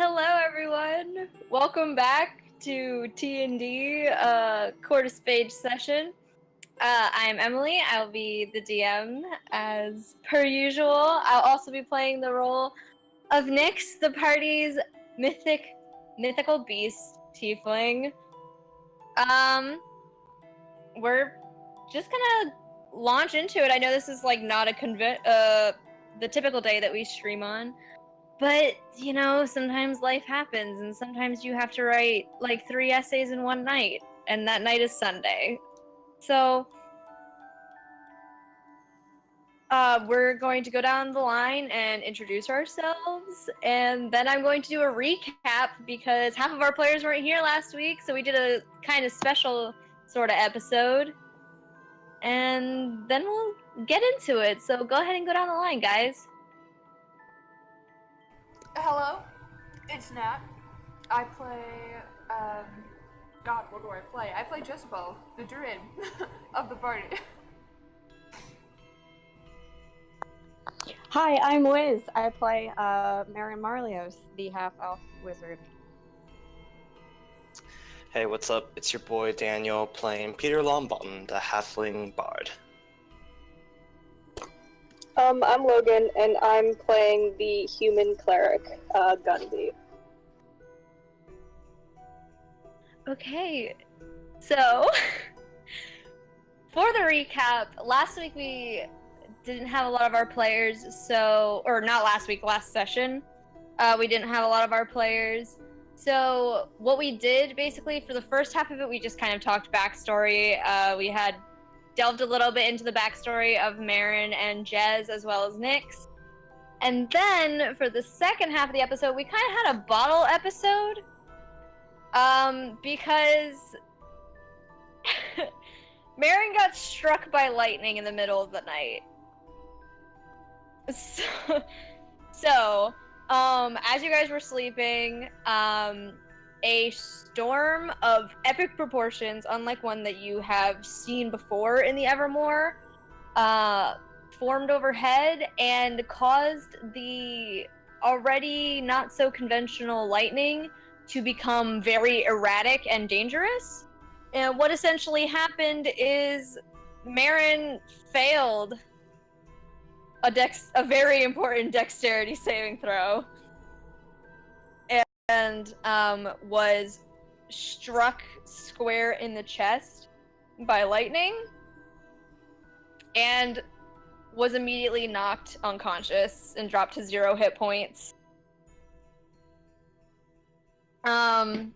Hello, everyone. Welcome back to Tea&D, Court of Spades session. I'm Emily. I'll be the DM as per usual. I'll also be playing the role of Nyx, the party's mythical beast tiefling. We're just gonna launch into it. I know this is like not the typical day that we stream on. But, you know, sometimes life happens, and sometimes you have to write, like, 3 essays in one night, and that night is Sunday. So, we're going to go down the line and introduce ourselves, and then I'm going to do a recap, because half of our players weren't here last week, so we did a kind of special sort of episode. And then we'll get into it, so go ahead and go down the line, guys. Hello, it's Nat. I play, God, what do I play? I play Jezebel, the druid of the party. Hi, I'm Liz. I play Marion Marlios, the half-elf wizard. Hey, what's up? It's your boy Daniel playing Peter Longbottom, the halfling bard. I'm Logan, and I'm playing the human cleric, Gunby. Okay, so for the recap, last week we didn't have a lot of our players, or not last week, last session, we didn't have a lot of our players. So what we did basically for the first half of it, we just kind of talked backstory. We had delved a little bit into the backstory of Marin and Jez as well as Nyx. And then for the second half of the episode, we kind of had a bottle episode. Because Marin got struck by lightning in the middle of the night. So, as you guys were sleeping, a storm of epic proportions, unlike one that you have seen before in the Evermore, formed overhead and caused the already not so conventional lightning to become very erratic and dangerous. And what essentially happened is Marin failed a very important dexterity saving throw and was struck square in the chest by lightning and was immediately knocked unconscious and dropped to 0 hit points. When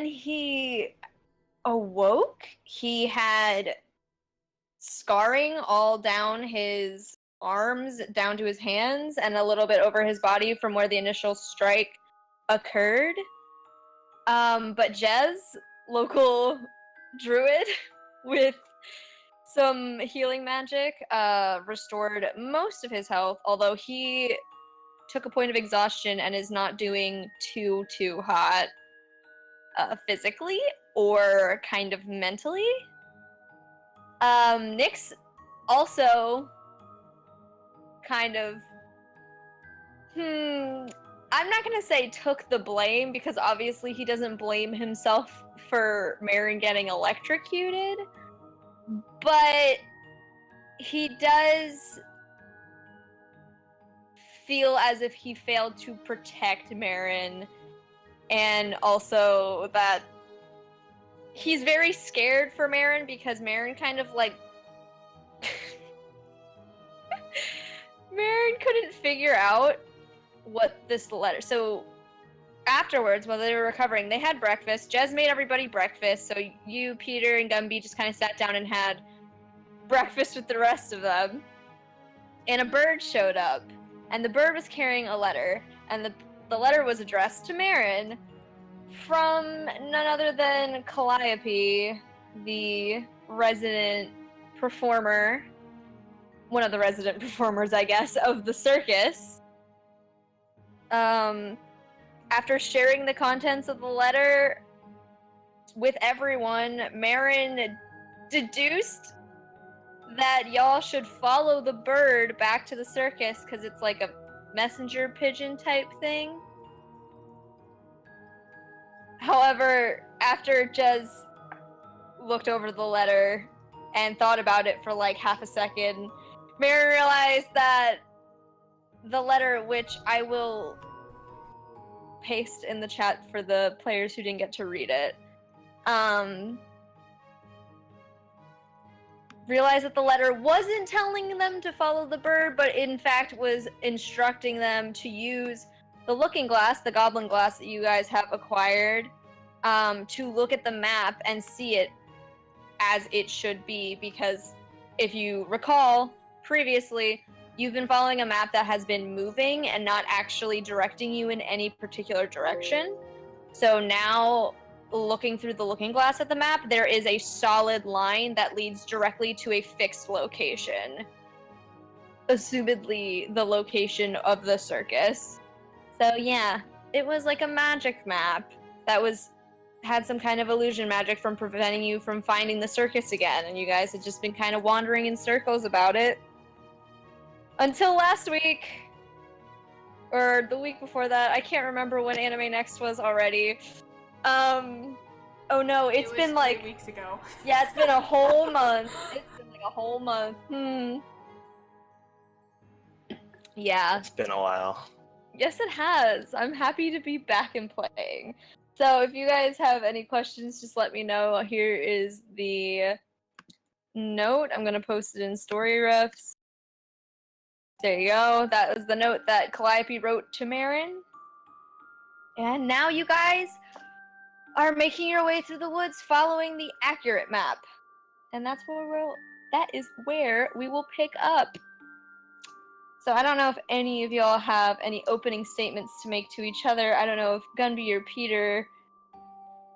he awoke, he had scarring all down his arms, down to his hands, and a little bit over his body from where the initial strike occurred. But Jez, local druid with some healing magic, restored most of his health, although he took a point of exhaustion and is not doing too hot physically or kind of mentally. Nyx also kind of I'm not gonna say took the blame, because obviously he doesn't blame himself for Marin getting electrocuted, but he does feel as if he failed to protect Marin, and also that he's very scared for Marin because Marin kind of like Marin couldn't figure out what this letter. So afterwards, while they were recovering, they had breakfast. Jez made everybody breakfast, so you, Peter, and Gumby just kind of sat down and had breakfast with the rest of them. And a bird showed up, and the bird was carrying a letter, and the letter was addressed to Marin from none other than Calliope, the resident performer, one of the resident performers, I guess, of the circus. After sharing the contents of the letter with everyone, Marin deduced that y'all should follow the bird back to the circus because it's like a messenger pigeon type thing. However, after Jez looked over the letter and thought about it for like half a second, Mary realized that the letter, which I will paste in the chat for the players who didn't get to read it, realized that the letter wasn't telling them to follow the bird, but in fact was instructing them to use the looking glass, the goblin glass that you guys have acquired, to look at the map and see it as it should be, because if you recall previously, you've been following a map that has been moving and not actually directing you in any particular direction. So now, looking through the looking glass at the map, there is a solid line that leads directly to a fixed location. Assumedly the location of the circus. So yeah, it was like a magic map that had some kind of illusion magic from preventing you from finding the circus again, and you guys had just been kind of wandering in circles about it. Until last week, or the week before that, I can't remember when Anime Next was already. Oh no, it's been like 3 weeks ago. Yeah, it's been a whole month. It's been like a whole month. Yeah. It's been a while. Yes, it has. I'm happy to be back and playing. So if you guys have any questions, just let me know. Here is the note. I'm gonna post it in Story Refs. There you go. That was the note that Calliope wrote to Marin. And now you guys are making your way through the woods following the accurate map. And that is where we will pick up. So I don't know if any of y'all have any opening statements to make to each other. I don't know if Gunby or Peter,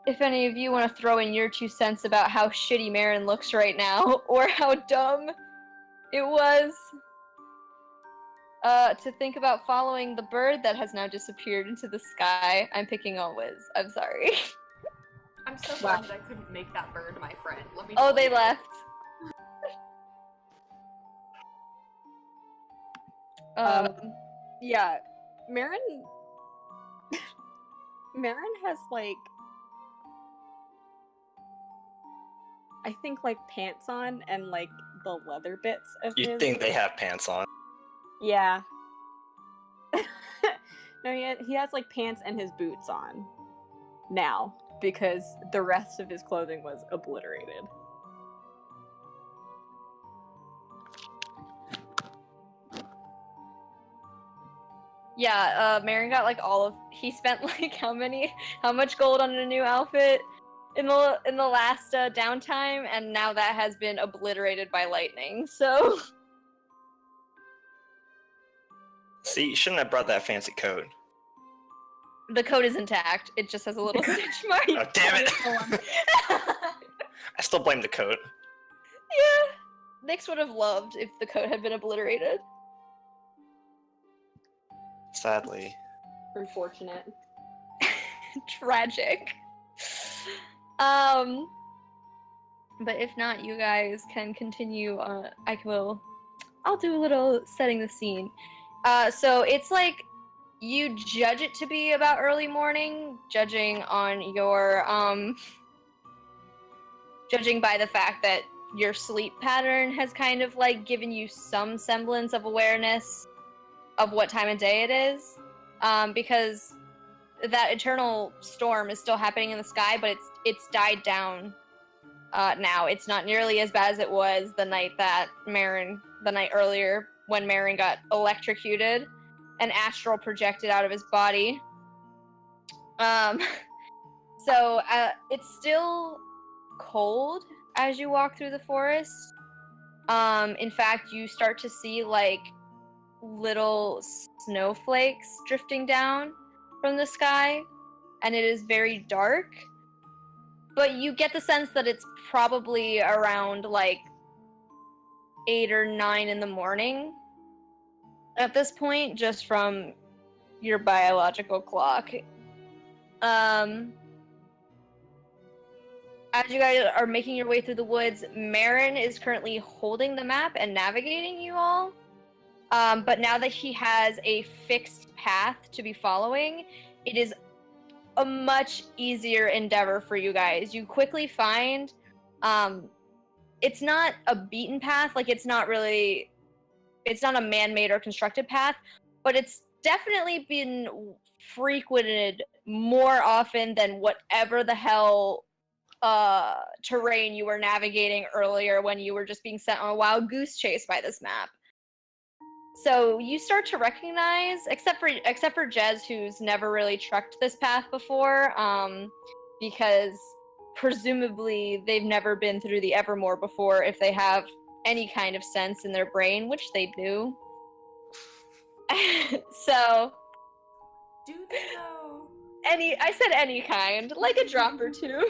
if any of you want to throw in your 2 cents about how shitty Marin looks right now, or how dumb it was to think about following the bird that has now disappeared into the sky. I'm picking on Wiz. I'm sorry. I'm so glad I couldn't make that bird my friend. Let me Oh, tell they you. left. Yeah, Marin has like, I think like pants on and like the leather bits of his. You'd think they have pants on. Yeah. No, he has like pants and his boots on now because the rest of his clothing was obliterated. Yeah, Marin got like he spent like how much gold on a new outfit in the last downtime, and now that has been obliterated by lightning. So See, you shouldn't have brought that fancy coat. the coat is intact. It just has a little stitch mark. Oh, damn it! I still blame the coat. Yeah, Nyx would have loved if the coat had been obliterated. Sadly. Unfortunate. Tragic. But if not, you guys can continue. I'll do a little setting the scene. So it's like you judge it to be about early morning, judging on your judging by the fact that your sleep pattern has kind of like given you some semblance of awareness of what time of day it is, because that eternal storm is still happening in the sky, but it's died down now. It's not nearly as bad as it was the night earlier when Marin got electrocuted and astral projected out of his body. So it's still cold as you walk through the forest. In fact, you start to see like little snowflakes drifting down from the sky, and it is very dark, but you get the sense that it's probably around like 8 or 9 in the morning at this point, just from your biological clock. As you guys are making your way through the woods, Marin is currently holding the map and navigating you all. But now that he has a fixed path to be following, it is a much easier endeavor for you guys. You quickly find it's not a beaten path, like it's not a man-made or constructed path, but it's definitely been frequented more often than whatever the hell terrain you were navigating earlier when you were just being sent on a wild goose chase by this map. So you start to recognize, except for Jez, who's never really trekked this path before, because presumably they've never been through the Evermore before if they have any kind of sense in their brain, which they do. So Do they though? I said any kind, like a drop or two.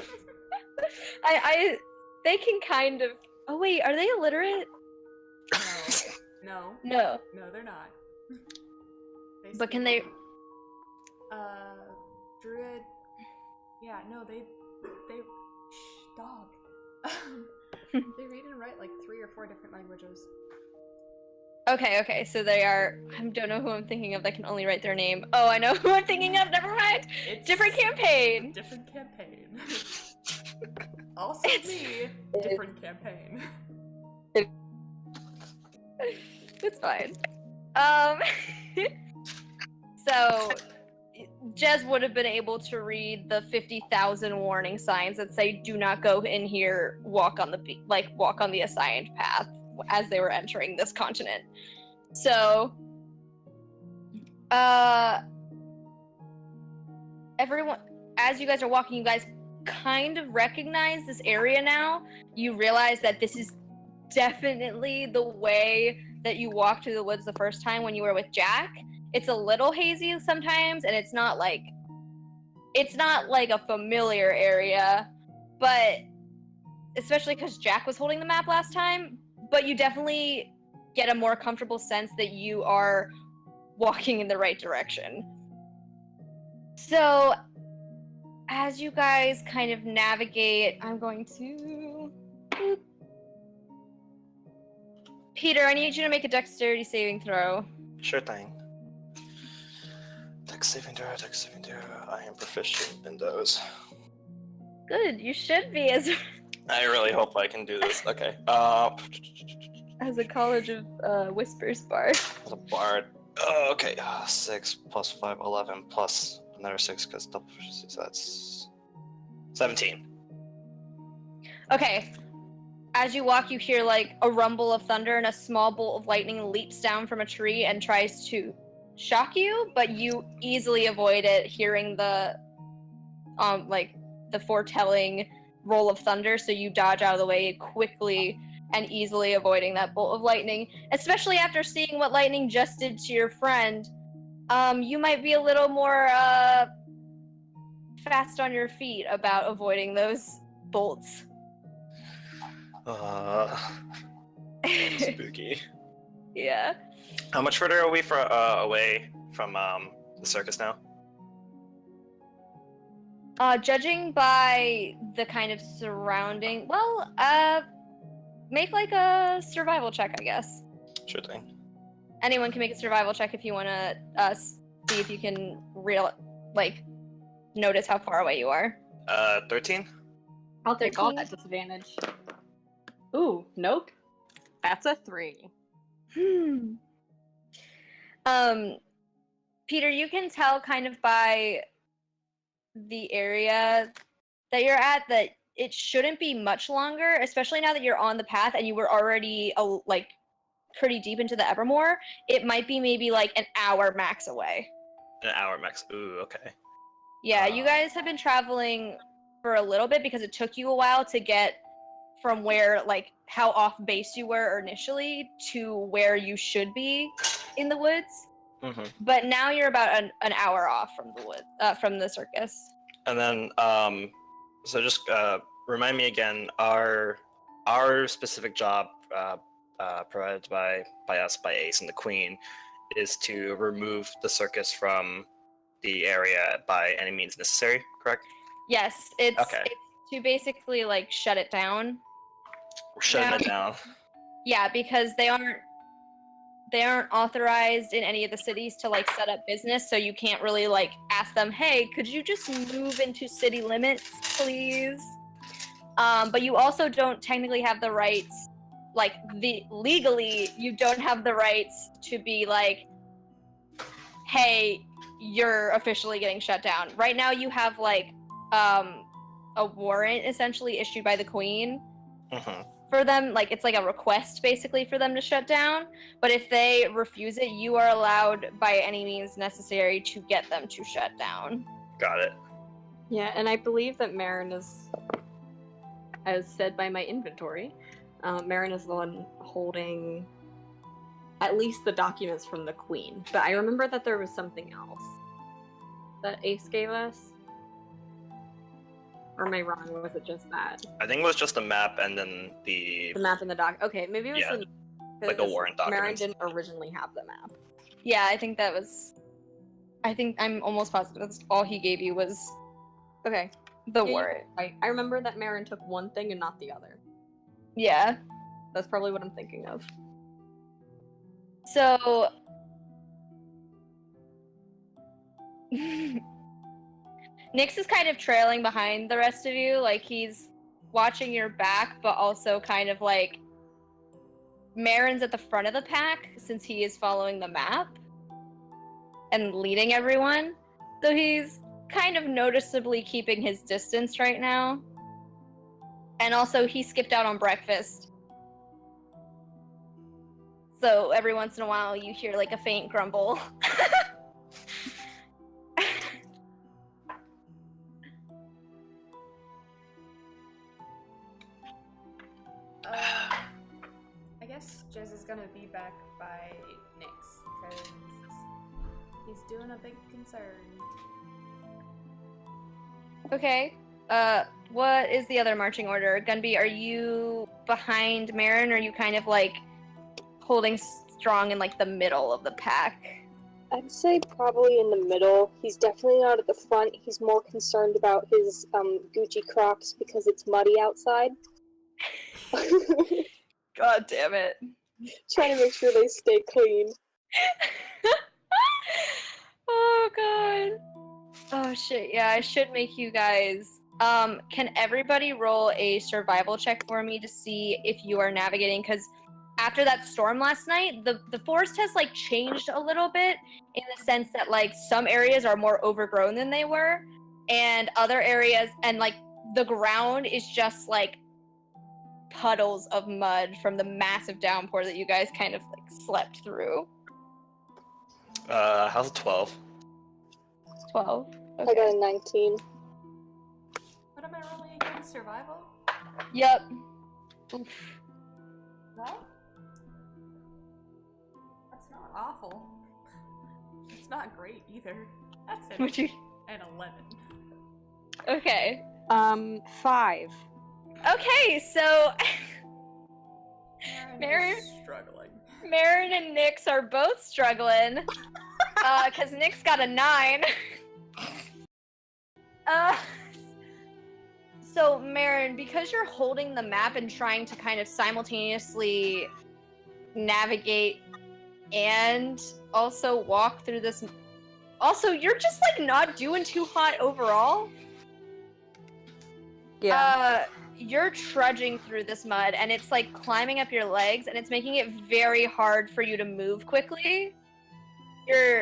They can kind of. Oh wait, are they illiterate? No. No. No, they're not. But can they? Druid. Yeah, no, they. Shh, dog. They read and write like 3 or 4 different languages. Okay, so they are. I don't know who I'm thinking of that can only write their name. Oh, I know who I'm thinking of. Never mind. It's Different campaign. Different campaign. Also me. Different campaign. It's fine. So Jez would have been able to read the 50,000 warning signs that say "Do not go in here. Walk on the assigned path" as they were entering this continent. So, everyone, as you guys are walking, you guys kind of recognize this area now. You realize that this is definitely the way that you walked through the woods the first time when you were with Jack. It's a little hazy sometimes, and it's not like a familiar area, but especially because Jack was holding the map last time, but you definitely get a more comfortable sense that you are walking in the right direction. So, as you guys kind of navigate, I'm going to... Peter, I need you to make a dexterity saving throw. Sure thing. Dex saving throw. I am proficient in those. Good, you should be as I really hope I can do this. Okay. as a College of Whispers bard. As a bard. Okay. 6 plus 5, 11 plus another 6 because double proficiency. So that's 17. Okay. As you walk, you hear like a rumble of thunder, and a small bolt of lightning leaps down from a tree and tries to shock you, but you easily avoid it, hearing the foretelling roll of thunder, so you dodge out of the way quickly and easily, avoiding that bolt of lightning. Especially after seeing what lightning just did to your friend, you might be a little more fast on your feet about avoiding those bolts. Spooky. Yeah. How much further are we away from the circus now? Judging by the kind of surrounding, make like a survival check, I guess. Sure thing. Anyone can make a survival check if you want to see if you can notice how far away you are. 13? I'll take all 13? that disadvantage. Ooh, nope. That's a 3. Peter, you can tell kind of by the area that you're at that it shouldn't be much longer, especially now that you're on the path and you were already pretty deep into the Evermore. It might be maybe like an hour max away. An hour max. Ooh, okay. Yeah, you guys have been traveling for a little bit because it took you a while to get from where, how off base you were initially to where you should be in the woods. Mm-hmm. But now you're about an hour off from from the circus. And then, so just remind me again, our specific job provided by us, by Ace and the Queen, is to remove the circus from the area by any means necessary, correct? Yes, it's Okay. it's to basically shut it down. We're shutting it down. Yeah, because they aren't authorized in any of the cities to like set up business, so you can't really like ask them, hey, could you just move into city limits, please? But you also don't technically have the rights, like legally, you don't have the rights to be like, hey, you're officially getting shut down. Right now you have like a warrant essentially issued by the Queen for them, like it's like a request basically for them to shut down, but if they refuse it, you are allowed by any means necessary to get them to shut down. Got it. Yeah, and I believe that Marin is, as said by my inventory, Marin is the one holding at least the documents from the Queen. But I remember that there was something else that Ace gave us. Or am I wrong? Or was it just that? I think it was just the map and then the map and the doc. Okay, maybe it was like the warrant Marin documents. didn't originally have the map. Yeah, I think I'm almost positive that's all he gave you was Okay. the warrant. I remember that Marin took one thing and not the other. Yeah. That's probably what I'm thinking of. So Nyx is kind of trailing behind the rest of you, like he's watching your back, but also kind of like Marin's at the front of the pack since he is following the map and leading everyone. So he's kind of noticeably keeping his distance right now. And also he skipped out on breakfast. So every once in a while you hear like a faint grumble. I guess Jez is gonna be back by Nyx, because he's doing a big concern. Okay. What is the other marching order? Gunby, are you behind Marin, or are you kind of like holding strong in like the middle of the pack? I'd say probably in the middle. He's definitely not at the front. He's more concerned about his Gucci Crocs because it's muddy outside. God damn it. Trying to make sure they stay clean. Oh god. Oh shit, yeah, I should make you guys. Can everybody roll a survival check for me to see if you are navigating? Because after that storm last night, the forest has like changed a little bit in the sense that like some areas are more overgrown than they were, and other areas, and like the ground is just like puddles of mud from the massive downpour that you guys kind of like slept through. How's a 12? 12. I got a 19. What am I rolling again? Survival? Yep. Oof. Well, that's not awful. It's not great either. That's Would you? an 11. Okay. 5. Okay, so Marin is struggling. Marin and Nyx are both struggling. Because Nyx got a 9. So Marin, because you're holding the map and trying to kind of simultaneously navigate and also walk through this. Also, you're just like not doing too hot overall. Yeah. You're trudging through this mud and it's like climbing up your legs and it's making it very hard for you to move quickly.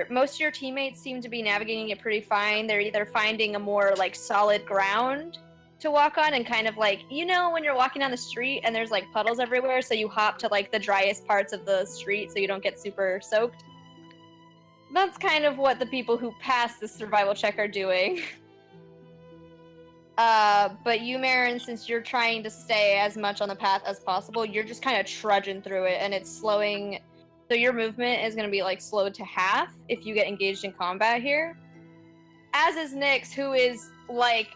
Most of your teammates seem to be navigating it pretty fine. They're either finding a more like solid ground to walk on and kind of like, you know, when you're walking down the street and there's like puddles everywhere, so you hop to like the driest parts of the street so you don't get super soaked. That's kind of what the people who pass this survival check are doing. But you, Marin, since you're trying to stay as much on the path as possible, you're just kind of trudging through it, and it's slowing. So your movement is going to be like slowed to half if you get engaged in combat here. As is Nyx, who is like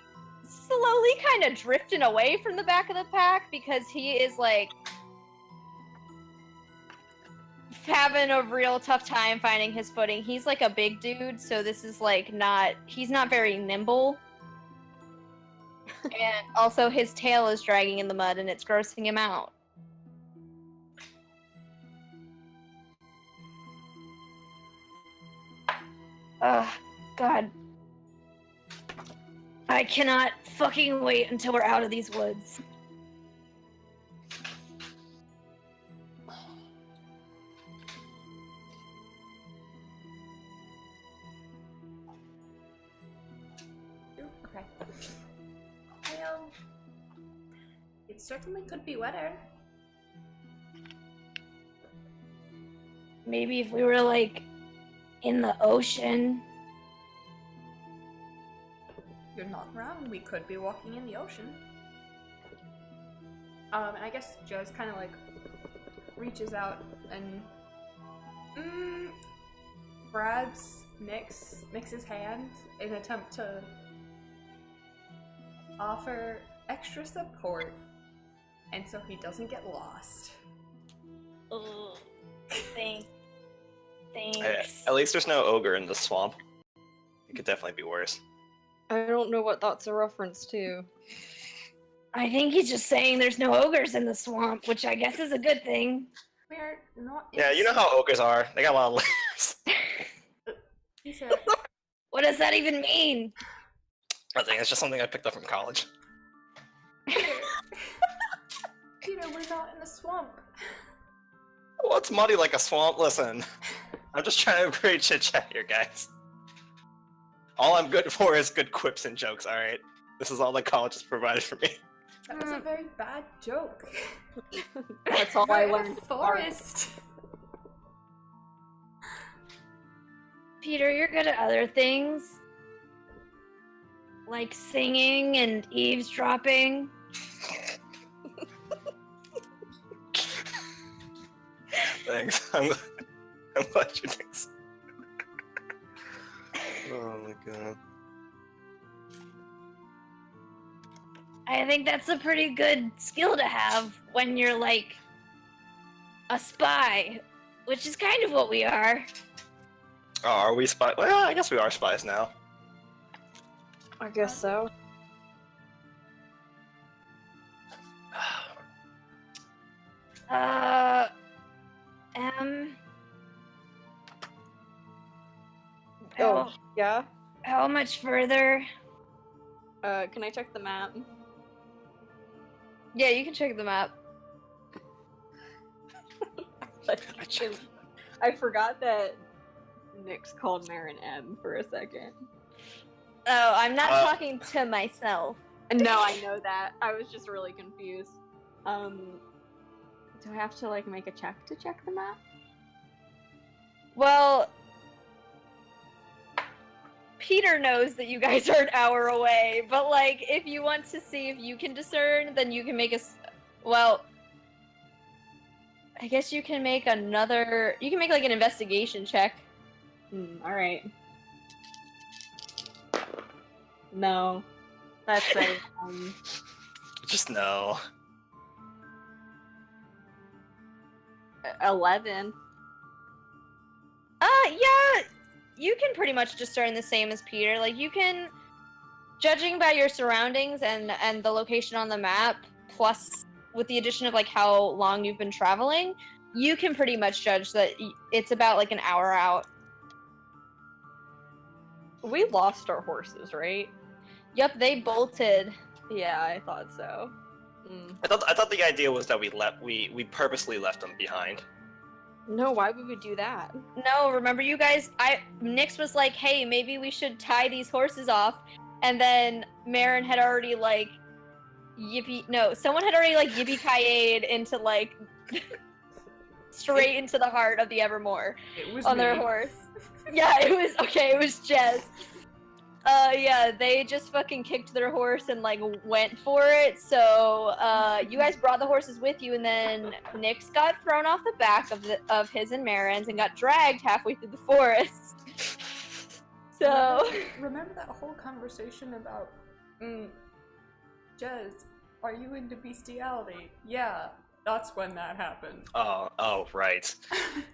slowly kind of drifting away from the back of the pack because he is like having a real tough time finding his footing. He's like a big dude, so this is like he's not very nimble. And also his tail is dragging in the mud and it's grossing him out. God. I cannot fucking wait until we're out of these woods. Okay. Well, it certainly could be wetter. Maybe if we were, like, in the ocean. You're not wrong. We could be walking in the ocean. And I guess Jez kind of like reaches out and grabs Nix's hand in an attempt to offer extra support, and so he doesn't get lost. Ugh. Thanks. At least there's no ogre in the swamp. It could definitely be worse. I don't know what that's a reference to. I think he's just saying there's no ogres in the swamp, which I guess is a good thing. We're not. Yeah, you know how ogres are. They got a lot of layers. He said, What does that even mean? I think it's just something I picked up from college. Peter, we're not in the swamp. Well, it's muddy like a swamp. Listen, I'm just trying to create chit chat here, guys. All I'm good for is good quips and jokes, alright? This is all that college has provided for me. That was a very bad joke. That's all We're I in a learned. forest. Peter, you're good at other things. Like singing and eavesdropping. Thanks. I'm glad you think so. Oh my god. I think that's a pretty good skill to have when you're like a spy, which is kind of what we are. Oh, are we spies? Well, I guess we are spies now. I guess so. How, Yeah? how much further? Can I check the map? Yeah, you can check the map. I forgot that Nyx called Marin M for a second. Oh, I'm not talking to myself. No, I know that. I was just really confused. Do I have to like make a check to check the map? Well, Peter knows that you guys are an hour away, but like, if you want to see if you can discern, then you can make well, I guess you can make another, you can make like an investigation check. Alright. No. That's a, Just no. 11. Yeah, you can pretty much discern the same as Peter. Like, you can, judging by your surroundings and the location on the map, plus with the addition of like how long you've been traveling, you can pretty much judge that it's about like an hour out. We lost our horses, right? Yep, they bolted. Yeah, I thought so. I thought the idea was that we purposely left them behind. No, why would we do that? No, remember you guys, Nyx was like, hey, maybe we should tie these horses off, and then Marin had already like someone had already like yippee-ki-yayed into like straight into the heart of the Evermore on their horse. Yeah, it was Jez. Yeah, they just fucking kicked their horse and like went for it. So, you guys brought the horses with you, and then Nyx got thrown off the back of his and Marin's and got dragged halfway through the forest. So remember that whole conversation about, Jez, are you into bestiality? Yeah, that's when that happened. Oh, right.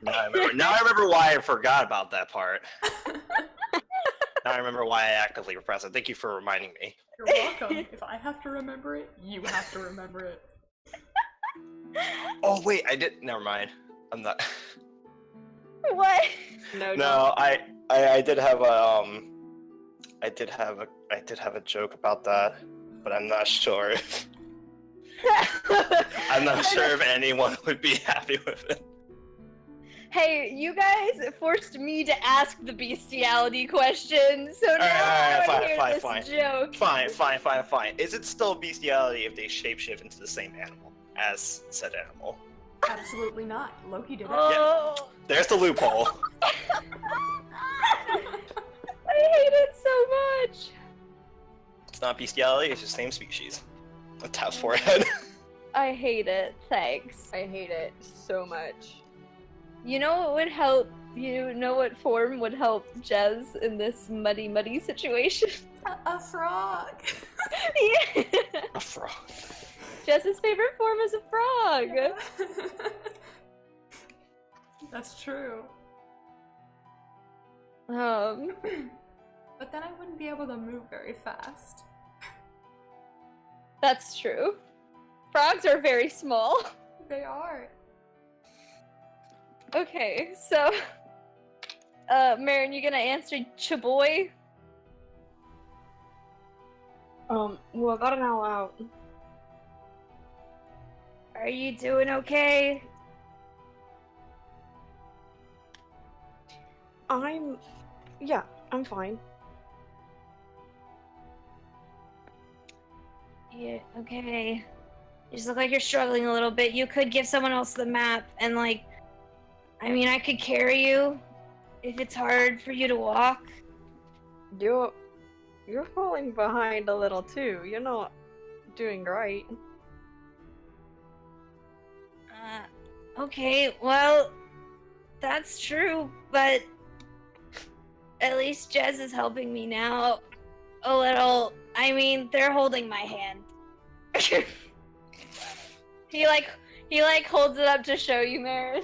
Now I remember why I forgot about that part. Now I remember why I actively repressed it. Thank you for reminding me. You're welcome. If I have to remember it, you have to remember it. Oh wait, I did. Never mind. I'm not. what? No, No, I did have a joke about that, but I'm not sure. I'm not sure if anyone would be happy with it. Hey, you guys forced me to ask the bestiality question, so now I want to hear this joke. Fine. Is it still bestiality if they shapeshift into the same animal as said animal? Absolutely not. Loki did it. Oh. There's the loophole. I hate it so much. It's not bestiality, it's just same species. A tap's forehead. I hate it. Thanks. I hate it so much. You know what would help? You know what form would help Jez in this muddy situation? A frog. Yeah. A frog. Jez's favorite form is a frog. That's true. But then I wouldn't be able to move very fast. That's true. Frogs are very small. They are. Okay, so, Marin, you gonna answer Chaboy? Well, I got an hour out. Are you doing okay? Yeah, I'm fine. Yeah, okay. You just look like you're struggling a little bit. You could give someone else the map, and like, I mean, I could carry you if it's hard for you to walk. You're falling behind a little too. You're not doing great. Okay, well, that's true, but at least Jez is helping me now a little. I mean, they're holding my hand. He holds it up to show you, Marin.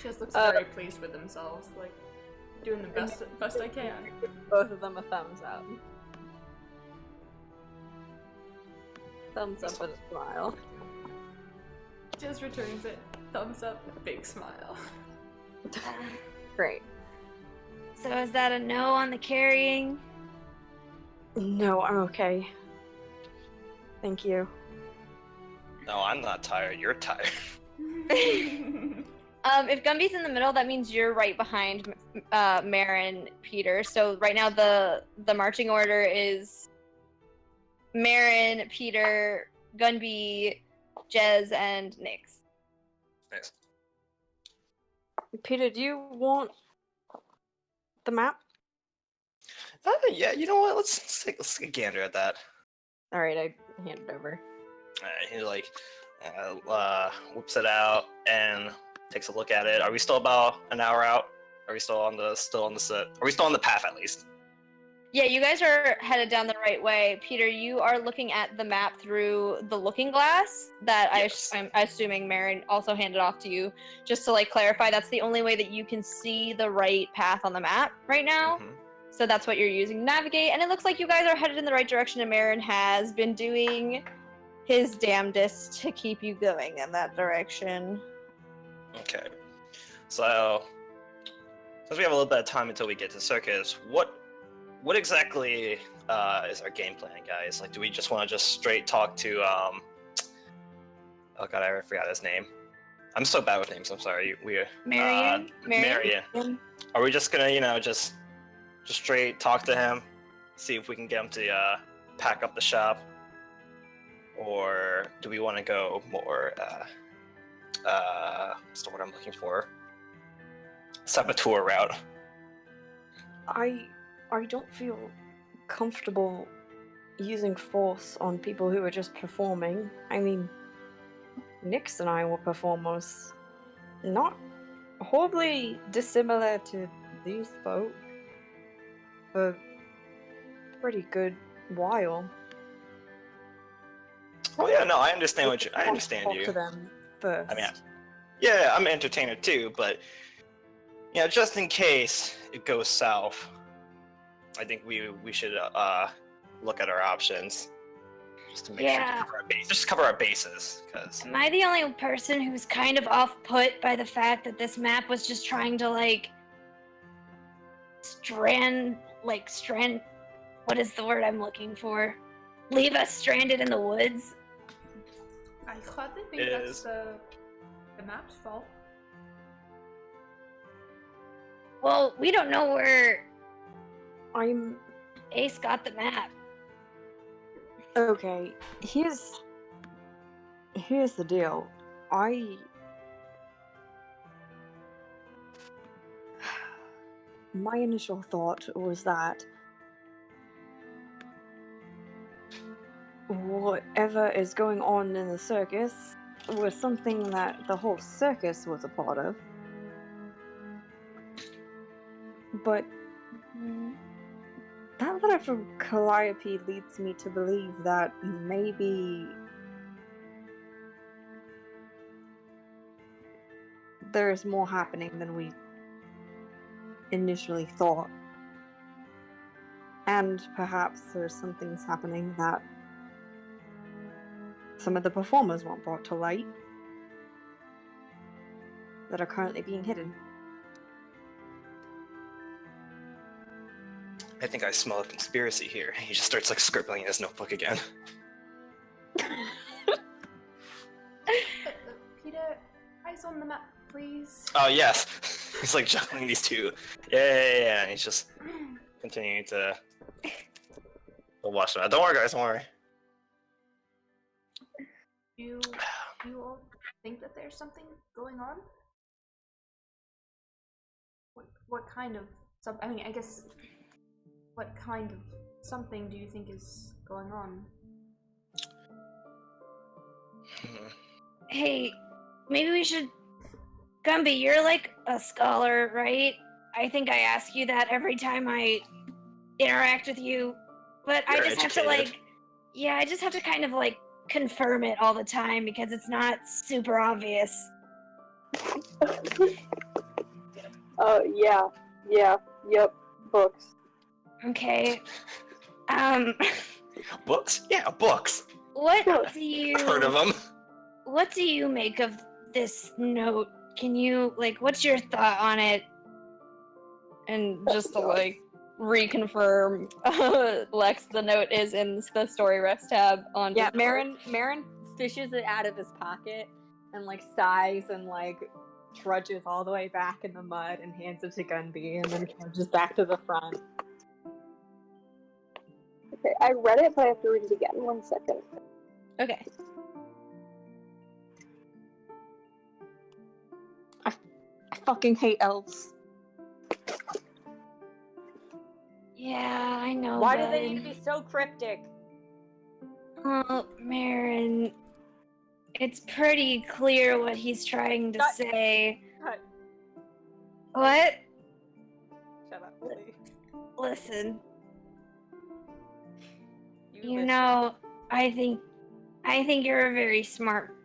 Just looks very pleased with themselves, like doing the best I can. Both of them a thumbs up. Thumbs up and a smile. Just returns it. Thumbs up, big smile. Great. So is that a no on the carrying? No, I'm okay. Thank you. No, I'm not tired. You're tired. If Gumby's in the middle, that means you're right behind Marin, Peter. So right now the marching order is Marin, Peter, Gunby, Jez, and Nyx. Nice. Peter, do you want the map? Yeah, you know what? Let's take a gander at that. Alright, I hand it over. He like whips it out and takes a look at it. Are we still about an hour out? Are we still on the set? Are we still on the path at least? Yeah, you guys are headed down the right way. Peter, you are looking at the map through the looking glass that Yes. I'm assuming Marin also handed off to you. Just to like clarify, that's the only way that you can see the right path on the map right now. Mhm. So that's what you're using to navigate. And it looks like you guys are headed in the right direction, and Marin has been doing his damnedest to keep you going in that direction. Okay. So, since we have a little bit of time until we get to circus, what exactly is our game plan, guys? Like, do we just want to just straight talk to oh god, I forgot his name. I'm so bad with names. I'm sorry. Marion? Marion. Are we just gonna, just straight talk to him, see if we can get him to pack up the shop, or do we want to go more what's the word I'm looking for? Saboteur route. I don't feel comfortable using force on people who are just performing. I mean, Nyx and I were performers. Not horribly dissimilar to these folk. For a pretty good while. Oh yeah, no, I understand I Talk understand you. to them first. I mean, yeah, I'm an entertainer too, but just in case it goes south, I think we should look at our options just to make sure to cover our bases. Because Am I the only person who's kind of off-put by the fact that this map was just trying to, like, strand, what is the word I'm looking for? Leave us stranded in the woods? I hardly think It that's is. the map's fault. Well, we don't know where I'm Ace got the map. okay. Here's the deal. My initial thought was that whatever is going on in the circus was something that the whole circus was a part of. But that letter from Calliope leads me to believe that maybe there's more happening than we initially thought. And perhaps there's some things happening that some of the performers weren't brought to light that are currently being hidden. I think I smell a conspiracy here. He just starts like scribbling in his notebook again. Peter, eyes on the map, please. Oh yes, he's like juggling these two. Yeah. And he's just continuing to watch them. Don't worry, guys. Don't worry. Do you all think that there's something going on? What kind of I mean, I guess. What kind of something do you think is going on? Hey, maybe we should... Gumby, you're like a scholar, right? I think I ask you that every time I interact with you, but I You're just have to educated. I just have to kind of like confirm it all the time because it's not super obvious. Yep, books. Okay. Books? Yeah, books. What Sure. do you Heard of them? What do you make of this note? Can you what's your thought on it? And just to reconfirm, Lex, the note is in the story refs tab on Yeah, Discord. Marin fishes it out of his pocket and sighs and trudges all the way back in the mud and hands it to Gunby and then trudges back to the front. Okay, I read it, but I have to read it again. 1 second. Okay. I fucking hate elves. Yeah, I know. Why do they need to be so cryptic? Oh, Marin, it's pretty clear what he's trying to Shut- say. Cut. What? Shut up, please. Listen, you listen. know, I think you're very smart.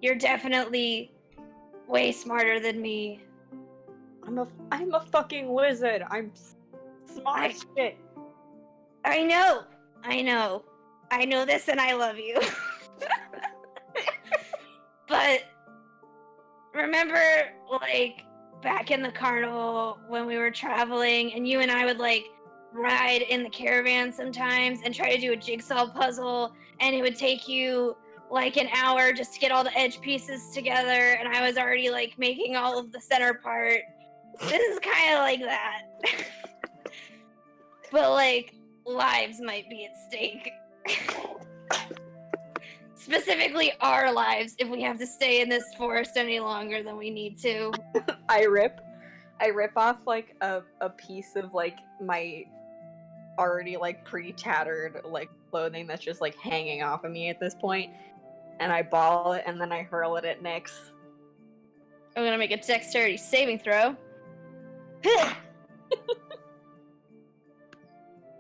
You're definitely way smarter than me. I'm a fucking wizard. I'm smart as shit. I know this and I love you. But remember, back in the carnival when we were traveling and you and I would ride in the caravan sometimes and try to do a jigsaw puzzle, and it would take you an hour just to get all the edge pieces together, and I was already making all of the center part. This is kind of like that. But lives might be at stake. Specifically our lives if we have to stay in this forest any longer than we need to. I rip off a piece of my already pretty tattered clothing that's just hanging off of me at this point, and I ball it and then I hurl it at Nyx. I'm gonna make a dexterity saving throw.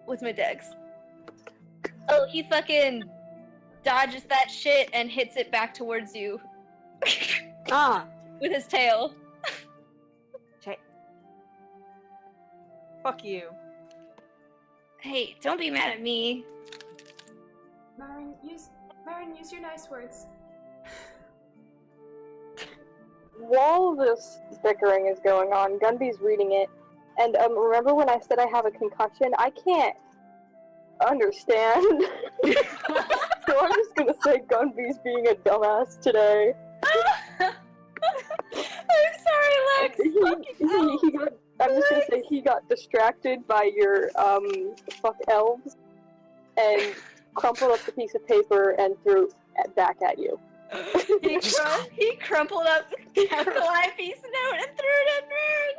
What's my dex? Oh, he fucking dodges that shit and hits it back towards you. Ah! With his tail. Shit. Fuck you. Hey, don't be mad at me. Marin, use your nice words. While this bickering is going on, Gunby's reading it, And remember when I said I have a concussion? I can't understand. So I'm just gonna say Gunby's being a dumbass today. I'm sorry, Lex. I'm just gonna say he got distracted by your fuck elves and crumpled up the piece of paper and threw it back at you. He crumpled up the Ally piece note and threw it at Marin.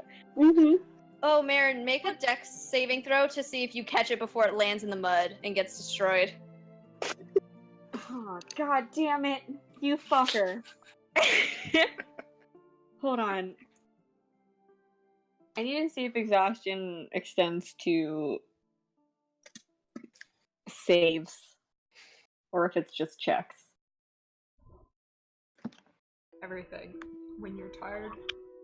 Mm-hmm. Oh, Marin, make a dex saving throw to see if you catch it before it lands in the mud and gets destroyed. Oh, god damn it. You fucker. Hold on. I need to see if exhaustion extends to saves or if it's just checks. Everything. When you're tired,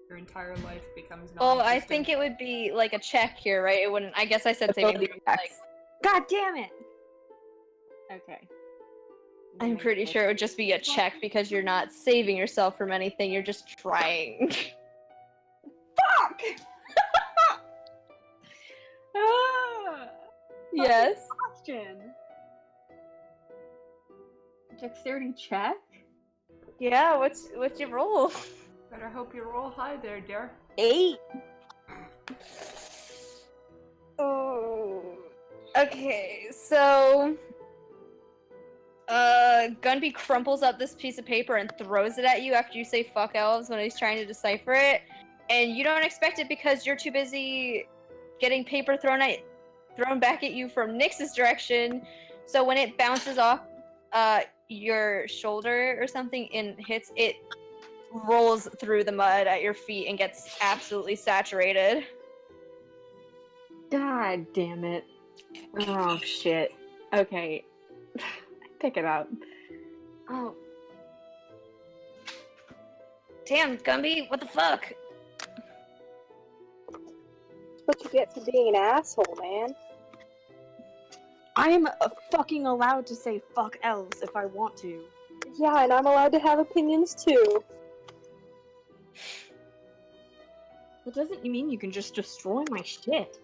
your entire life becomes Oh, non-existent. I think it would be like a check here, right? It wouldn't. I guess I said saving throw. Like, God damn it! Okay. I'm pretty sure it would just be a check because you're not saving yourself from anything. You're just trying. Fuck! Ah! Yes. Question. Dexterity check? Yeah. What's your roll? Better hope you roll high there, dear. 8. Oh. Okay, so Gunby crumples up this piece of paper and throws it at you after you say fuck elves when he's trying to decipher it. And you don't expect it because you're too busy getting paper thrown back at you from Nyx's direction. So when it bounces off your shoulder or something and hits, it rolls through the mud at your feet and gets absolutely saturated. God damn it. Oh shit. Okay. Pick it up. Oh. Damn, Gumby, what the fuck? That's what you get for being an asshole, man. I am fucking allowed to say fuck elves if I want to. Yeah, and I'm allowed to have opinions too. That doesn't mean you can just destroy my shit.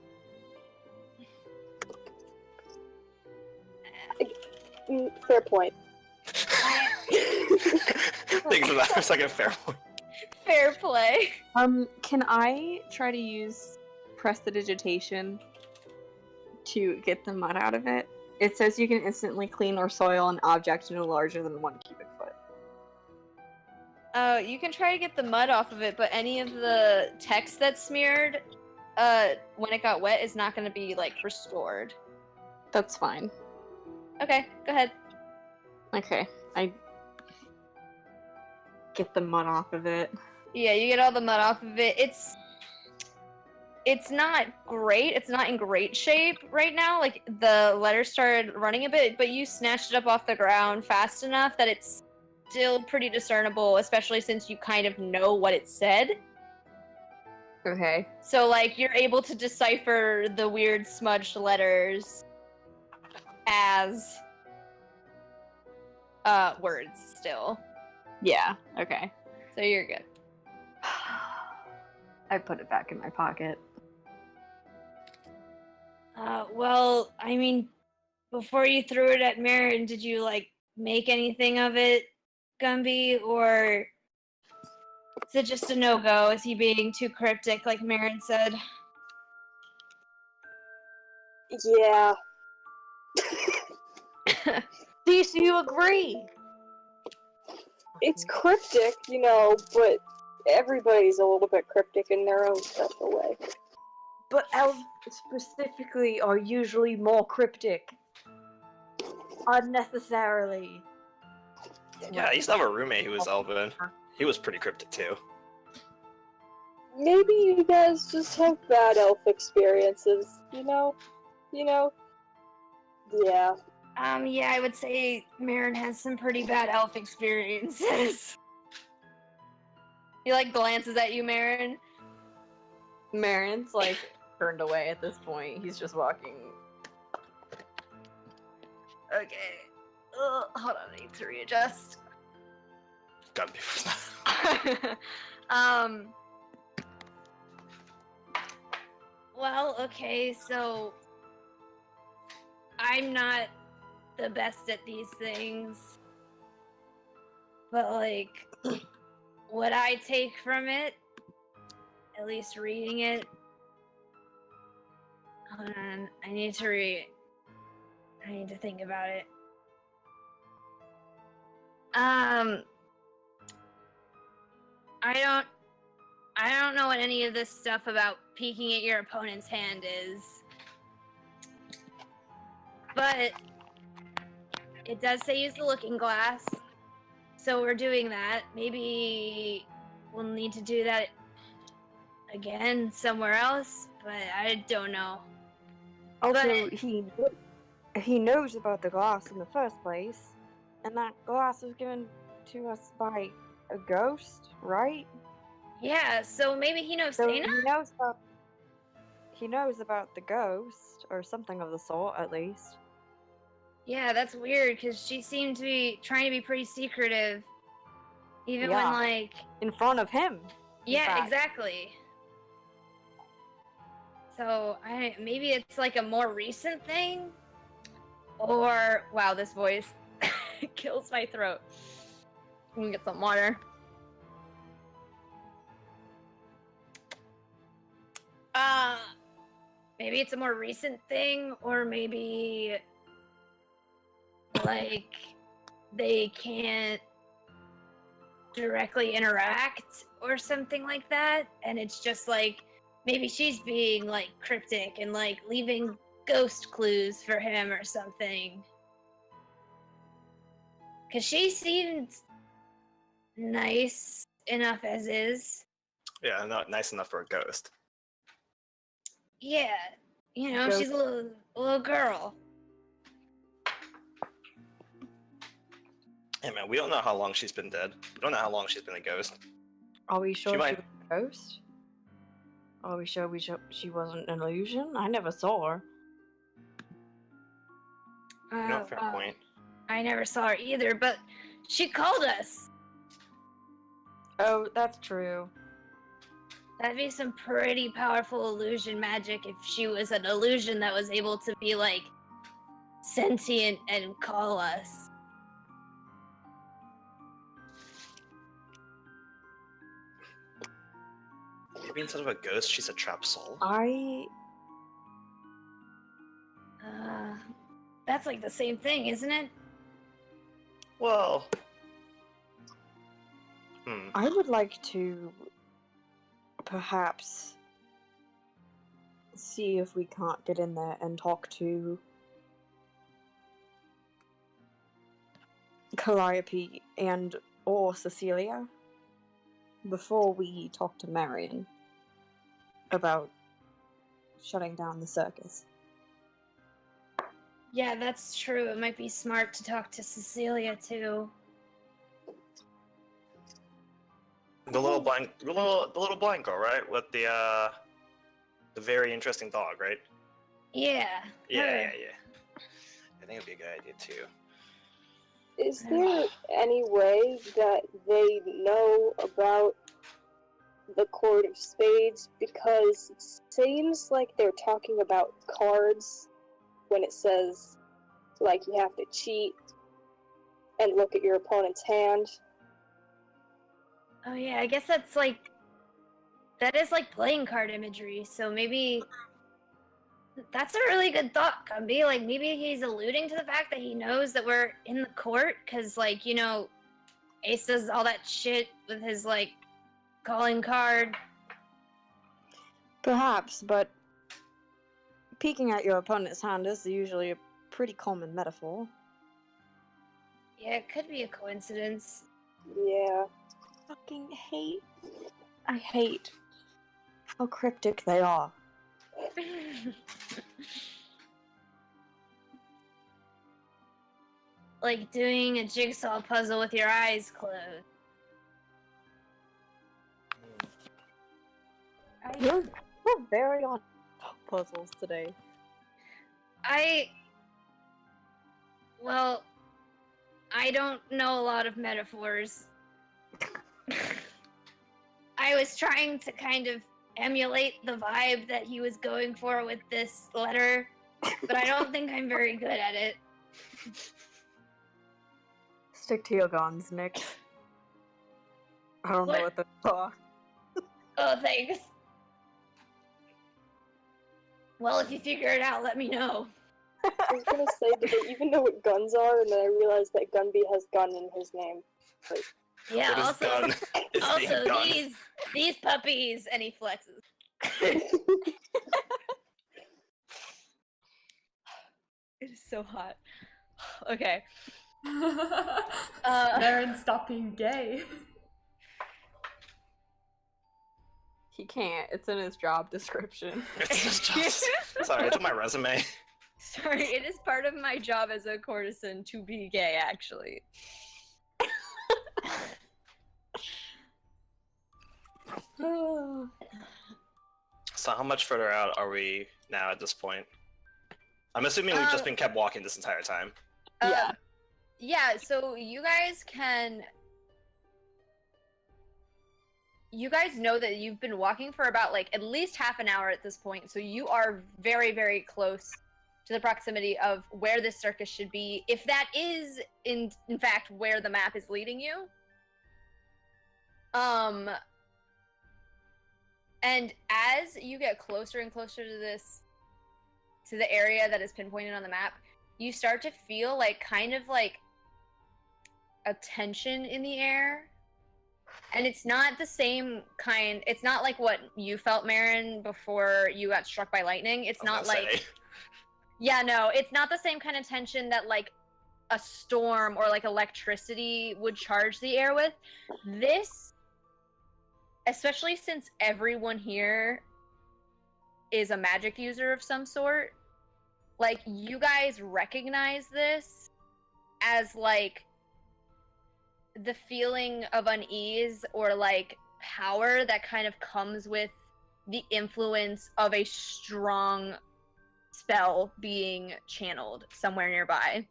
Fair point. Thanks for that for a second, fair point. Fair play. Can I try to use prestidigitation to get the mud out of it? It says you can instantly clean or soil an object no larger than 1 cubic foot. You can try to get the mud off of it, but any of the text that's smeared when it got wet is not going to be, like, restored. That's fine. Okay, go ahead. Okay, I get the mud off of it. Yeah, you get all the mud off of it. It's not great. It's not in great shape right now. Like, the letters started running a bit, but you snatched it up off the ground fast enough that it's still pretty discernible, especially since you kind of know what it said. Okay. So, like, you're able to decipher the weird smudged letters as words still. Yeah, okay. So you're good. I put it back in my pocket. Well, I mean, before you threw it at Marin, did you, like, make anything of it, Gumby? Or is it just a no-go? Is he being too cryptic, like Marin said? Yeah. Do you agree? It's cryptic, you know, but everybody's a little bit cryptic in their own special way. But elves specifically are usually more cryptic. Unnecessarily. Yeah, I used to have a roommate who was Elven. He was pretty cryptic too. Maybe you guys just have bad elf experiences, you know? Yeah. Yeah, I would say Marin has some pretty bad elf experiences. He, like, glances at you, Marin. Marin's, like, turned away at this point. He's just walking. Okay. Hold on, I need to readjust. Gotta be for that. Well, okay, so I'm not the best at these things. But, like, what I take from it, at least reading it. Hold on, I need to think about it. I don't know what any of this stuff about peeking at your opponent's hand is. But it does say use the looking glass. So we're doing that. Maybe we'll need to do that again somewhere else, but I don't know. Also, But- he knows about the glass in the first place, and that glass was given to us by a ghost, right? Yeah, so maybe he knows So Sana? he knows about the ghost, or something of the sort, at least. Yeah, that's weird, because she seemed to be trying to be pretty secretive. Even when, Yeah. like... In front of him. in Yeah, fact. exactly. So, maybe it's like a more recent thing? Or... Wow, this voice kills my throat. I'm gonna get some water. Maybe it's a more recent thing, or maybe... like... they can't directly interact or something like that, and it's just like maybe she's being like cryptic and like leaving ghost clues for him or something, because she seemed nice enough as is. Yeah, not nice enough for a ghost. Yeah, you know, Ghost. she's a little girl. Hey man, we don't know how long she's been dead. We don't know how long she's been a ghost. Are we sure she might- was a ghost? Are we sure she wasn't an illusion? I never saw her. No, fair Well, point. I never saw her either, but she called us. Oh, that's true. That'd be some pretty powerful illusion magic if she was an illusion that was able to be, like, sentient and call us. Maybe instead of a ghost, she's a trap soul. That's like the same thing, isn't it? Well... I would like to perhaps see if we can't get in there and talk to Calliope and or Cecilia before we talk to Marion about shutting down the circus. Yeah, that's true. It might be smart to talk to Cecilia, too. The little blind girl, right? With the very interesting dog, right? Yeah. Yeah. her. I think it'd be a good idea too. Is there any way that they know about the Court of Spades? Because it seems like they're talking about cards when it says, like, you have to cheat and look at your opponent's hand. Oh, yeah, I guess that's like... That is like playing card imagery, so maybe... That's a really good thought, Gumby. Like, maybe he's alluding to the fact that he knows that we're in the court, because, like, you know, Ace does all that shit with his, like, calling card. Perhaps, but peeking at your opponent's hand is usually a pretty common metaphor. Yeah, it could be a coincidence. Yeah. I hate how cryptic they are. Like doing a jigsaw puzzle with your eyes closed. We're very on puzzles today. Well, I don't know a lot of metaphors. I was trying to kind of emulate the vibe that he was going for with this letter, but I don't think I'm very good at it. Stick to your guns, Nick. I don't know what those are. Oh, thanks. Well, if you figure it out, let me know. I was gonna say, do they even know what guns are? And then I realized that Gunby has gun in his name. Like, Yeah, What is also, gun? Is also being gun. these puppies, and he flexes. It is so hot. Okay. Marin, stop being gay. He can't. It's in his job description. It's just sorry, it's on my resume. Sorry, it is part of my job as a courtesan to be gay, actually. So how much further out are we now at this point? I'm assuming we've just been kept walking this entire time. Yeah. Yeah, so you guys know that you've been walking for about like at least half an hour at this point, so you are very, very close to the proximity of where this circus should be, if that is in fact where the map is leading you. And as you get closer and closer to the area that is pinpointed on the map, you start to feel like kind of like a tension in the air. And it's not the same kind. It's not like what you felt, Marin, before you got struck by lightning. It's not like yeah, no, it's not the same kind of tension that like a storm or like electricity would charge the air with. This, especially since everyone here is a magic user of some sort, like you guys recognize this as like the feeling of unease or like power that kind of comes with the influence of a strong spell being channeled somewhere nearby.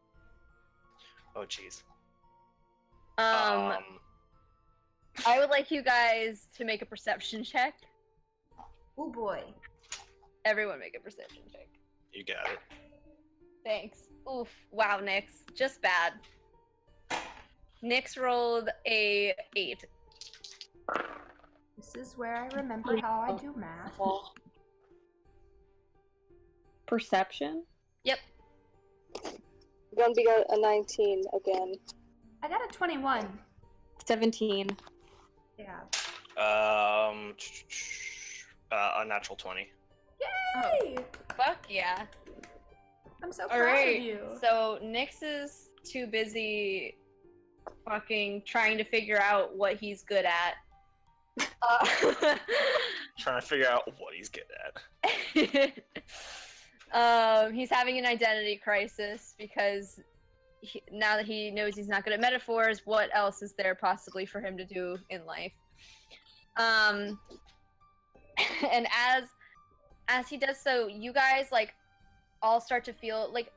Oh jeez. I would like you guys to make a perception check. Oh boy. Everyone make a perception check. You got it. Thanks. Oof. Wow, Nyx. Just bad. Nyx rolled a 8. This is where I remember how I do math. Perception? Yep. Gunby got a 19 again. I got a 21. 17. Yeah. A natural 20. Yay! Fuck yeah. I'm so proud Alright, of you. so Nyx is too busy fucking trying to figure out what he's good at. Trying to figure out what he's good at. He's having an identity crisis because now that he knows he's not good at metaphors, what else is there possibly for him to do in life? And as he does so, you guys like all start to feel like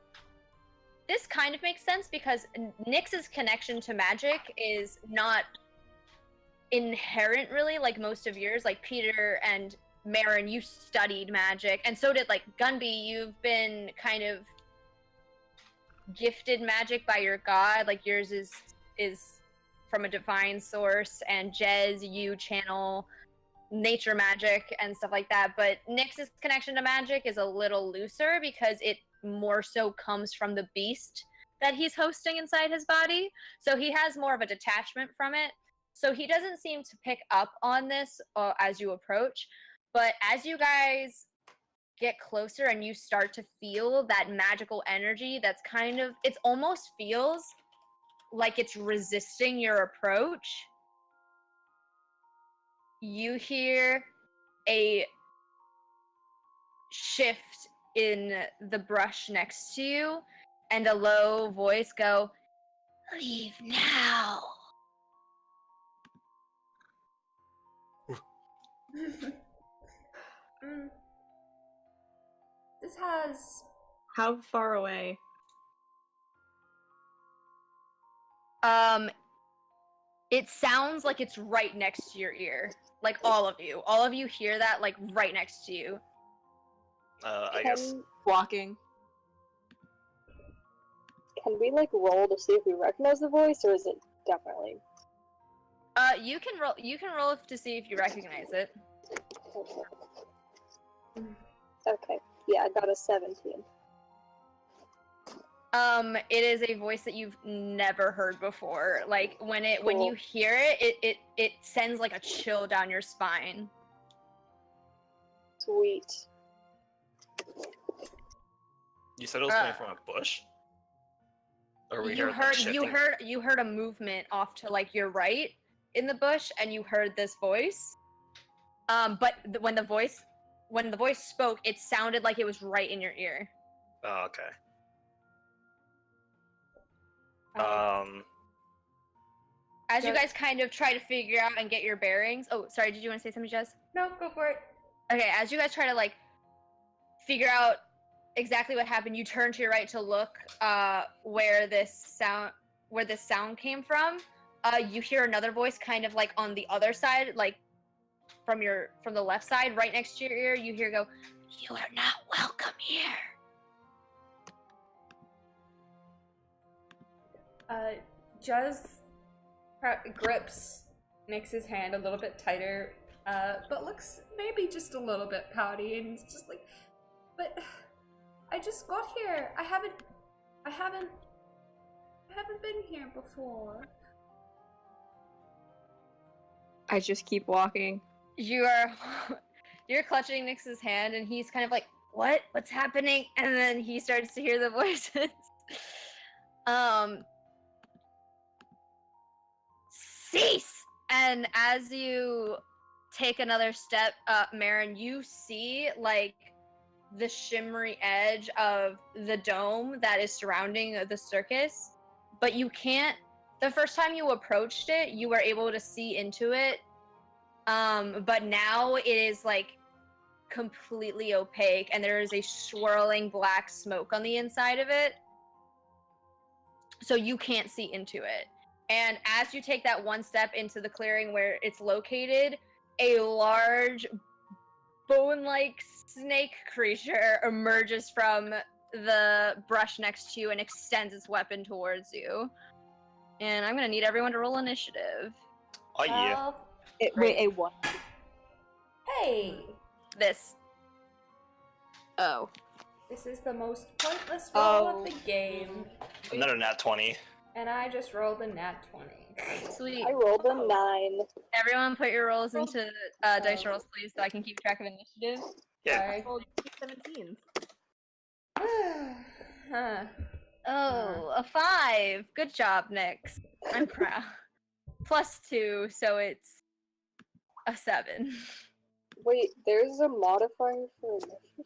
this kind of makes sense because Nyx's connection to magic is not inherent really like most of yours. Like Peter and Marin, you studied magic, and so did like Gunby. You've been kind of gifted magic by your god. Like yours is from a divine source, and Jez, you channel nature magic and stuff like that. But Nyx's connection to magic is a little looser because it more so comes from the beast that he's hosting inside his body. So he has more of a detachment from it. So he doesn't seem to pick up on this as you approach. But as you guys get closer and you start to feel that magical energy that's kind of, it almost feels like it's resisting your approach, you hear a shift in the brush next to you and a low voice go, "Leave now." This has... How far away? It sounds like it's right next to your ear. Like all of you hear that like right next to you. I guess. Walking. Can we like roll to see if we recognize the voice, or is it definitely? You can roll. You can roll to see if you recognize it. Okay. Okay. Yeah, I got a 17. It is a voice that you've never heard before. Like when Cool. you hear it, it sends like a chill down your spine. Sweet. You said it was coming from a bush? Or we You heard, like, heard shifting? you heard a movement off to like your right in the bush, and you heard this voice. But when the voice spoke, it sounded like it was right in your ear. Oh, okay. As you Jess- guys kind of try to figure out and get your bearings. Oh, sorry, did you want to say something, Jess? No, go for it. Okay, as you guys try to like figure out exactly what happened, you turn to your right to look where this sound came from. You hear another voice kind of like on the other side, like from the left side, right next to your ear. You hear go, "You are not welcome here." Juz grips Nix's hand a little bit tighter, but looks maybe just a little bit pouty, and it's just like, but I just got here. I haven't been here before. I just keep walking. You're clutching Nix's hand, and he's kind of like, what's happening? And then he starts to hear the voices. Cease! And as you take another step, Marin, you see like the shimmery edge of the dome that is surrounding the circus, but you can't. The first time you approached it, you were able to see into it, but now it is like completely opaque, and there is a swirling black smoke on the inside of it, so you can't see into it. And as you take that one step into the clearing where it's located, a large bone-like snake creature emerges from the brush next to you and extends its weapon towards you. And I'm gonna need everyone to roll initiative. Oh, yeah. Well, Wait, a what? hey, This. Oh. this is the most pointless roll Oh. of the game, Another nat 20. and I just rolled a nat 20. Sweet. I rolled a 9. Everyone put your rolls into dice rolls, please, so I can keep track of initiative. Yeah. Sorry. Well, 17. Huh. Oh, a 5. Good job, Nyx. I'm proud. +2, so it's a 7. Wait, there's a modifier for initiative?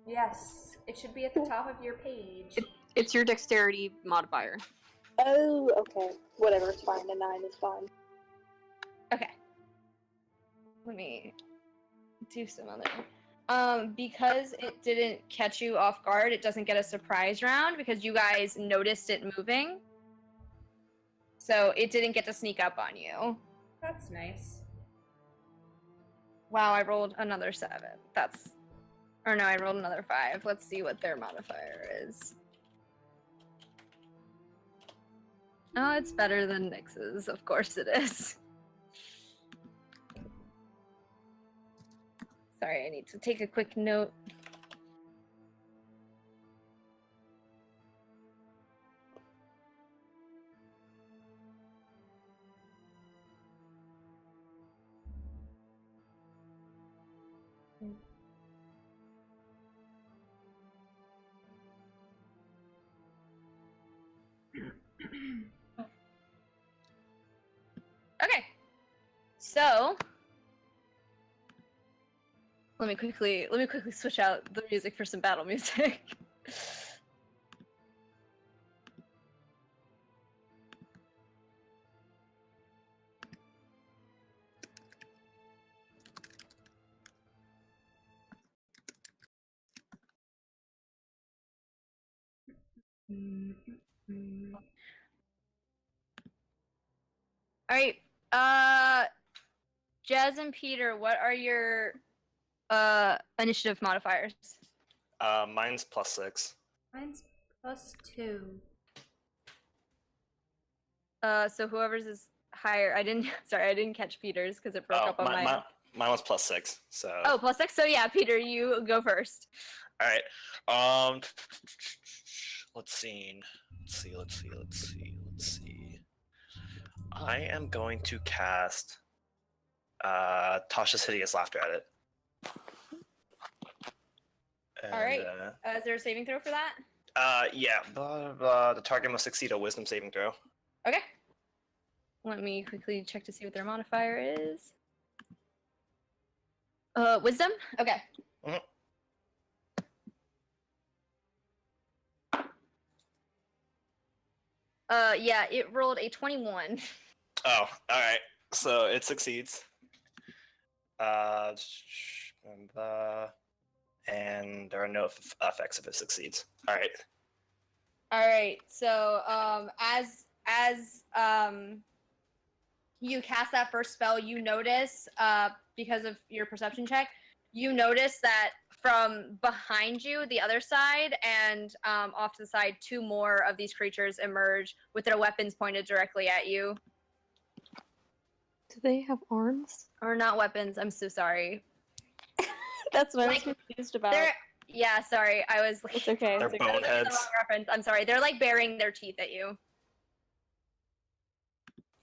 Yes, it should be at the top of your page. It's your dexterity modifier. Oh, okay. Whatever, it's fine. A 9 is fine. Okay. Let me do some other. Because it didn't catch you off guard, it doesn't get a surprise round because you guys noticed it moving. So it didn't get to sneak up on you. That's nice. Wow, I rolled another 7. Or no, I rolled another 5. Let's see what their modifier is. Oh, it's better than Nyx's. Of course it is. Sorry, I need to take a quick note. Okay. So let me quickly switch out the music for some battle music. All right. Jazz and Peter, what are your initiative modifiers? Mine's +6. Mine's +2. So whoever's is higher. I didn't. Sorry, I didn't catch Peter's because it broke Oh, up on my. mine was +6. So. Oh, +6. So yeah, Peter, you go first. All right. Let's see. I am going to cast Tasha's Hideous Laughter at it. And, All right. Is there a saving throw for that? Yeah. The target must succeed a Wisdom saving throw. Okay. Let me quickly check to see what their modifier is. Wisdom? Okay. Mhm. Yeah, it rolled a 21. Oh, all right. So it succeeds. And there are no effects if it succeeds. All right. All right. So, as you cast that first spell, you notice, because of your perception check, you notice that from behind you, the other side, and off to the side, 2 more of these creatures emerge with their weapons pointed directly at you. Do they have arms? Or not weapons. I'm so sorry. That's what I Like, was confused about. Yeah, sorry. I was like, It's okay. They're It's okay. I was looking at the boneheads. wrong reference. I'm sorry. They're like baring their teeth at you.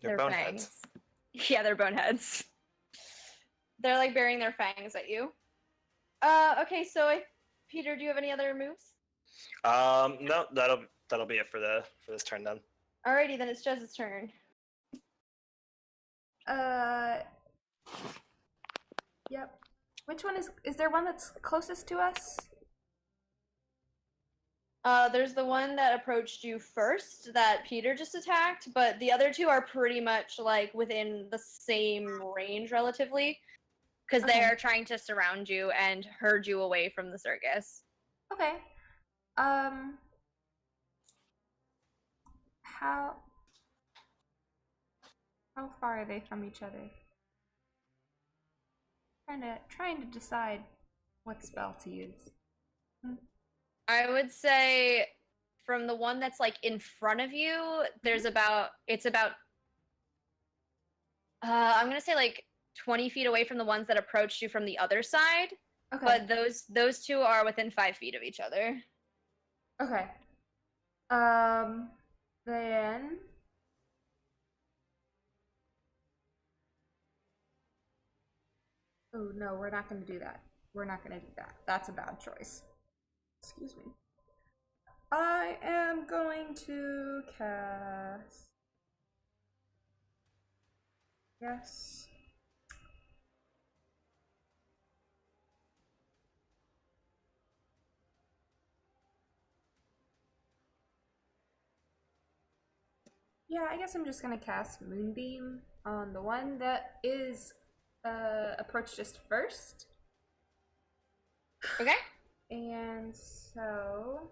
They're Their boneheads. fangs. Yeah, they're boneheads. They're like baring their fangs at you. Okay, so Peter, do you have any other moves? No, that'll be it for this turn then. Alrighty, then it's Jez's turn. Yep. Which one is there one that's closest to us? There's the one that approached you first that Peter just attacked, but the other 2 are pretty much like within the same range relatively, because they Okay. are trying to surround you and herd you away from the circus. Okay. How far are they from each other? Trying to decide what spell to use. I would say from the one that's like in front of you, there's about I'm gonna say like 20 feet away from the ones that approached you from the other side. Okay. But those 2 are within 5 feet of each other. Okay. Then oh no, we're not gonna do that. We're not gonna do that. That's a bad choice. Excuse me. I am going to cast. Yes. Yeah, I guess I'm just gonna cast Moonbeam on the one that is approached us first. Okay? And so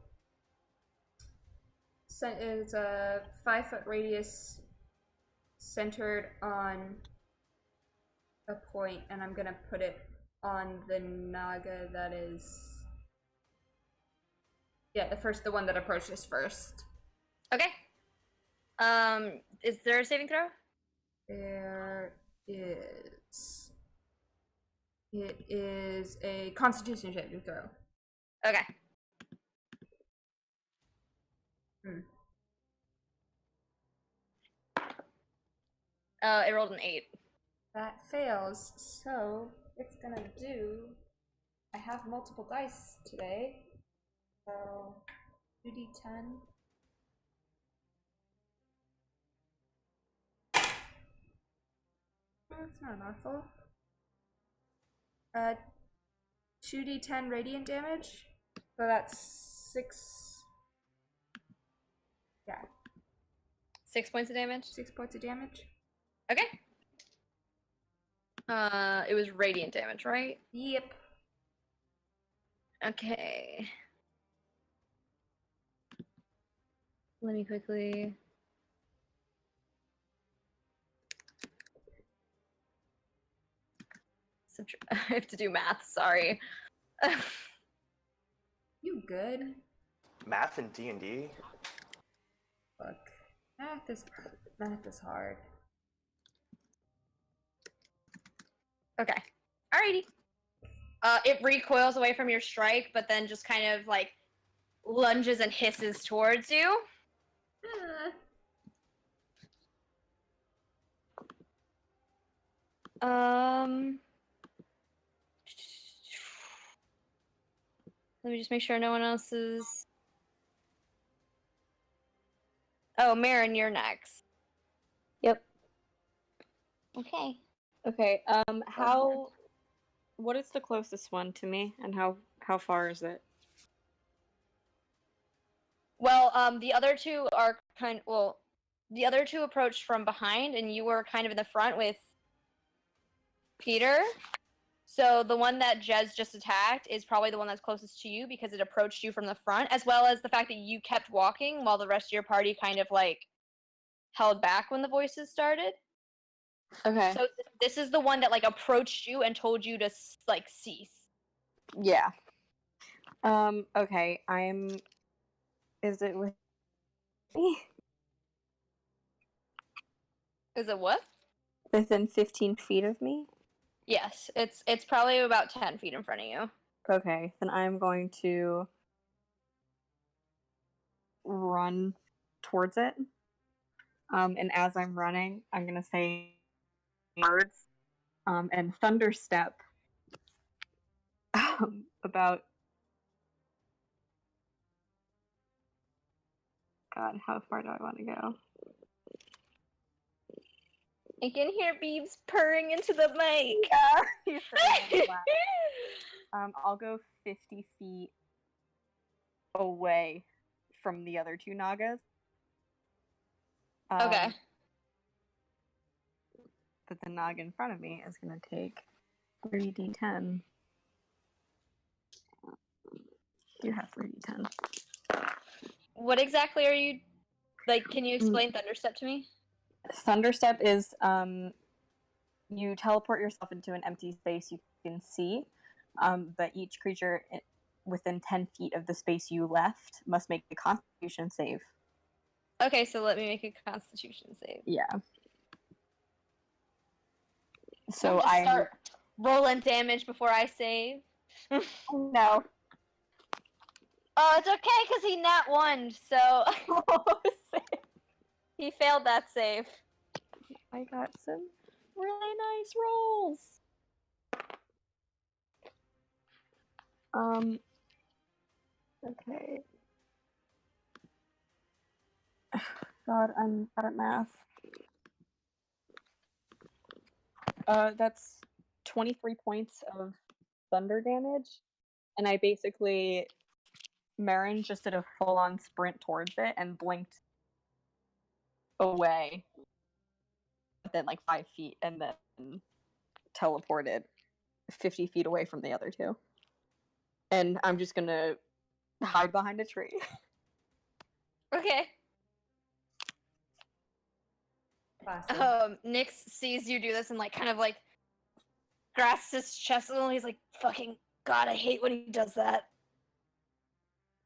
it's a 5-foot radius centered on a point, and I'm gonna put it on the Naga that is. Yeah, the one that approached us first. Okay. Is there a saving throw? There is. It is a Constitution saving throw. Okay. It rolled an 8. That fails, so it's gonna do. I have multiple dice today, so 2d10. That's not awful. 2d10 radiant damage. So that's 6. Yeah, 6 points of damage. 6 points of damage. Okay. It was radiant damage, right? Yep. Okay. Let me quickly. I have to do math. Sorry. You good? Math and D&D? Look, math is hard. Okay. Alrighty. It recoils away from your strike, but then just kind of like lunges and hisses towards you. Let me just make sure no one else is. Oh, Marin, you're next. Yep. Okay. Okay. What is the closest one to me, and how far is it? Well, the other two are the other two approached from behind, and you were kind of in the front with Peter. So the one that Jez just attacked is probably the one that's closest to you because it approached you from the front, as well as the fact that you kept walking while the rest of your party kind of like held back when the voices started. Okay. So this is the one that like approached you and told you to like cease. Yeah. Okay. Is it with me? Is it what? Within 15 feet of me? Yes, it's probably about 10 feet in front of you. Okay, then I'm going to run towards it. And as I'm running, I'm gonna say words. And thunder step. About. God, how far do I want to go? I can hear Beebs purring into the mic. Yeah, he's sitting on the lap. I'll go 50 feet away from the other two Nagas. Okay. But the Naga in front of me is going to take 3d10. You have 3d10. What exactly are you like? Can you explain Thunderstep to me? Thunderstep is you teleport yourself into an empty space you can see, but each creature within 10 feet of the space you left must make a Constitution save. Okay, so let me make a Constitution save. Yeah. So I start rolling damage before I save. No. Oh, it's okay because he nat one, so he failed that save. I got some really nice rolls. Okay. God, I'm bad at math. That's 23 points of thunder damage, and I basically Marin just did a full-on sprint towards it and blinked away, then like 5 feet, and then teleported 50 feet away from the other two. And I'm just gonna hide behind a tree. Okay. Classic. Nyx sees you do this and like kind of like grasps his chest a little. He's like, "Fucking God, I hate when he does that.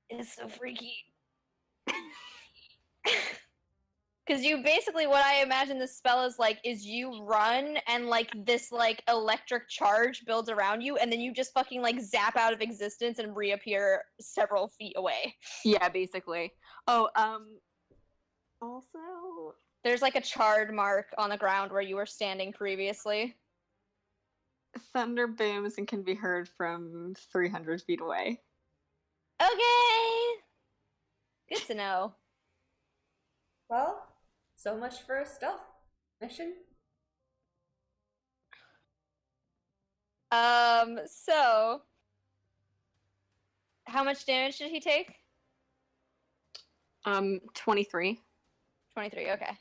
It's so freaky." Because you basically, what I imagine this spell is like, is you run and like this like electric charge builds around you, and then you just fucking like zap out of existence and reappear several feet away. Yeah, basically. Oh, also, there's like a charred mark on the ground where you were standing previously. Thunder booms and can be heard from 300 feet away. Okay! Good to know. Well, so much for a stealth mission. So how much damage did he take? 23. 23, okay.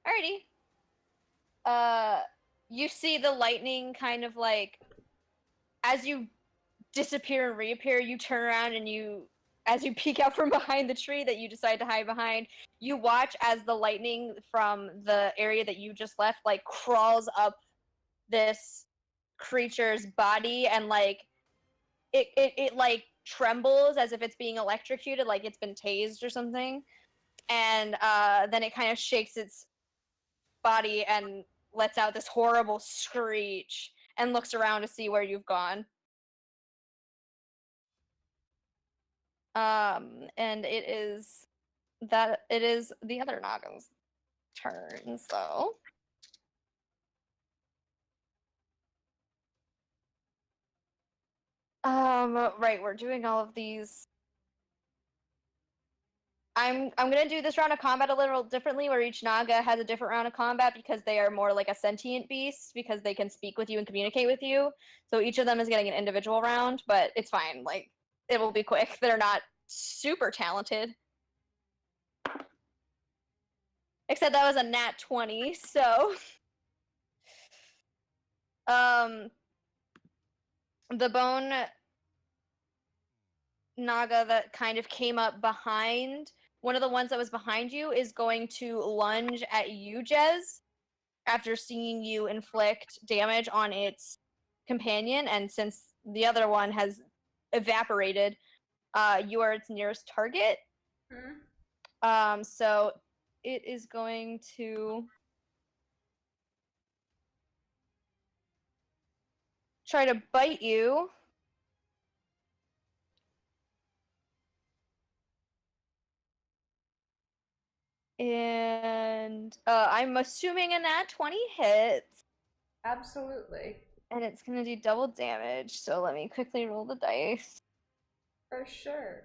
Alrighty. You see the lightning kind of like, as you disappear and reappear, you turn around and you as you peek out from behind the tree that you decide to hide behind, you watch as the lightning from the area that you just left like crawls up this creature's body and like it like trembles as if it's being electrocuted, like it's been tased or something. And then it kind of shakes its body and lets out this horrible screech and looks around to see where you've gone. And it is the other Naga's turn, so. Right, we're doing all of these. I'm gonna do this round of combat a little differently, where each Naga has a different round of combat because they are more like a sentient beast because they can speak with you and communicate with you. So each of them is getting an individual round, but it's fine. Like it will be quick. They're not super talented. Except that was a nat 20, so the bone Naga that kind of came up behind, one of the ones that was behind you is going to lunge at you, Jez, after seeing you inflict damage on its companion, and since the other one has evaporated, you are its nearest target. So it is going to try to bite you. And I'm assuming a nat 20 hits. Absolutely. And it's going to do double damage. So let me quickly roll the dice. For sure.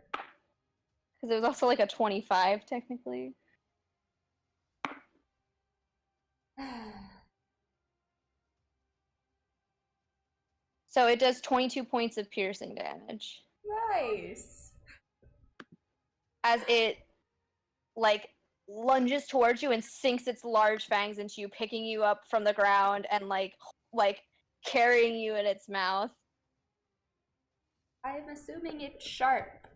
Because it was also like a 25, technically. So it does 22 points of piercing damage. Nice. As it, like, lunges towards you and sinks its large fangs into you, picking you up from the ground and, like carrying you in its mouth. I'm assuming it's sharp.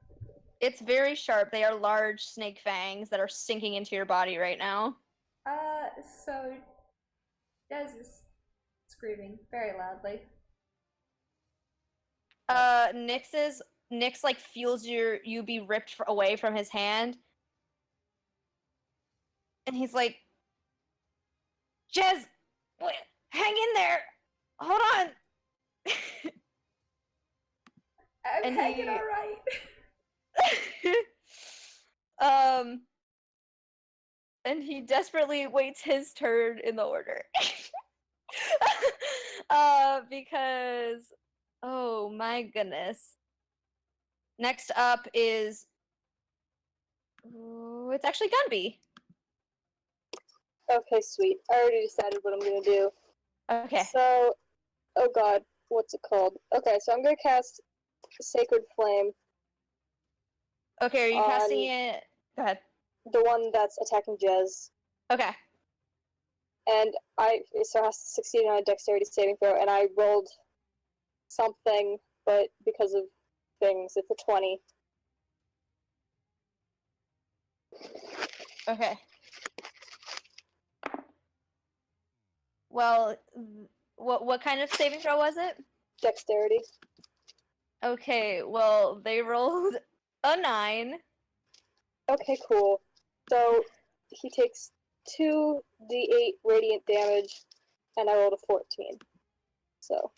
It's very sharp. They are large snake fangs that are sinking into your body right now. So Des is screaming very loudly. Nyx like feels you be ripped away from his hand, and he's like, Jez, wait, hang in there, hold on. I'm hanging all right. And he desperately waits his turn in the order. Because, oh my goodness. Next up is, it's actually Gunby. Okay, sweet. I already decided what I'm gonna do. Okay. So, oh god, what's it called? Okay, so I'm gonna cast Sacred Flame. Okay, are you casting it? Go ahead. The one that's attacking Jez. Okay. And so it has to succeed on a dexterity saving throw, and I rolled something, but because of things, it's a 20. Okay. Well, what kind of saving throw was it? Dexterity. Okay, well, they rolled a 9. Okay, cool. So he takes 2d8 radiant damage, and I rolled a 14. So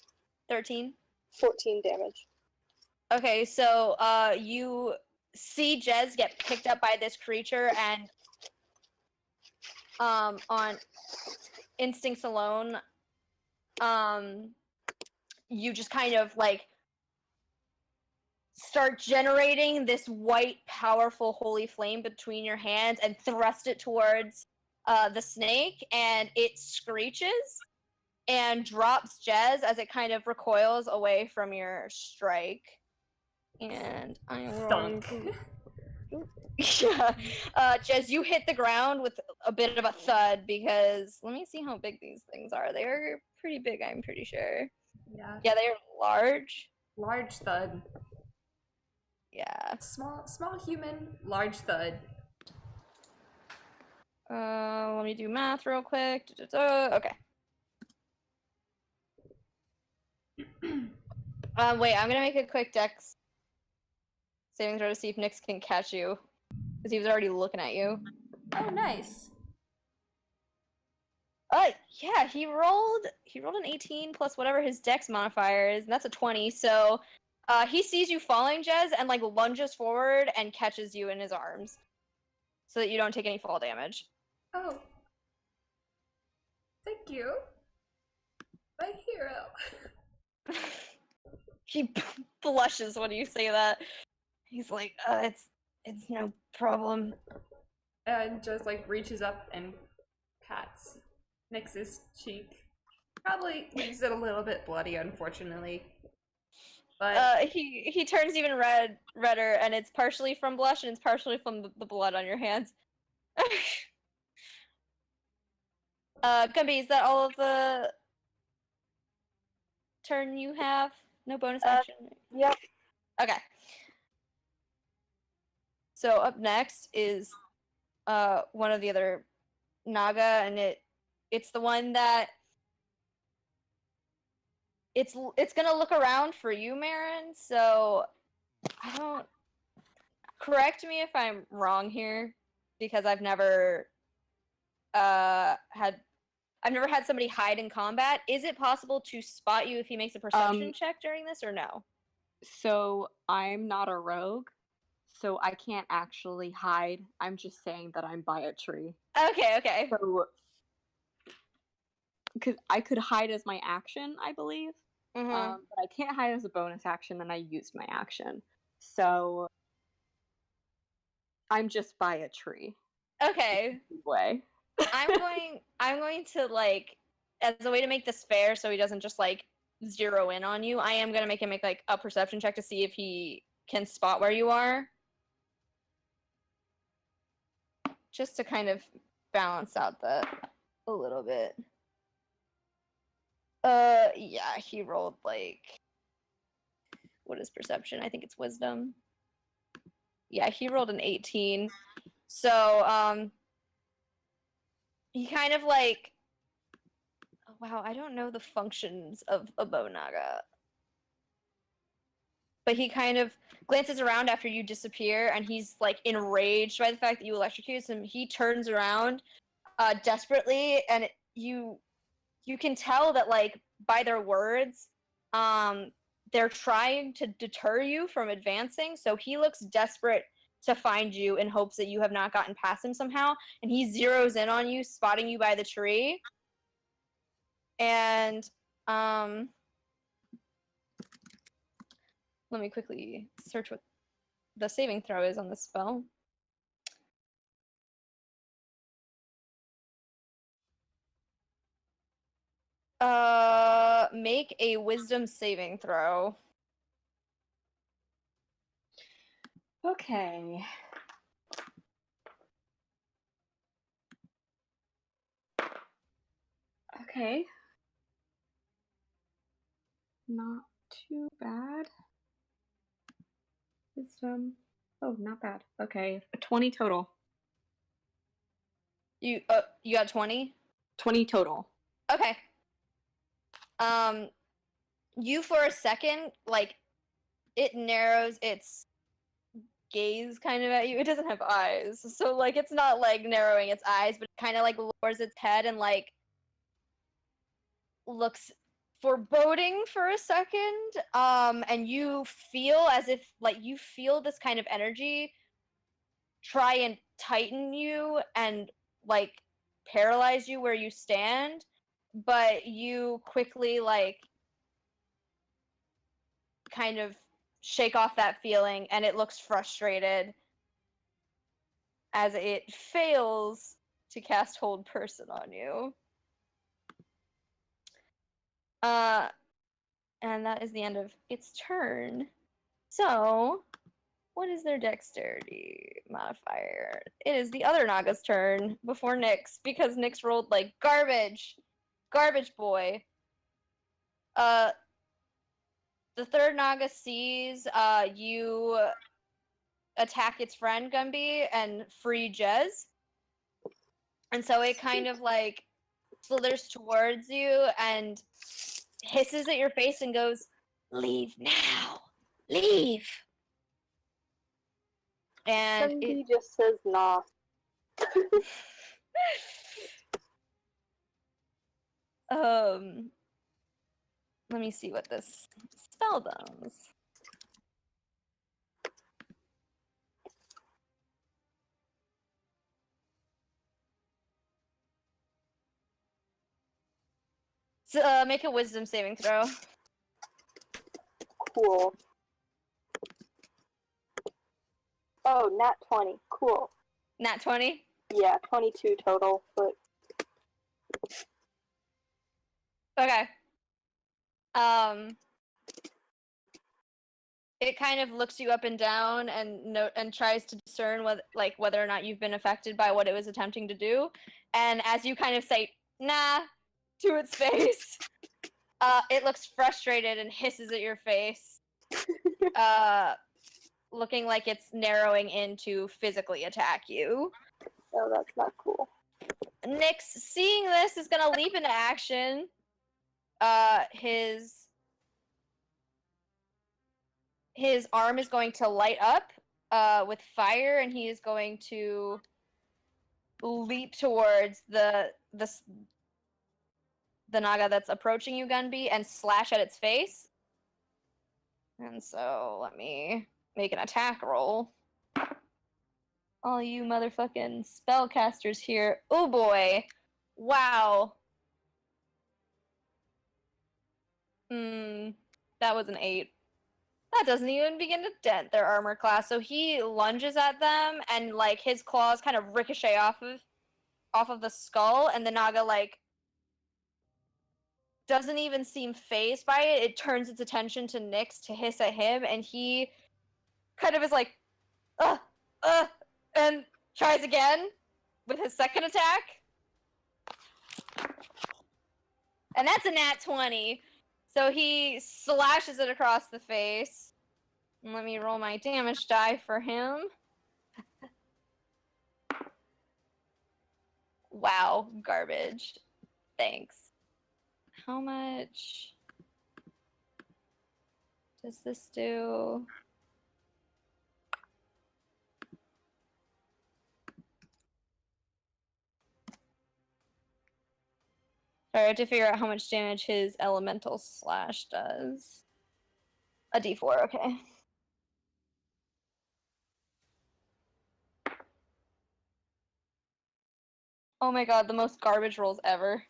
13. 14 damage. Okay, so you see Jez get picked up by this creature, and on instincts alone, you just kind of like start generating this white, powerful holy flame between your hands and thrust it towards the snake, and it screeches and drops Jez as it kind of recoils away from your strike. And I'm rolling. Yeah. Jez, you hit the ground with a bit of a thud because let me see how big these things are. They're pretty big, I'm pretty sure. Yeah. Yeah, they're large. Large thud. Yeah. Small human, large thud. Let me do math real quick. Okay. Wait, I'm gonna make a quick dex saving throw to see if Nyx can catch you. Because he was already looking at you. Oh, nice. Yeah, he rolled an 18 plus whatever his dex modifier is, and that's a 20, so he sees you falling, Jez, and like lunges forward and catches you in his arms. So that you don't take any fall damage. Oh. Thank you. My hero. He blushes when you say that. He's like, it's no problem. And just like reaches up and pats Nyx's cheek. Probably leaves it a little bit bloody, unfortunately. But he turns even redder, and it's partially from blush and it's partially from the blood on your hands. Gumby, is that all of the turn you have? No bonus action? Yep. Okay. So up next is one of the other Naga, and it's the one that it's gonna look around for you, Marin. So I don't correct me if I'm wrong here, because I've never had somebody hide in combat. Is it possible to spot you if he makes a perception check during this, or no? So I'm not a rogue, so I can't actually hide. I'm just saying that I'm by a tree. Okay. So, because I could hide as my action, I believe, Mm-hmm. but I can't hide as a bonus action, and I used my action. So I'm just by a tree. Okay. Way. I'm going to, like, as a way to make this fair so he doesn't just like zero in on you, I am gonna make him make like a perception check to see if he can spot where you are. Just to kind of balance out a little bit. Yeah, he rolled like, what is perception? I think it's wisdom. Yeah, he rolled an 18. So, he kind of like, oh, wow, I don't know the functions of a bow naga. But he kind of glances around after you disappear, and he's like enraged by the fact that you electrocuted him. He turns around desperately, and you can tell that, like, by their words, they're trying to deter you from advancing. So he looks desperate to find you in hopes that you have not gotten past him somehow, and he zeroes in on you, spotting you by the tree. And let me quickly search what the saving throw is on this spell. Make a wisdom saving throw. Okay. Okay. Not too bad. Wisdom. Oh, not bad. Okay. 20 total. You got 20? 20 total. Okay. You for a second, like, it narrows its gaze kind of at you. It doesn't have eyes, so like it's not like narrowing its eyes, but it kind of like lowers its head and like looks foreboding for a second. And you feel as if, like, you feel this kind of energy try and tighten you and like paralyze you where you stand, but you quickly like kind of shake off that feeling, and it looks frustrated as it fails to cast Hold Person on you. And that is the end of its turn. So, what is their dexterity modifier? It is the other Naga's turn before Nyx, because Nyx rolled like garbage. Garbage boy. The third Naga sees you attack its friend Gumby and free Jez. And so it kind of like slithers towards you and hisses at your face and goes, "Leave now. Leave." And Somebody just says nah. let me see what this spell does. So, make a wisdom saving throw. Cool. Oh, nat 20. Cool. Nat 20? Yeah, 22 total, but Okay. It kind of looks you up and down and tries to discern whether or not you've been affected by what it was attempting to do. And as you kind of say "nah" to its face, it looks frustrated and hisses at your face, looking like it's narrowing in to physically attack you. oh, that's not cool. Nyx, seeing this, is gonna leap into action. His arm is going to light up with fire, and he is going to leap towards the Naga that's approaching you, Gunby, and slash at its face. And so let me make an attack roll. All you motherfucking spellcasters here. Oh boy. Wow. That was an 8. That doesn't even begin to dent their armor class. So he lunges at them, and like his claws kind of ricochet off of the skull, and the Naga like doesn't even seem phased by it. It turns its attention to Nyx to hiss at him, and he kind of is like, and tries again with his second attack. And that's a nat 20. So he slashes it across the face. And let me roll my damage die for him. Wow, garbage. Thanks. How much does this do? Sorry, I have to figure out how much damage his elemental slash does. A d4, okay. Oh my god, the most garbage rolls ever.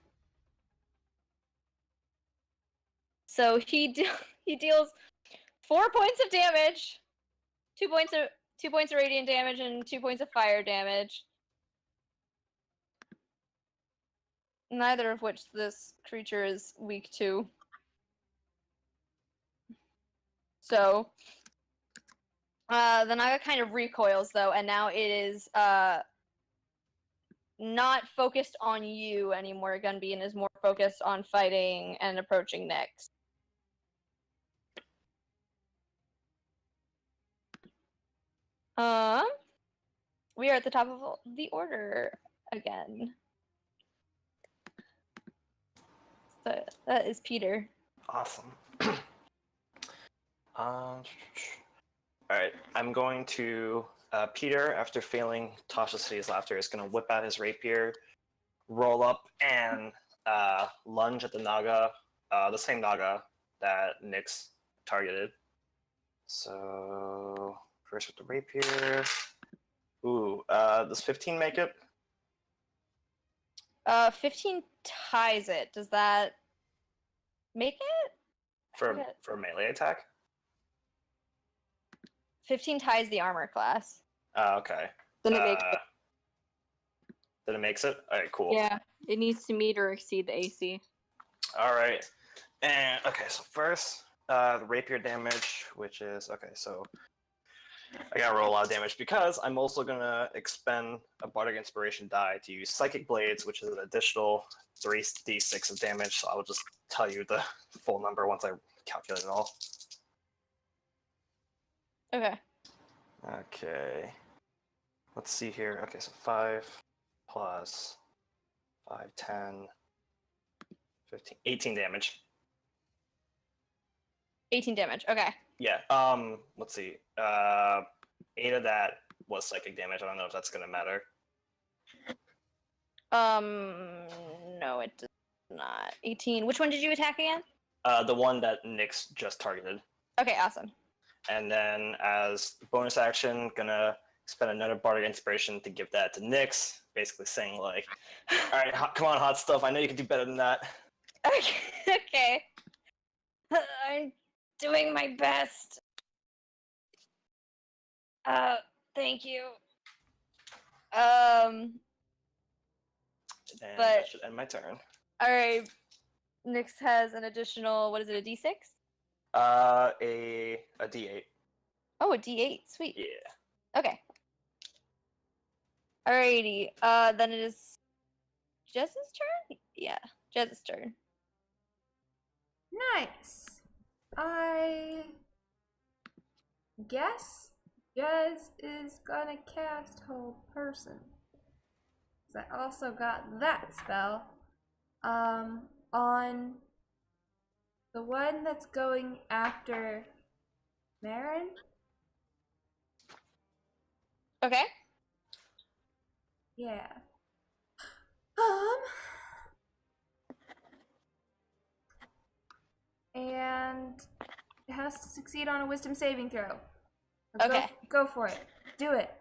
So he deals 4 points of damage, 2 points of radiant damage, and 2 points of fire damage. Neither of which this creature is weak to. So the Naga kind of recoils though, and now it is not focused on you anymore, Gunby, and is more focused on fighting and approaching next. We are at the top of the order again. So that is Peter. Awesome. All right, I'm going to Peter, after failing Tasha City's Laughter, is going to whip out his rapier, roll up, and lunge at the Naga, the same Naga that Nyx targeted. So first with the rapier. Ooh, does 15 make it? 15 ties it. Does that make it? For melee attack? 15 ties the armor class. Okay. Then it makes it. Then it makes it? Alright, cool. Yeah, it needs to meet or exceed the AC. Alright. And, okay, so first, the rapier damage, which is, okay, so I gotta roll a lot of damage because I'm also gonna expend a Bardic Inspiration die to use Psychic Blades, which is an additional 3d6 of damage, so I will just tell you the full number once I calculate it all. Okay. Okay. Let's see here. Okay, so 5 plus 5, 10, 15, 18 damage. 18 damage. Okay. Yeah. Let's see. 8 of that was psychic damage. I don't know if that's gonna matter. No, it does not. 18. Which one did you attack again? The one that Nyx just targeted. Okay, awesome. And then as bonus action, gonna spend another bardic inspiration to give that to Nyx, basically saying like, "All right, come on, hot stuff. I know you can do better than that." Okay. Okay. I'm doing my best. Thank you. And But- that should end my turn. All right. Nyx has an additional. What is it? A D6? A D8. Oh, a D8. Sweet. Yeah. Okay. Alrighty. Then it is Jez's turn? Yeah, Jez's turn. Nice. I guess Jez is gonna cast Whole Person. 'Cause I also got that spell. On the one that's going after Marin. Okay. Yeah. And it has to succeed on a wisdom saving throw. Okay. Go for it. Do it.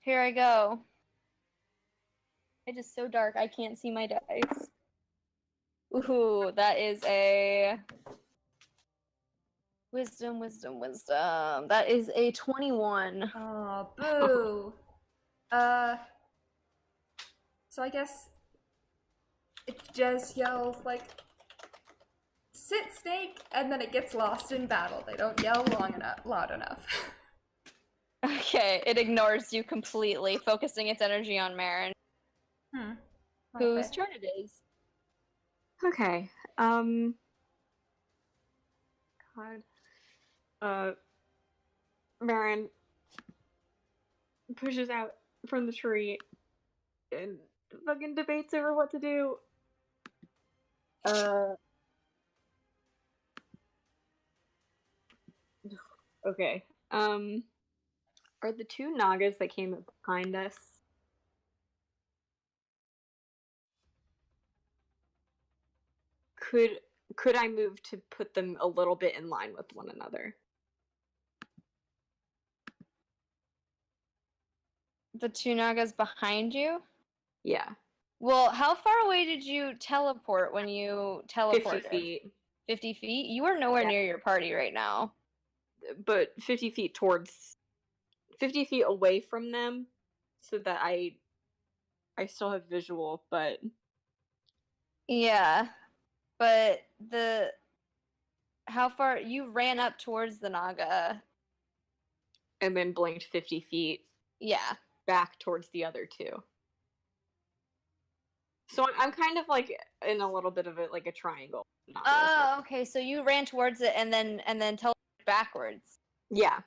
Here I go. It is so dark, I can't see my dice. Ooh, that is a wisdom. That is a 21. Oh, boo. So I guess it just yells like, "Sit, snake," and then it gets lost in battle. They don't yell loud enough. Okay, it ignores you completely, focusing its energy on Marin, whose Okay. turn it is. Okay. God. Marin pushes out from the tree and fucking debates over what to do. Okay. Are the two Nagas that came up behind us? Could I move to put them a little bit in line with one another? The two Nagas behind you? Yeah. Well, how far away did you teleport when you teleported? 50 feet. 50 feet? You are nowhere Yeah. near your party right now. But 50 feet towards 50 feet away from them so that I still have visual, but Yeah. But how far you ran up towards the Naga? and then blinked 50 feet Yeah. back towards the other two. So I'm kind of like in a little bit of a like a triangle. Oh, okay. So you ran towards it and then teleported backwards. Yeah.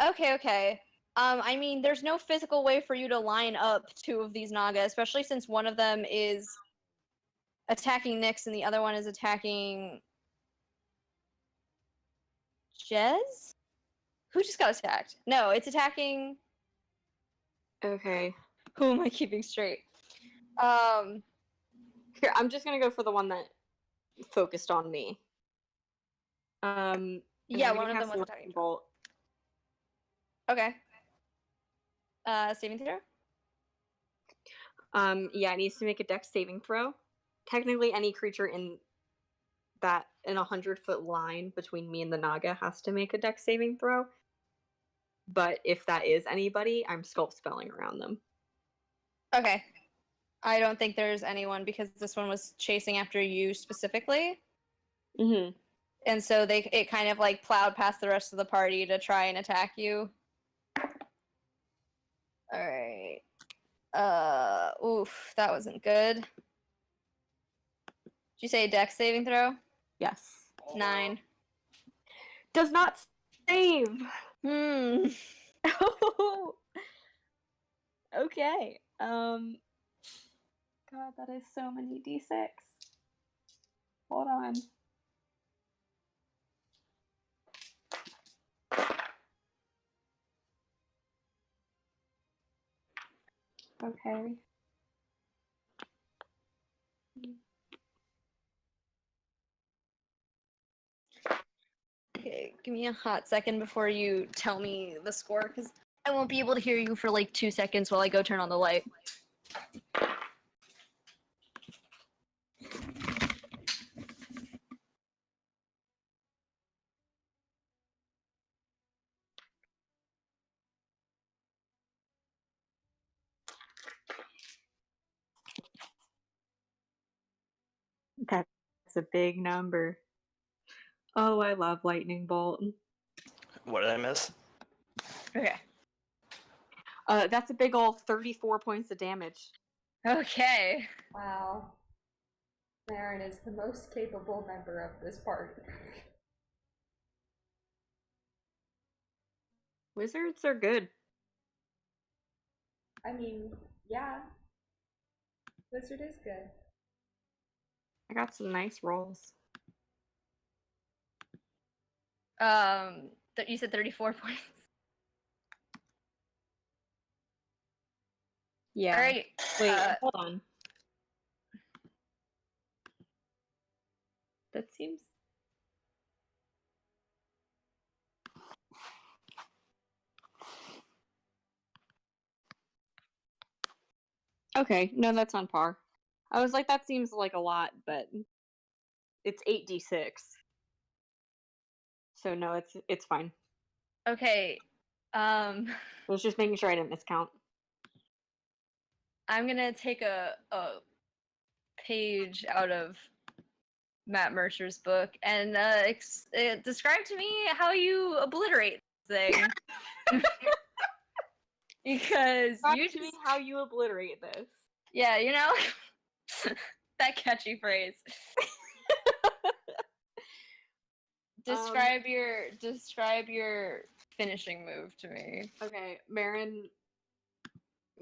Okay. I mean, there's no physical way for you to line up two of these Naga, especially since one of them is attacking Nyx and the other one is attacking Jez? Who just got attacked? No, it's attacking. Okay. Who am I keeping straight? Here, I'm just gonna go for the one that focused on me. And Yeah, I'm one gonna of them cast was Lightning attacking. Bolt. Okay. Saving throw? Yeah, it needs to make a dex saving throw. Technically, any creature in a 100-foot line between me and the Naga has to make a dex saving throw. But if that is anybody, I'm sculpt spelling around them. Okay. I don't think there's anyone because this one was chasing after you specifically. Mm-hmm. And so it kind of like plowed past the rest of the party to try and attack you. Alright. Oof, that wasn't good. Did you say dex saving throw? Yes. 9. Does not save. Oh, okay. God, that is so many d6. Hold on. Okay. Okay, give me a hot second before you tell me the score, because I won't be able to hear you for like 2 seconds while I go turn on the light. That's a big number. Oh, I love lightning bolt. What did I miss? Okay. That's a big ol' 34 points of damage. Okay. Wow. Marin is the most capable member of this party. Wizards are good. I mean, yeah. Wizard is good. I got some nice rolls. You said 34 points. Yeah. All right. Wait, hold on. That seems... Okay, no, that's on par. I was like, that seems like a lot, but it's 8d6. So no, it's fine. Okay. I was just making sure I didn't miscount. I'm gonna take a page out of Matt Mercer's book and describe to me how you obliterate this thing. Because you Describe to me how you obliterate this. yeah, you know, that catchy phrase. Describe your finishing move to me. Okay, Marin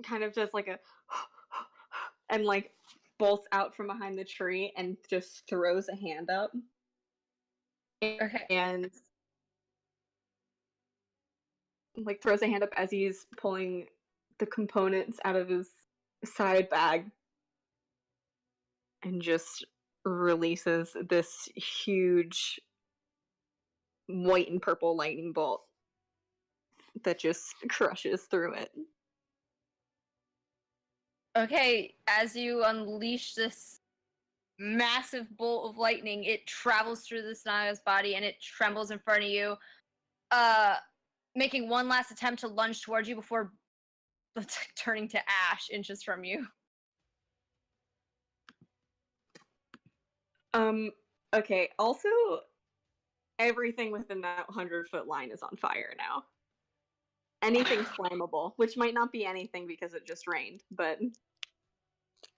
kind of does like a and like bolts out from behind the tree and just throws a hand up. Okay. And like throws a hand up as he's pulling the components out of his side bag and just releases this huge white and purple lightning bolt that just crushes through it. Okay, as you unleash this massive bolt of lightning, it travels through the Snaga's body and it trembles in front of you, making one last attempt to lunge towards you before turning to ash inches from you. Okay, also, everything within that 100-foot line is on fire now. Anything flammable, which might not be anything because it just rained, but...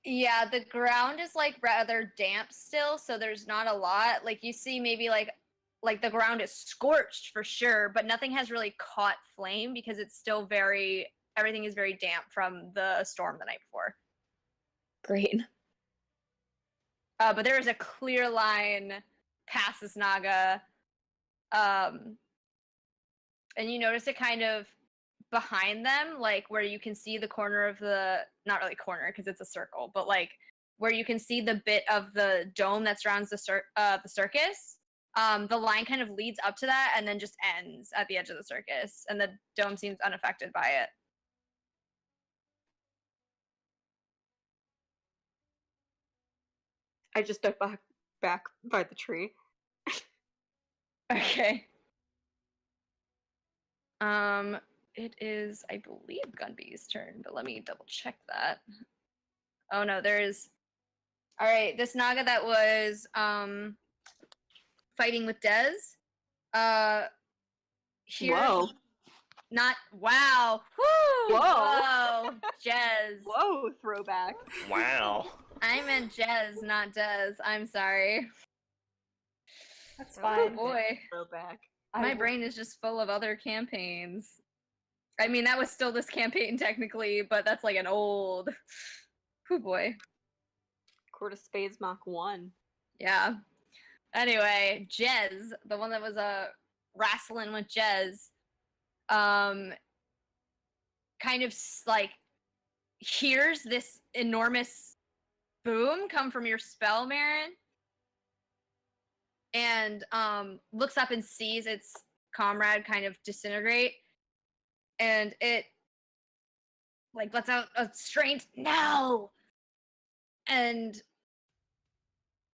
Yeah, the ground is like rather damp still, so there's not a lot. Like you see maybe like the ground is scorched for sure, but nothing has really caught flame because it's still everything is very damp from the storm the night before. Great. But there is a clear line past this Naga. And you notice it kind of behind them, like where you can see the corner of not really corner because it's a circle, but like where you can see the bit of the dome that surrounds the circus. The line kind of leads up to that and then just ends at the edge of the circus, and the dome seems unaffected by it. I just step back by the tree. Okay. It is, I believe, Gunby's turn, but let me double check that. Oh no, there is. All right, this Naga that was fighting with Dez. Here. Whoa. Not wow. Whoo! Whoa. Whoa, Jez. Whoa, throwback. Wow. I meant Jez, not Dez. I'm sorry. That's Oh fine. boy, Throwback. my brain is just full of other campaigns. I mean, that was still this campaign technically, but that's like an old. Oh boy. Court of Spades Mach 1. Yeah. Anyway, Jez, the one that was wrestling with Jez, kind of like hears this enormous boom come from your spell, Marin, and looks up and sees its comrade kind of disintegrate, and it like lets out a strange no, and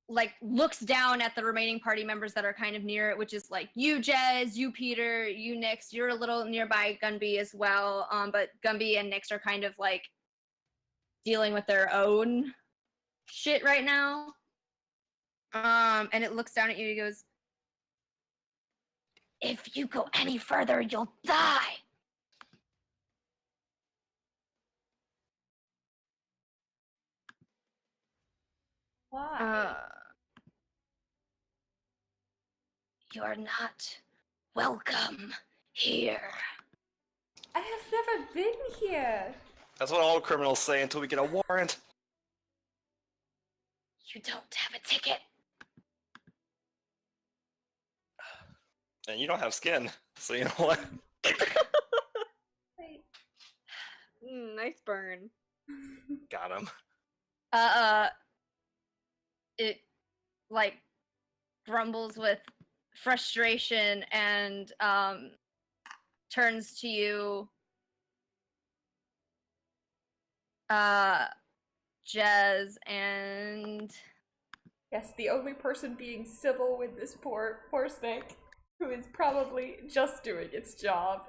like looks down at the remaining party members that are kind of near it, which is like you, Jez, you, Peter, you, Nyx. You're a little nearby Gunby as well, but Gunby and Nyx are kind of like dealing with their own shit right now. And it looks down at you. He goes, "If you go any further, you'll die." Why? You're not welcome here. I have never been here. That's what all criminals say until we get a warrant. You don't have a ticket. And you don't have skin, so you know what? Wait. Nice burn. Got him. It like grumbles with frustration and turns to you, Jez, and Yes, the only person being civil with this poor snake, who is probably just doing its job.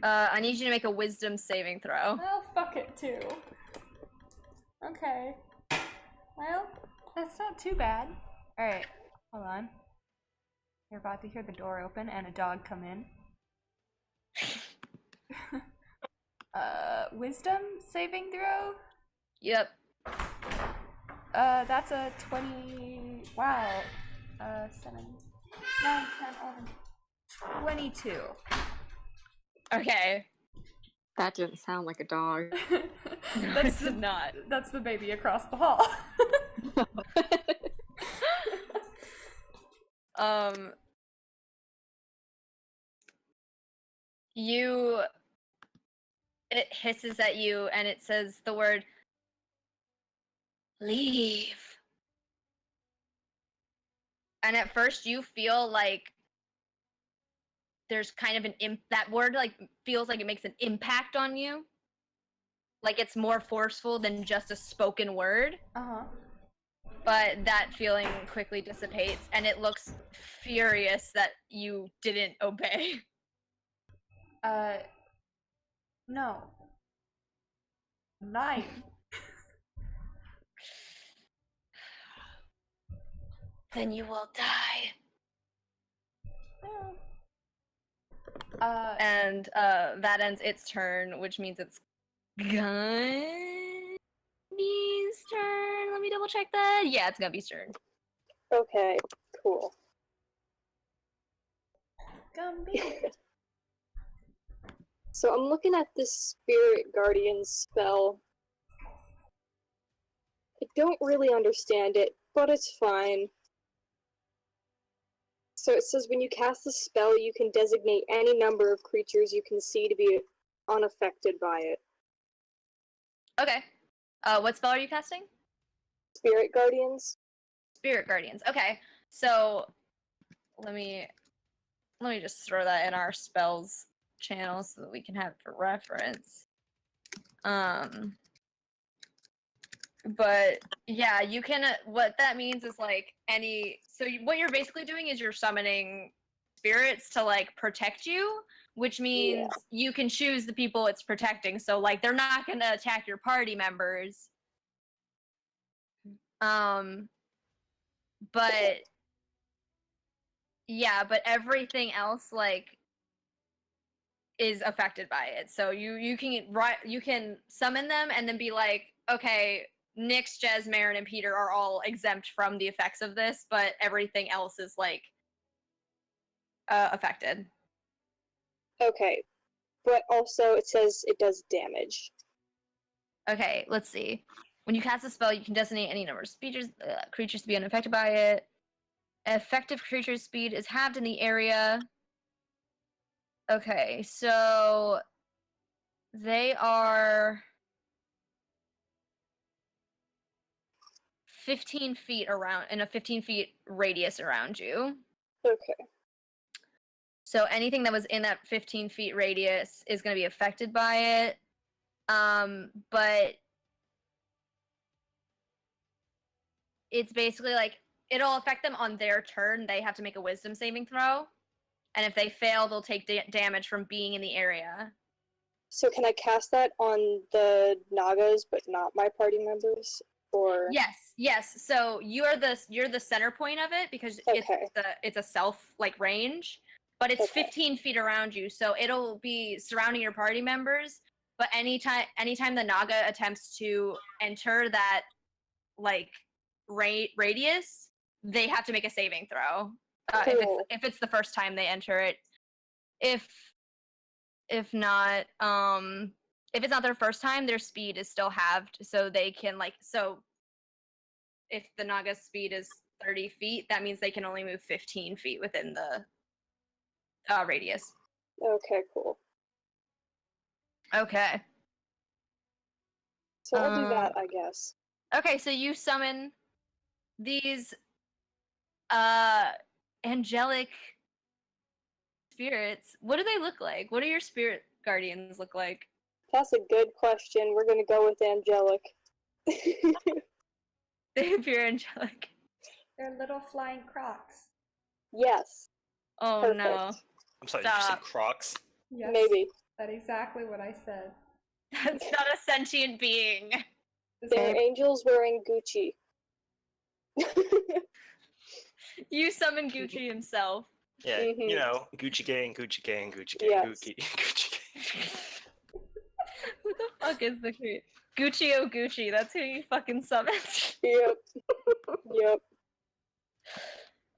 I need you to make a wisdom saving throw. Well, fuck it too. Okay. Well, that's not too bad. Alright, hold on. You're about to hear the door open and a dog come in. Wisdom saving throw? Yep. That's a 20. Wow. 7, 9, 10, 11. 22. Okay. That didn't sound like a dog. That's Did not. That's the baby across the hall. It hisses at you and it says the word leave. And at first you feel like there's kind of that word like feels like it makes an impact on you. Like it's more forceful than just a spoken word. Uh-huh. But that feeling quickly dissipates and it looks furious that you didn't obey. No. I'm lying. Then you will die. And that ends its turn, which means it's Gunby's turn. Let me double check that. Yeah, it's Gunby's turn. Okay, cool. Gumby. So I'm looking at this Spirit Guardian spell. I don't really understand it, but it's fine. So it says when you cast the spell, you can designate any number of creatures you can see to be unaffected by it. Okay. What spell are you casting? Spirit Guardians? Spirit Guardians. Okay. So let me just throw that in our spells channel so that we can have it for reference. But yeah, you can. What that means is like what you're basically doing is you're summoning spirits to like protect you, which means you can choose the people it's protecting. So like they're not gonna attack your party members. But yeah, but everything else like is affected by it. So you can summon them and then be like, okay, Nyx, Jez, Marin, and Peter are all exempt from the effects of this, but everything else is like affected. Okay, but also it says it does damage. Okay, let's see. When you cast a spell, you can designate any number of creatures to be unaffected by it. Effective creature's speed is halved in the area. Okay, so they are 15 feet around, in a 15 feet radius around you. Okay. So anything that was in that 15 feet radius is going to be affected by it. But it's basically like it'll affect them on their turn. They have to make a wisdom saving throw. And if they fail, they'll take damage from being in the area. So can I cast that on the Nagas, but not my party members? Or Yes. So you're the center point of it because Okay. it's a self like range, but it's Okay. 15 feet around you, so it'll be surrounding your party members. But anytime the Naga attempts to enter that like radius, they have to make a saving throw. Cool. If it's the first time they enter it. If not, if it's not their first time, their speed is still halved, so they can if the Naga's speed is 30 feet, that means they can only move 15 feet within the radius. Okay, cool. Okay. So I'll do that, I guess. Okay, so you summon these angelic spirits. What do they look like? What do your spirit guardians look like? That's a good question. We're gonna go with angelic. They appear angelic. They're little flying crocs. Yes. Oh Perfect. no. I'm sorry, did you say Stop. Crocs? Yes, Maybe. that's exactly what I said. That's not a sentient being. They're angels wearing Gucci. You summon Gucci himself. Yeah, Mhm. you know, Gucci gang, Gucci gang, Gucci gang, Yes. Gucci gang. Who the fuck is the Gucci oh Gucci? That's who you fucking summoned. Yep. Yep.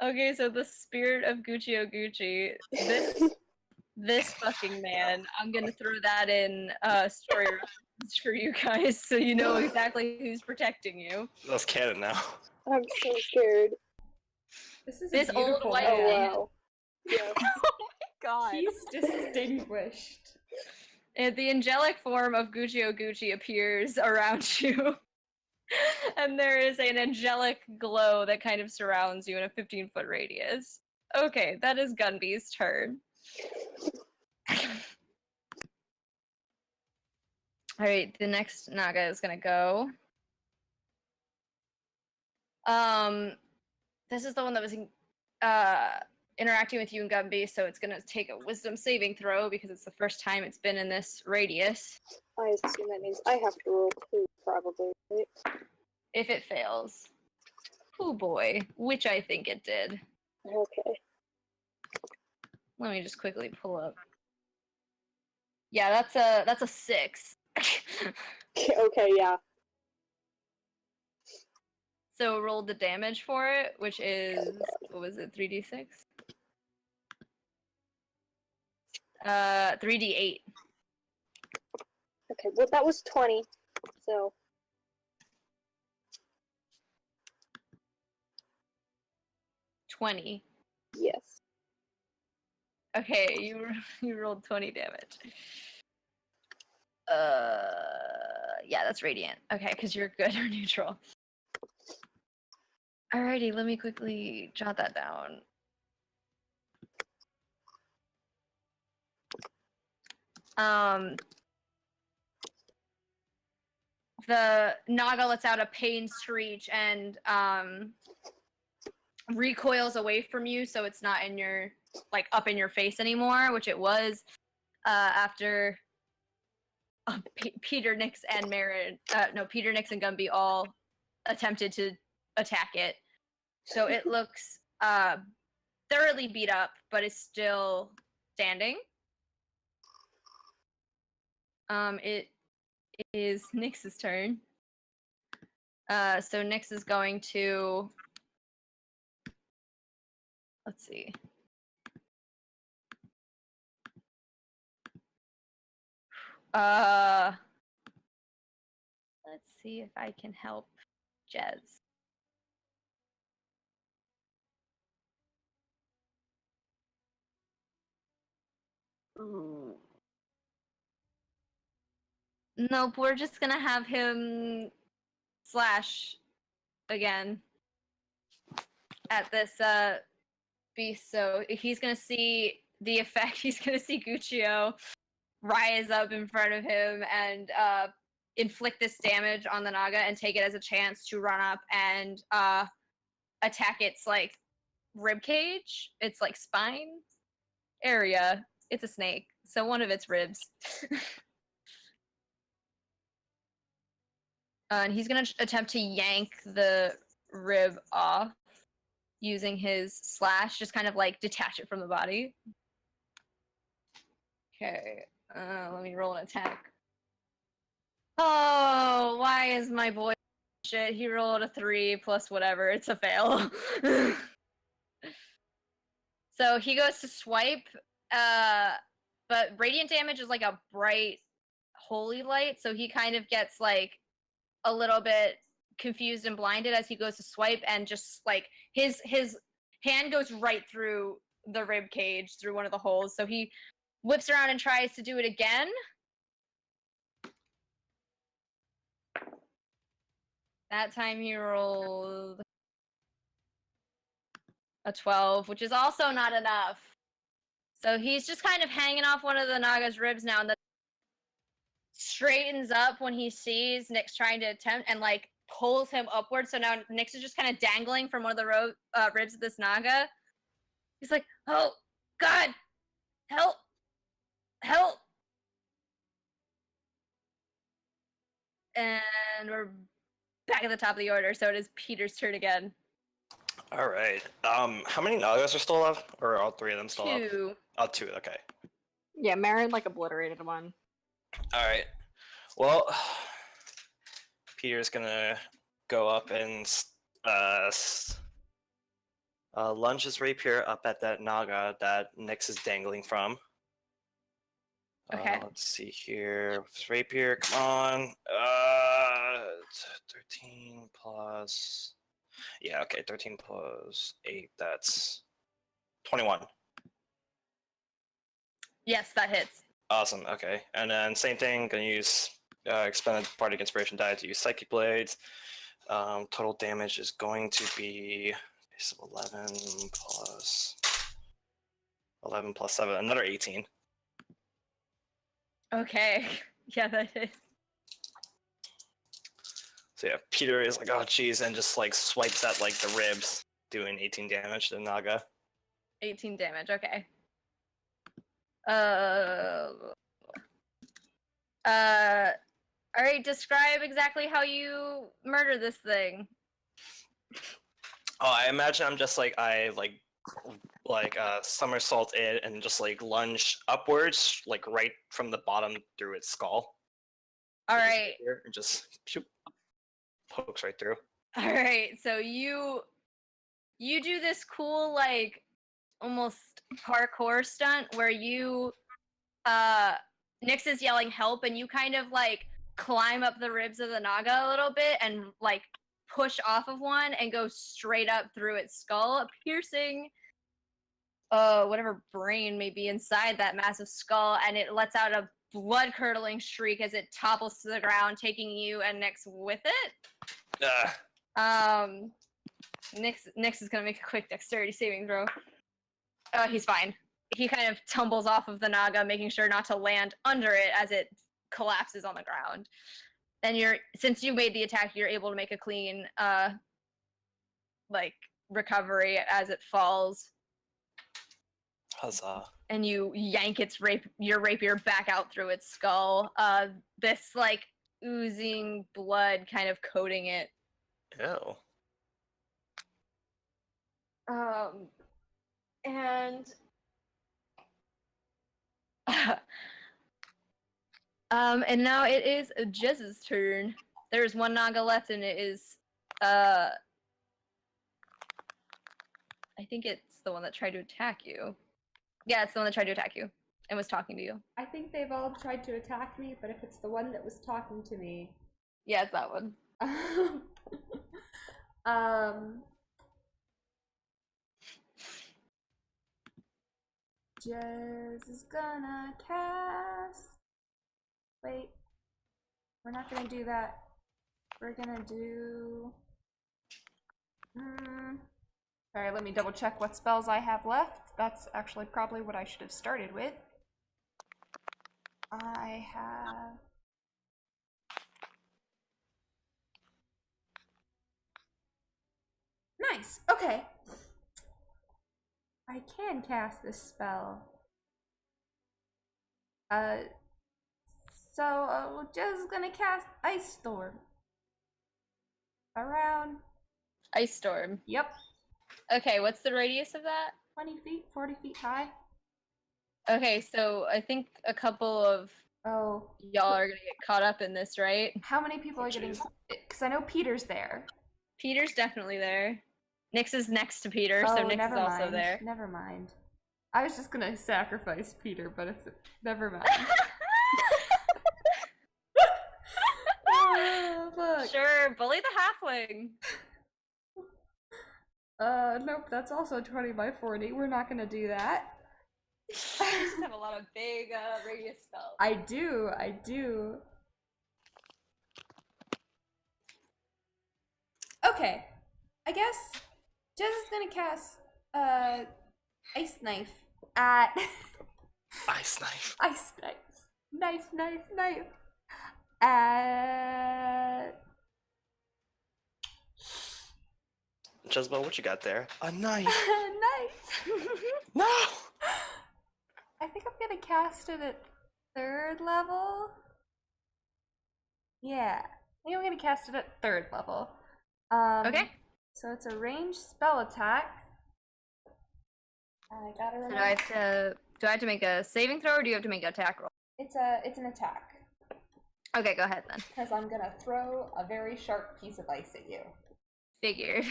Okay, so the spirit of Gucci oh Gucci. This fucking man. I'm gonna throw that in story references for you guys so you know exactly who's protecting you. That's canon now. I'm so scared. This is This a old beautiful white Oh man. wow. Yeah. God. He's distinguished. And the angelic form of Gucci oh Gucci appears around you. And there is an angelic glow that kind of surrounds you in a 15-foot radius. Okay, that is Gunby's turn. Alright, the next Naga is gonna go. This is the one that was interacting with you and Gumby, so it's gonna take a wisdom saving throw because it's the first time it's been in this radius. I assume that means I have to roll 2, probably. Right? If it fails. Oh boy, which I think it did. Okay. Let me just quickly pull up. Yeah, that's a 6. Okay, yeah. So roll the damage for it, which is what was it, 3d6? 3d8. Okay, well that was 20. So 20. yes. Okay, you rolled 20 damage. Yeah, that's radiant. Okay, because you're good or neutral. Alrighty, let me quickly jot that down. The Naga lets out a pain screech and recoils away from you, so it's not in your up in your face anymore, which it was after Peter, Nyx, and Marin. Peter, Nyx, and Gumby all attempted to attack it. So it looks thoroughly beat up, but is still standing. It is Nyx's turn. So Nyx is going to. Let's see. Let's see if I can help Jez. Ooh. Nope, we're just gonna have him slash again at this beast. So he's gonna see the effect. He's gonna see Guccio rise up in front of him and inflict this damage on the Naga and take it as a chance to run up and attack its like rib cage, its like spine area. It's a snake, so one of its ribs. And he's gonna attempt to yank the rib off using his slash, just kind of like detach it from the body. Okay, let me roll an attack. Oh, why is my boy shit? He rolled a 3 plus whatever. It's a fail. So he goes to swipe, but radiant damage is like a bright holy light, so he kind of gets like a little bit confused and blinded as he goes to swipe, and just like his hand goes right through the rib cage through one of the holes. So he whips around and tries to do it again. That time he rolled a 12, which is also not enough. So he's just kind of hanging off one of the Naga's ribs now, and then straightens up when he sees Nyx trying to attempt and like pulls him upward. So now Nyx is just kind of dangling from one of the ribs of this Naga. He's like, "Oh God, help, help!" And we're back at the top of the order. So it is Peter's turn again. All right. How many Nagas are still up, or are all three of them still up? 2. Oh, 2. Okay. Yeah, Marin like obliterated one. All right. Well, Peter's gonna go up and lunge his rapier up at that Naga that Nyx is dangling from. Okay. Let's see here. With his rapier, come on. 13 plus. Yeah, okay. 13 plus 8. That's 21. Yes, that hits. Awesome. Okay. And then same thing. Gonna use expended bardic inspiration die to use psychic blades. Total damage is going to be 11 plus 7, another 18. Okay. Yeah, that hits. So yeah, Peter is like, oh geez, and just like swipes at like the ribs, doing 18 damage to the Naga. 18 damage. Okay. All right. Describe exactly how you murder this thing. Oh, I imagine I'm just like somersault it and just like lunge upwards, like right from the bottom through its skull. All So right. just shoop, pokes right through. All right. So you do this cool like almost parkour stunt where you Nyx is yelling help, and you kind of like climb up the ribs of the Naga a little bit and like push off of one and go straight up through its skull, piercing whatever brain may be inside that massive skull, and it lets out a blood curdling shriek as it topples to the ground, taking you and Nyx with it. Nyx is gonna make a quick dexterity saving throw. He's fine. He kind of tumbles off of the Naga, making sure not to land under it as it collapses on the ground. Then since you made the attack, you're able to make a clean like recovery as it falls. Huzzah. And you yank your rapier back out through its skull. This like oozing blood kind of coating it. Ew. And and now it is Jez's turn. There's one Naga left, and it is I think it's the one that tried to attack you. Yeah, it's the one that tried to attack you and was talking to you. I think they've all tried to attack me, but if it's the one that was talking to me, Yeah, it's that one. Jez is gonna cast. Wait, we're not gonna do that. We're gonna do. Alright, let me double check what spells I have left. That's actually probably what I should have started with. I have. Nice, okay. I can cast this spell. So just gonna cast Ice Storm. Around. Ice Storm. Yep. Okay, what's the radius of that? 20 feet, 40 feet high. Okay, so I think a couple of Oh. y'all are gonna get caught up in this, right? How many people are getting? Because I know Peter's there. Peter's definitely there. Nyx is next to Peter, so Oh, Nyx is never also mind. there. Never mind. I was just gonna sacrifice Peter, but it's never mind. Look. Sure, bully the halfling. Nope, that's also 20 by 40. We're not gonna do that. You just have a lot of big radius spells. I do. Okay. I guess Jez is gonna cast Ice Knife at Ice knife. Ice Knife. Knife. At Jezebel, what you got there? A knife. Knife. No. I think I'm gonna cast it at 3rd level. Yeah, I think I'm gonna cast it at 3rd level. Okay. So it's a ranged spell attack. I gotta So remember. do I have to make a saving throw, or do you have to make an attack roll? It's an attack Okay, go ahead then. because I'm gonna throw a very sharp piece of ice at you. Figured.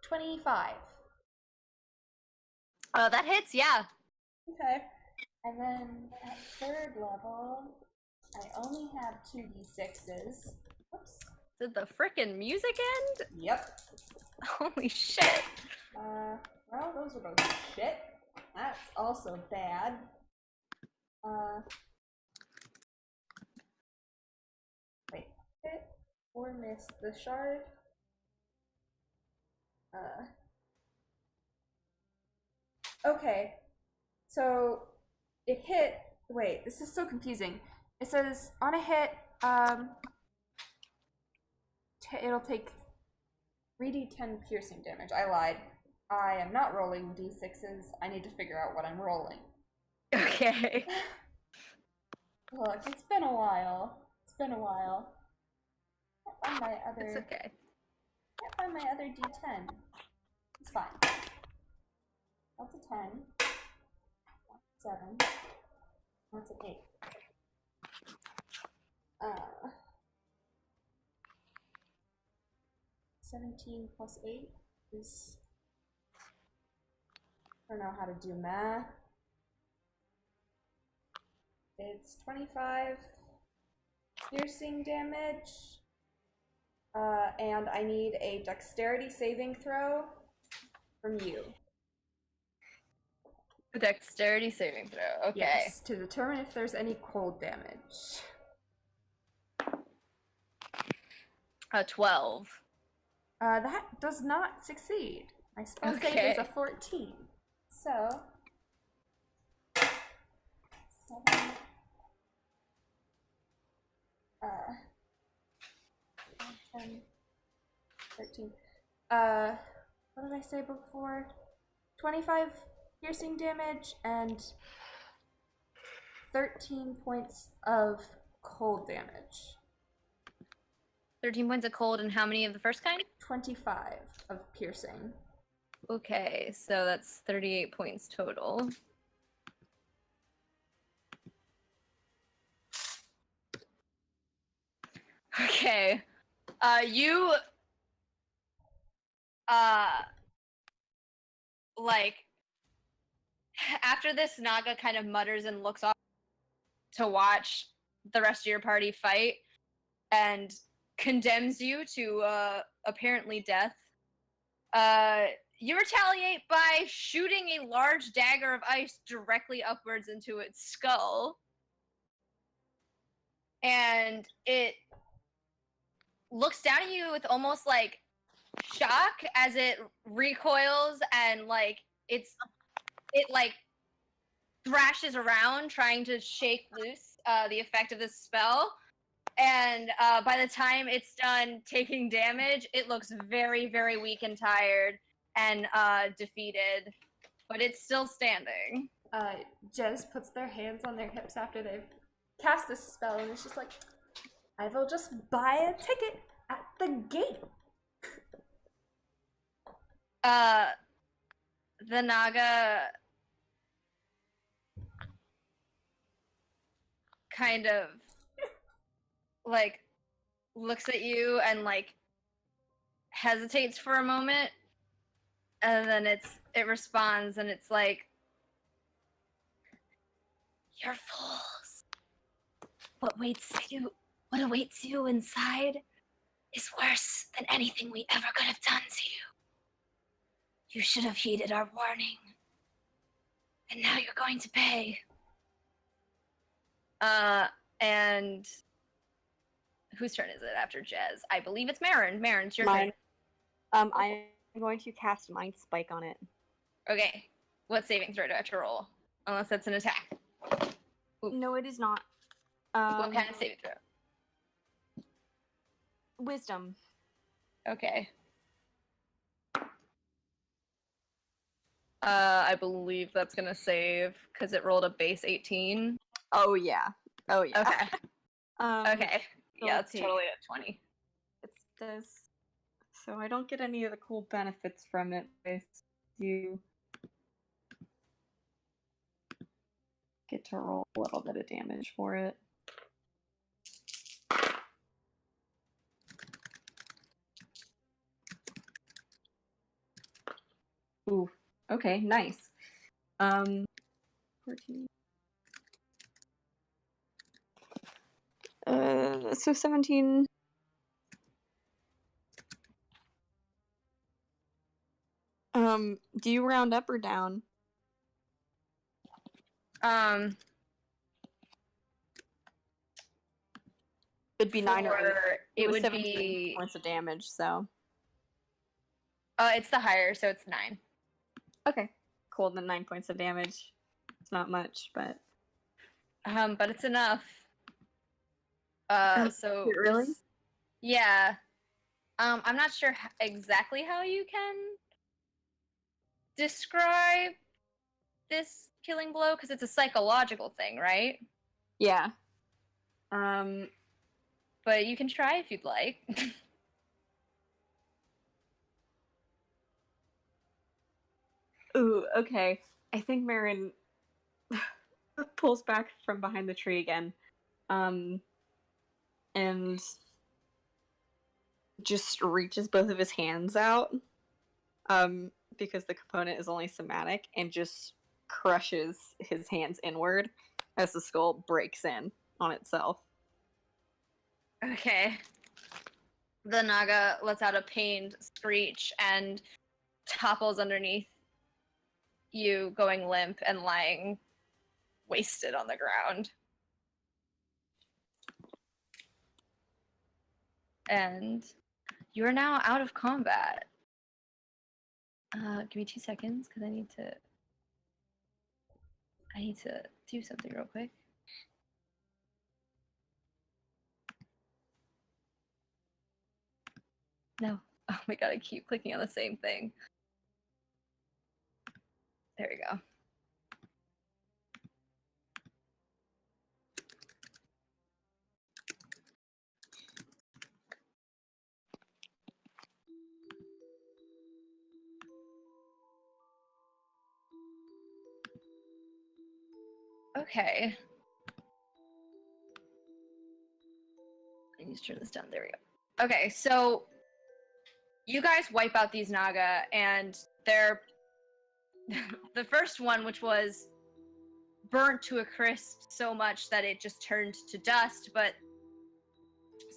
25. Oh, that hits, yeah. Okay. And then at 3rd level, I only have 2d6s. Whoops. Did the frickin' music end? Yep. Holy shit. Well, those are both shit. That's also bad. Wait, hit or miss the shard? Okay. So, it hit, wait, this is so confusing. It says, on a hit, it'll take 3d10 piercing damage. I lied. I am not rolling d6s. I need to figure out what I'm rolling. Okay. Look, it's been a while. Can't find my other. It's okay. Can't find my other d10. It's fine. That's a 10. That's a 7. That's an 8. 17 plus 8 is. I don't know how to do math. It's 25 piercing damage. And I need a dexterity saving throw from you. A dexterity saving throw. Okay. Yes, to determine if there's any cold damage. 12. That does not succeed. My spell save is a 14. So 7 10 13 what did I say before? 25 piercing damage and 13 points of cold damage. 13 points of cold, and how many of the first kind? 25 of piercing. Okay, so that's 38 points total. Okay. You like after this, Naga kind of mutters and looks off to watch the rest of your party fight and condemns you to apparently death. You retaliate by shooting a large dagger of ice directly upwards into its skull. And it looks down at you with almost like shock as it recoils and like it like thrashes around trying to shake loose the effect of this spell. And by the time it's done taking damage, it looks very, very weak and tired and defeated, but it's still standing. Jez puts their hands on their hips after they've cast this spell, and it's just like, I will just buy a ticket at the gate. The Naga kind of like looks at you and like hesitates for a moment, and then it responds, and it's like, "You're fools. What awaits you inside is worse than anything we ever could have done to you. You should have heeded our warning, and now you're going to pay." And whose turn is it after Jez? I believe it's Marin. Marin, it's your Mine. turn. I'm going to cast Mind Spike on it. Okay. What saving throw do I have to roll? Unless that's an attack. Oof. No, it is not. What kind of saving throw? Wisdom. Okay. I believe that's gonna save because it rolled a base 18. Oh yeah. Oh yeah. Okay. Okay. so Yeah, let's it's see. totally at 20. It does. So I don't get any of the cool benefits from it. I do get to roll a little bit of damage for it. Ooh. Okay. Nice. 14. So 17. Do you round up or down? It'd be 9 or 8. It was would 17 be. points of damage, so. It's the higher, so it's 9. Okay. Cool, then 9 points of damage. It's not much, but. But it's enough. So. Really? Yeah. I'm not sure exactly how you can describe this killing blow because it's a psychological thing, right? Yeah. But you can try if you'd like. Ooh, okay. I think Marin pulls back from behind the tree again. And just reaches both of his hands out. Because the component is only somatic, and just crushes his hands inward as the skull breaks in on itself. Okay. The Naga lets out a pained screech and topples underneath you, going limp and lying wasted on the ground. And you are now out of combat. Give me 2 seconds because I need to do something real quick. No. Oh my god, I keep clicking on the same thing. There we go. Okay. me just turn this down. There we go. Okay, so you guys wipe out these Naga, and they're the first one, which was burnt to a crisp so much that it just turned to dust, but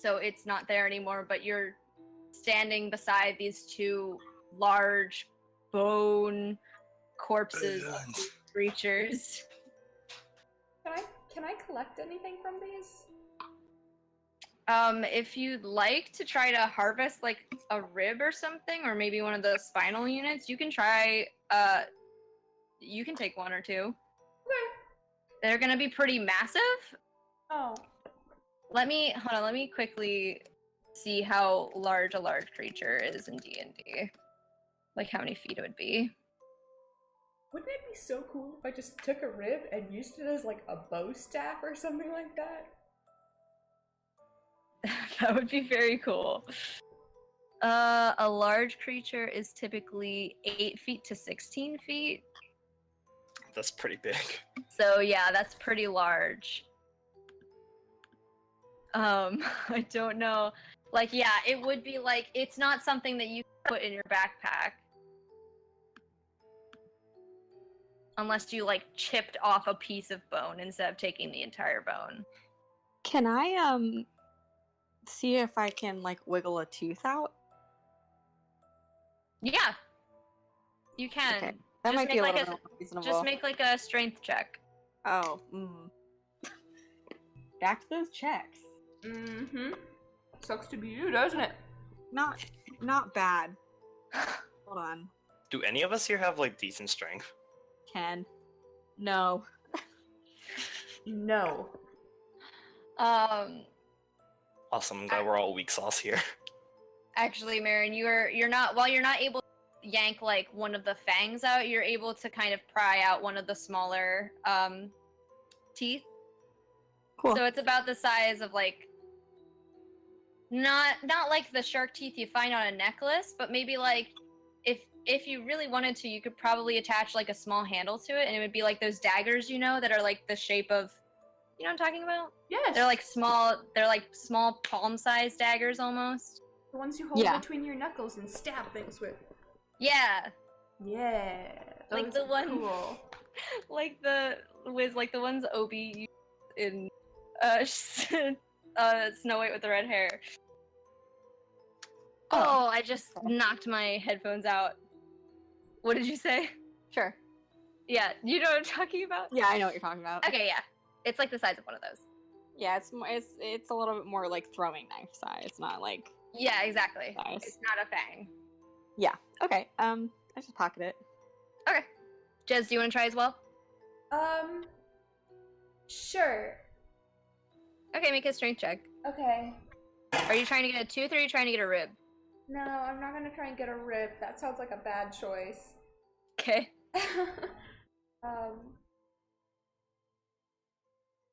so it's not there anymore. But you're standing beside these two large bone corpses of these creatures. Can I collect anything from these? If you'd like to try to harvest like a rib or something, or maybe one of the spinal units, you can try. You can take one or two. Okay. They're gonna be pretty massive. Oh. Let me quickly see how large a large creature is in D&D. Like how many feet it would be. Wouldn't it be so cool if I just took a rib and used it as like a bow staff or something like that? That would be very cool. A large creature is typically 8 feet to 16 feet. That's pretty big. So yeah, that's pretty large. I don't know. Like, yeah, it would be like, it's not something that you put in your backpack. Unless you like chipped off a piece of bone instead of taking the entire bone. Can I see if I can like wiggle a tooth out? Yeah. You can. Okay. That Just might be make a little like bit more reasonable. Just make like a strength check. Oh. Back to those checks. Mm-hmm. Sucks to be you, doesn't it? Not bad. Hold on. Do any of us here have like decent strength? 10. No. No. Awesome. I'm glad we're all weak sauce here. Actually, Marin, you're not able to yank like one of the fangs out, you're able to kind of pry out one of the smaller teeth. Cool. So it's about the size of like not like the shark teeth you find on a necklace, but maybe like if you really wanted to, you could probably attach like a small handle to it, and it would be like those daggers, you know, that are like the shape of, you know what I'm talking about? Yes. They're like small palm-sized daggers almost. The ones you hold Yeah. between your knuckles and stab things with. Yeah. Yeah. Like Those the are one- cool. Like the ones Obi used in Snow White with the red hair. Oh, I just knocked my headphones out. What did you say? Sure. Yeah, you know what I'm talking about? Yeah, I know what you're talking about. Okay, yeah. It's like the size of one of those. Yeah, it's a little bit more like throwing knife size, not like Yeah, exactly. size. It's not a fang. Yeah. Okay. I just pocket it. Okay. Jez, do you want to try as well? Sure. Okay, make a strength check. Okay. Are you trying to get a tooth or are you trying to get a rib? No, I'm not gonna try and get a rib. That sounds like a bad choice. Okay.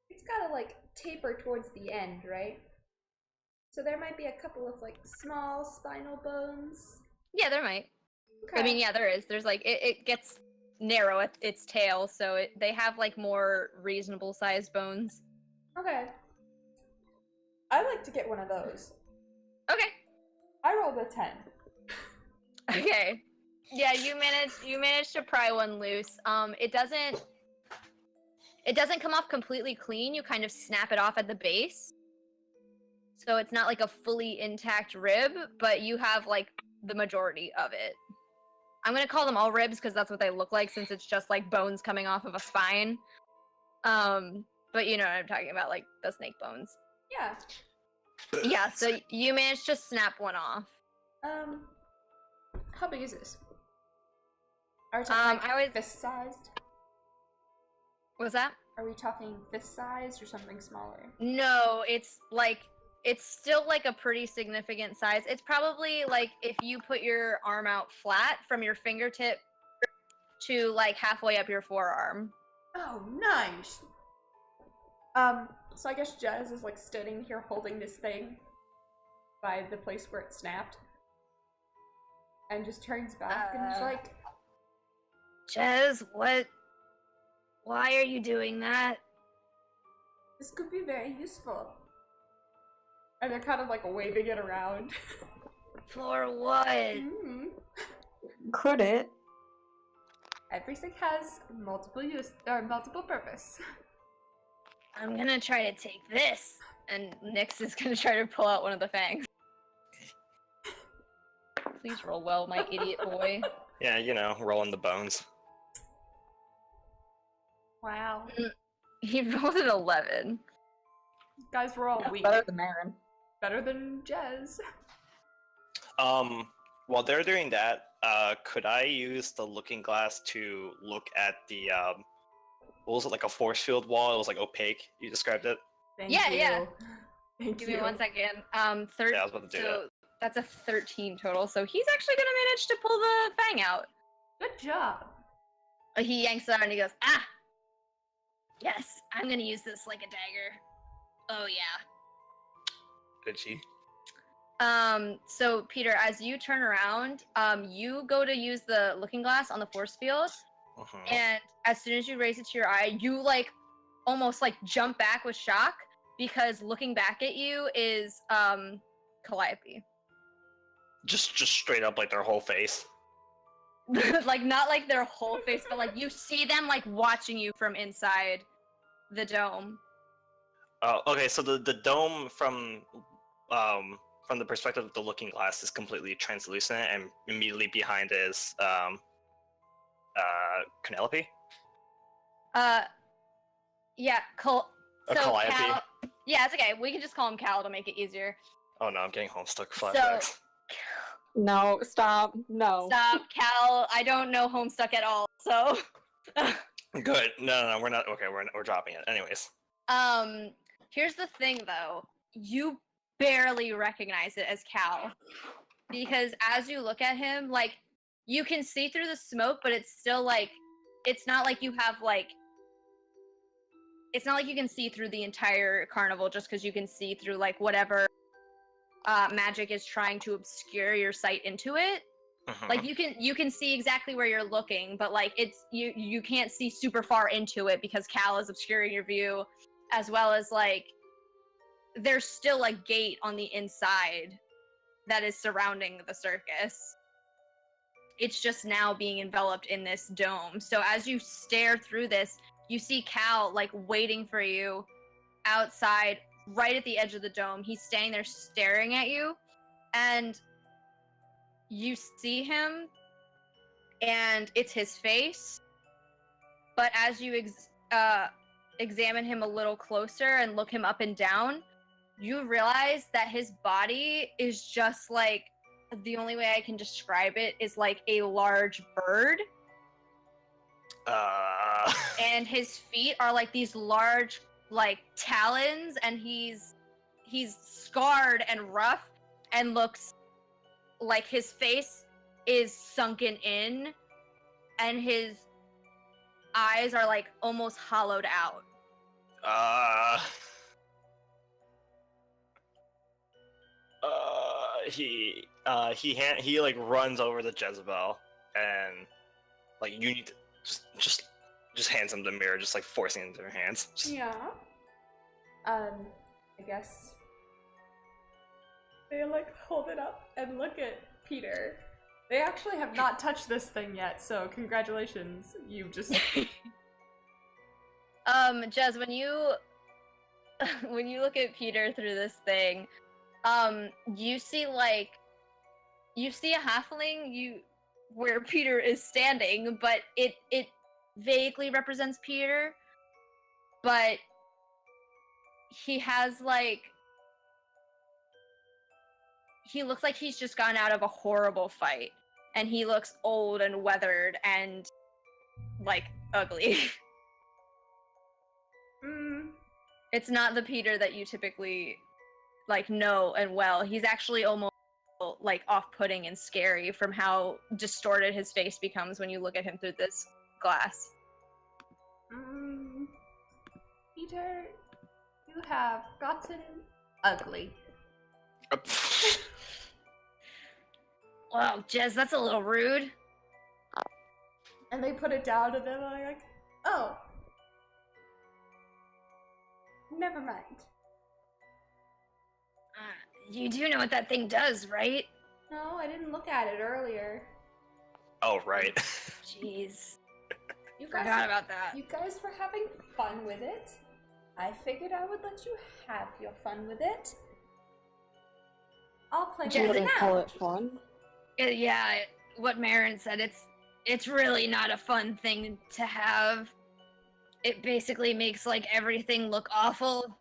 It's gotta like taper towards the end, right? So there might be a couple of like small spinal bones. Yeah, there might. Okay. I mean, yeah, there is. There's like, it gets narrow at its tail, so they have like more reasonable sized bones. Okay. I'd like to get one of those. Okay. I rolled a 10. Okay. Yeah, you managed to pry one loose. It doesn't come off completely clean. You kind of snap it off at the base. So it's not like a fully intact rib, but you have like the majority of it. I'm going to call them all ribs because that's what they look like, since it's just like bones coming off of a spine. But you know what I'm talking about, like the snake bones. Yeah. Yeah, so you managed to snap one off. How big is this? Are we talking like I would- fist-sized? What's that? Are we talking fist-sized or something smaller? No, it's still like a pretty significant size. It's probably like if you put your arm out flat from your fingertip to like halfway up your forearm. Oh, nice! So I guess Jez is like standing here holding this thing by the place where it snapped. And just turns back and is like, Jez, why are you doing that? this could be very useful. And they're kind of like waving it around. For what? Mm. Could it? Everything has multiple use or multiple purpose. I'm gonna try to take this. And Nyx is gonna try to pull out one of the fangs. Please roll well, my idiot boy. Yeah, you know, rolling the bones. Wow. He rolled an 11. Guys, we're all That's weak. better than Marin. Better than Jez. While they're doing that, could I use the looking glass to look at the what was it, like a force field wall? It was like opaque. You described it. Thank Yeah, you. yeah. Thank Give you. me 1 second. Yeah, I was about to do So that's a 13 total. So he's actually gonna manage to pull the fang out. Good job. He yanks it out and he goes, ah! Yes, I'm gonna use this like a dagger. Oh yeah. Did she? So Peter, as you turn around, you go to use the looking glass on the force field, and as soon as you raise it to your eye, you like almost like jump back with shock because looking back at you is Calliope. Just straight up like their whole face. Like not like their whole face, but like you see them like watching you from inside the dome. Okay, so the dome from the perspective of the looking glass is completely translucent, and immediately behind is Penelope. Yeah, Calliope. Cal. Yeah, it's okay. We can just call him Cal to make it easier. Oh no, I'm getting Homestuck flashbacks. No, stop. No. Stop, Cal. I don't know Homestuck at all, so. Good. No, we're not. Okay, we're dropping it. Anyways. Here's the thing, though. You barely recognize it as Cal, because as you look at him, like you can see through the smoke, but it's still like it's not like you have like. It's not like you can see through the entire carnival just because you can see through like whatever magic is trying to obscure your sight into it. Like you can see exactly where you're looking, but like it's you can't see super far into it because Cal is obscuring your view, as well as like there's still a gate on the inside that is surrounding the circus. It's just now being enveloped in this dome. So as you stare through this, you see Cal like waiting for you outside right at the edge of the dome. He's standing there staring at you, and you see him, and it's his face. But as you examine him a little closer and look him up and down, you realize that his body is just like, the only way I can describe it is like a large bird. And his feet are like these large like talons, and he's scarred and rough and looks like his face is sunken in, and his eyes are like almost hollowed out. He like runs over to Jezebel and like, you need to just hands him the mirror, just like forcing it into her hands. Yeah. I guess they like hold it up and look at Peter. They actually have not touched this thing yet, so congratulations. You just Jez, when you look at Peter through this thing, you see a halfling where Peter is standing, but it vaguely represents Peter, but he has like, he looks like he's just gone out of a horrible fight, and he looks old and weathered and like ugly. It's not the Peter that you typically like know and well. He's actually almost like off-putting and scary from how distorted his face becomes when you look at him through this glass. Peter, you have gotten ugly. Wow, Jez, that's a little rude. And they put it down, and then they're like, oh, never mind. You do know what that thing does, right? No, I didn't look at it earlier. Oh, right. Jeez. You guys, Forgot about that. you guys were having fun with it. I figured I would let you have your fun with it. I'll play Jen, with it Wouldn't now. call it fun. Yeah, what Marin said, it's really not a fun thing to have. It basically makes like everything look awful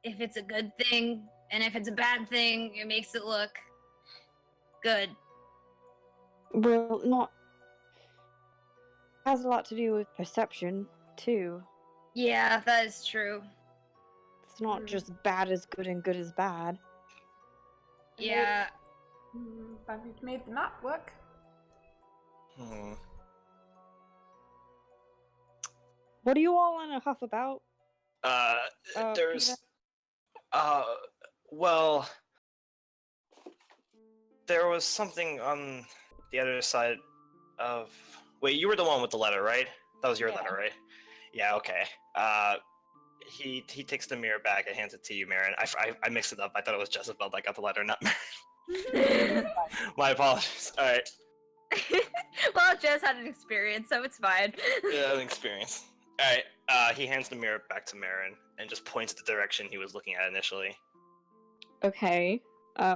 if it's a good thing, and if it's a bad thing, it makes it look good. Well, not. Has a lot to do with perception too. Yeah, that is true. It's not just bad is good and good is bad. Yeah. But we've made the map work. Hmm. What are you all in a huff about? There's, Peter? well, there was something on the other side of. Wait, you were the one with the letter, right? That was your Yeah. letter, right? Yeah. Okay. He takes the mirror back and hands it to you, Marin. I mixed it up. I thought it was Jezebel that got the letter, not Marin. My apologies. All right. Well, Jez had an experience, so it's fine. Yeah, an experience. All right. He hands the mirror back to Marin and just points the direction he was looking at initially. Okay.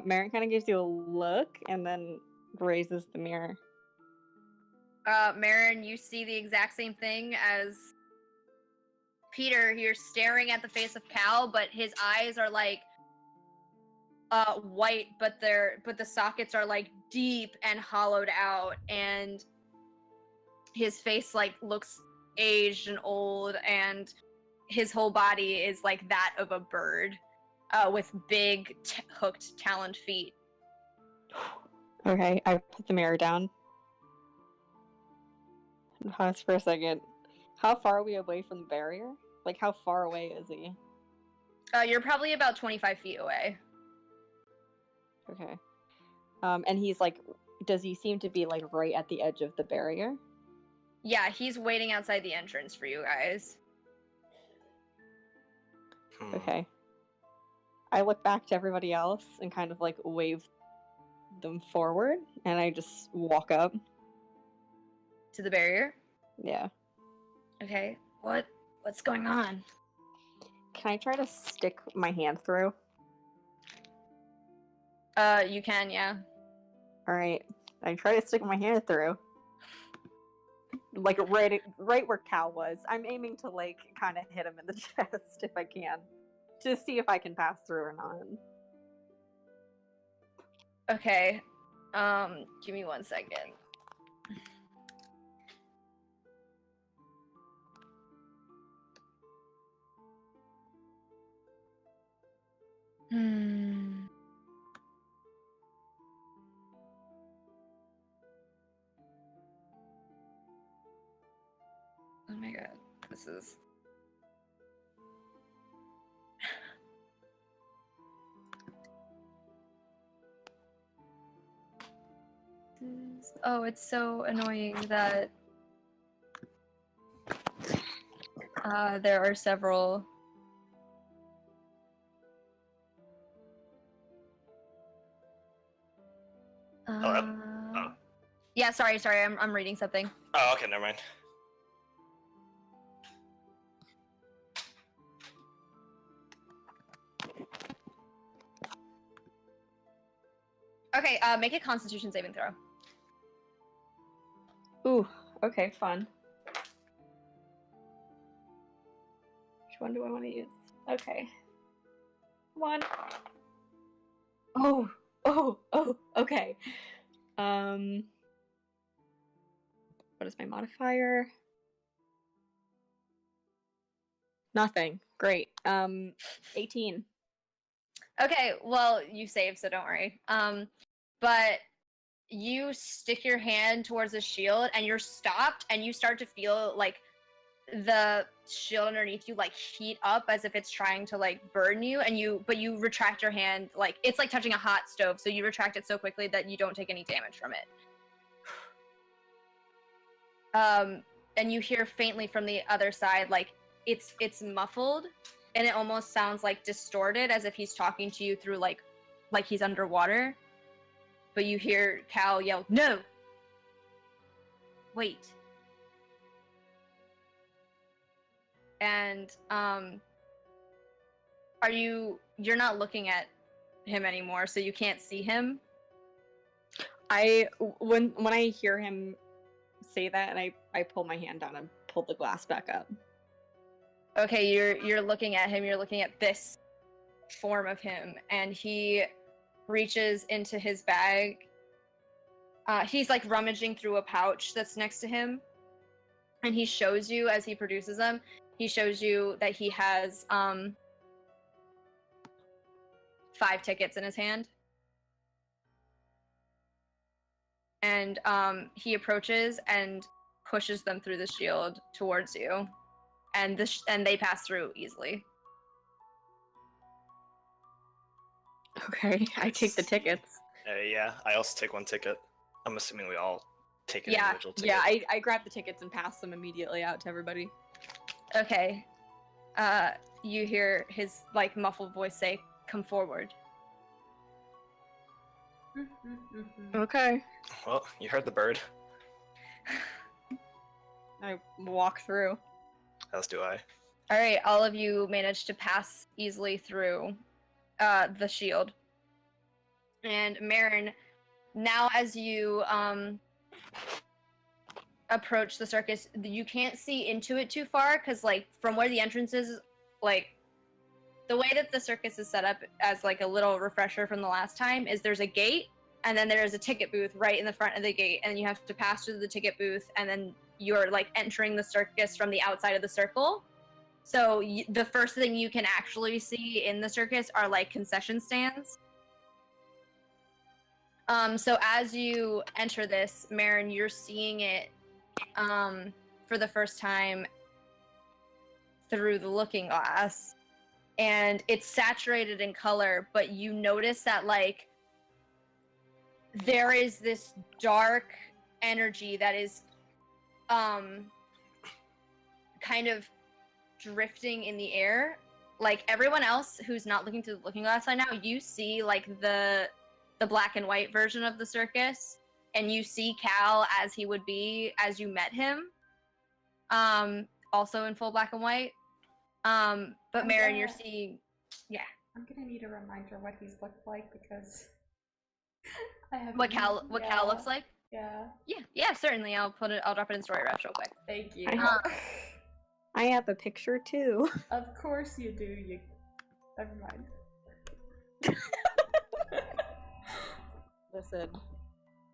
Marin kind of gives you a look and then raises the mirror. Marin, you see the exact same thing as Peter. You're staring at the face of Cal, but his eyes are like white, but the sockets are like deep and hollowed out, and his face like looks aged and old, and his whole body is like that of a bird, with big hooked taloned feet. Okay, I put the mirror down. And pause for a second. How far are we away from the barrier? Like, how far away is he? You're probably about 25 feet away. Okay. And he's like, does he seem to be like right at the edge of the barrier? Yeah, he's waiting outside the entrance for you guys. Okay. I look back to everybody else and kind of like wave them forward, and I just walk up. To the barrier? Yeah. Okay. What's going on? Can I try to stick my hand through? You can, yeah. Alright. I try to stick my hand through. Like right where Cal was. I'm aiming to like kind of hit him in the chest if I can. To see if I can pass through or not. Okay. Give me 1 second. Oh my god, this is... Oh, it's so annoying that there are several... Hello? Oh. Yeah, sorry, I'm reading something. Oh, okay, never mind. Okay, make a Constitution saving throw. Ooh, okay, fun. Which one do I want to use? Okay. One. Oh, okay. What is my modifier? Nothing. Great. 18. Okay, well, you saved, so don't worry. But you stick your hand towards the shield, and you're stopped, and you start to feel like the shield underneath you like heat up as if it's trying to like burn you, and but you retract your hand, like it's like touching a hot stove, so you retract it so quickly that you don't take any damage from it. And you hear faintly from the other side, like it's muffled, and it almost sounds like distorted, as if he's talking to you through like like he's underwater. But you hear Cal yell, "No! Wait." And you're not looking at him anymore, so you can't see him. When I hear him say that, and I pull my hand down and pull the glass back up. Okay, you're looking at him, you're looking at this form of him, and he reaches into his bag. He's like rummaging through a pouch that's next to him, and he shows you, as he produces them, he shows you that he has 5 tickets in his hand. And he approaches and pushes them through the shield towards you, and they pass through easily. Okay, I take the tickets. Yeah, I also take one ticket. I'm assuming we all take an Yeah, individual ticket. Yeah, I grab the tickets and pass them immediately out to everybody. Okay. You hear his like muffled voice say, "Come forward." Okay. Well, you heard the bird. I walk through. As do I. All right, all of you manage to pass easily through the shield. And Marin, now as you approach the circus, you can't see into it too far because, like, from where the entrance is, like, the way that the circus is set up, as like a little refresher from the last time, is there's a gate and then there's a ticket booth right in the front of the gate, and you have to pass through the ticket booth, and then you're like entering the circus from the outside of the circle. So the first thing you can actually see in the circus are like concession stands. So as you enter this, Marin, you're seeing it for the first time through the looking glass, and it's saturated in color, but you notice that like there is this dark energy that is kind of drifting in the air. Like everyone else who's not looking through the looking glass right now, you see like the black and white version of the circus, and you see Cal as he would be as you met him, also in full black and white. But Marin, you're seeing, yeah. I'm gonna need a reminder what he's looked like because I have What Cal looks like. Yeah, certainly. I'll drop it in story reps real quick. Thank you. I have a picture too. Of course you do. You. Never mind. Listen.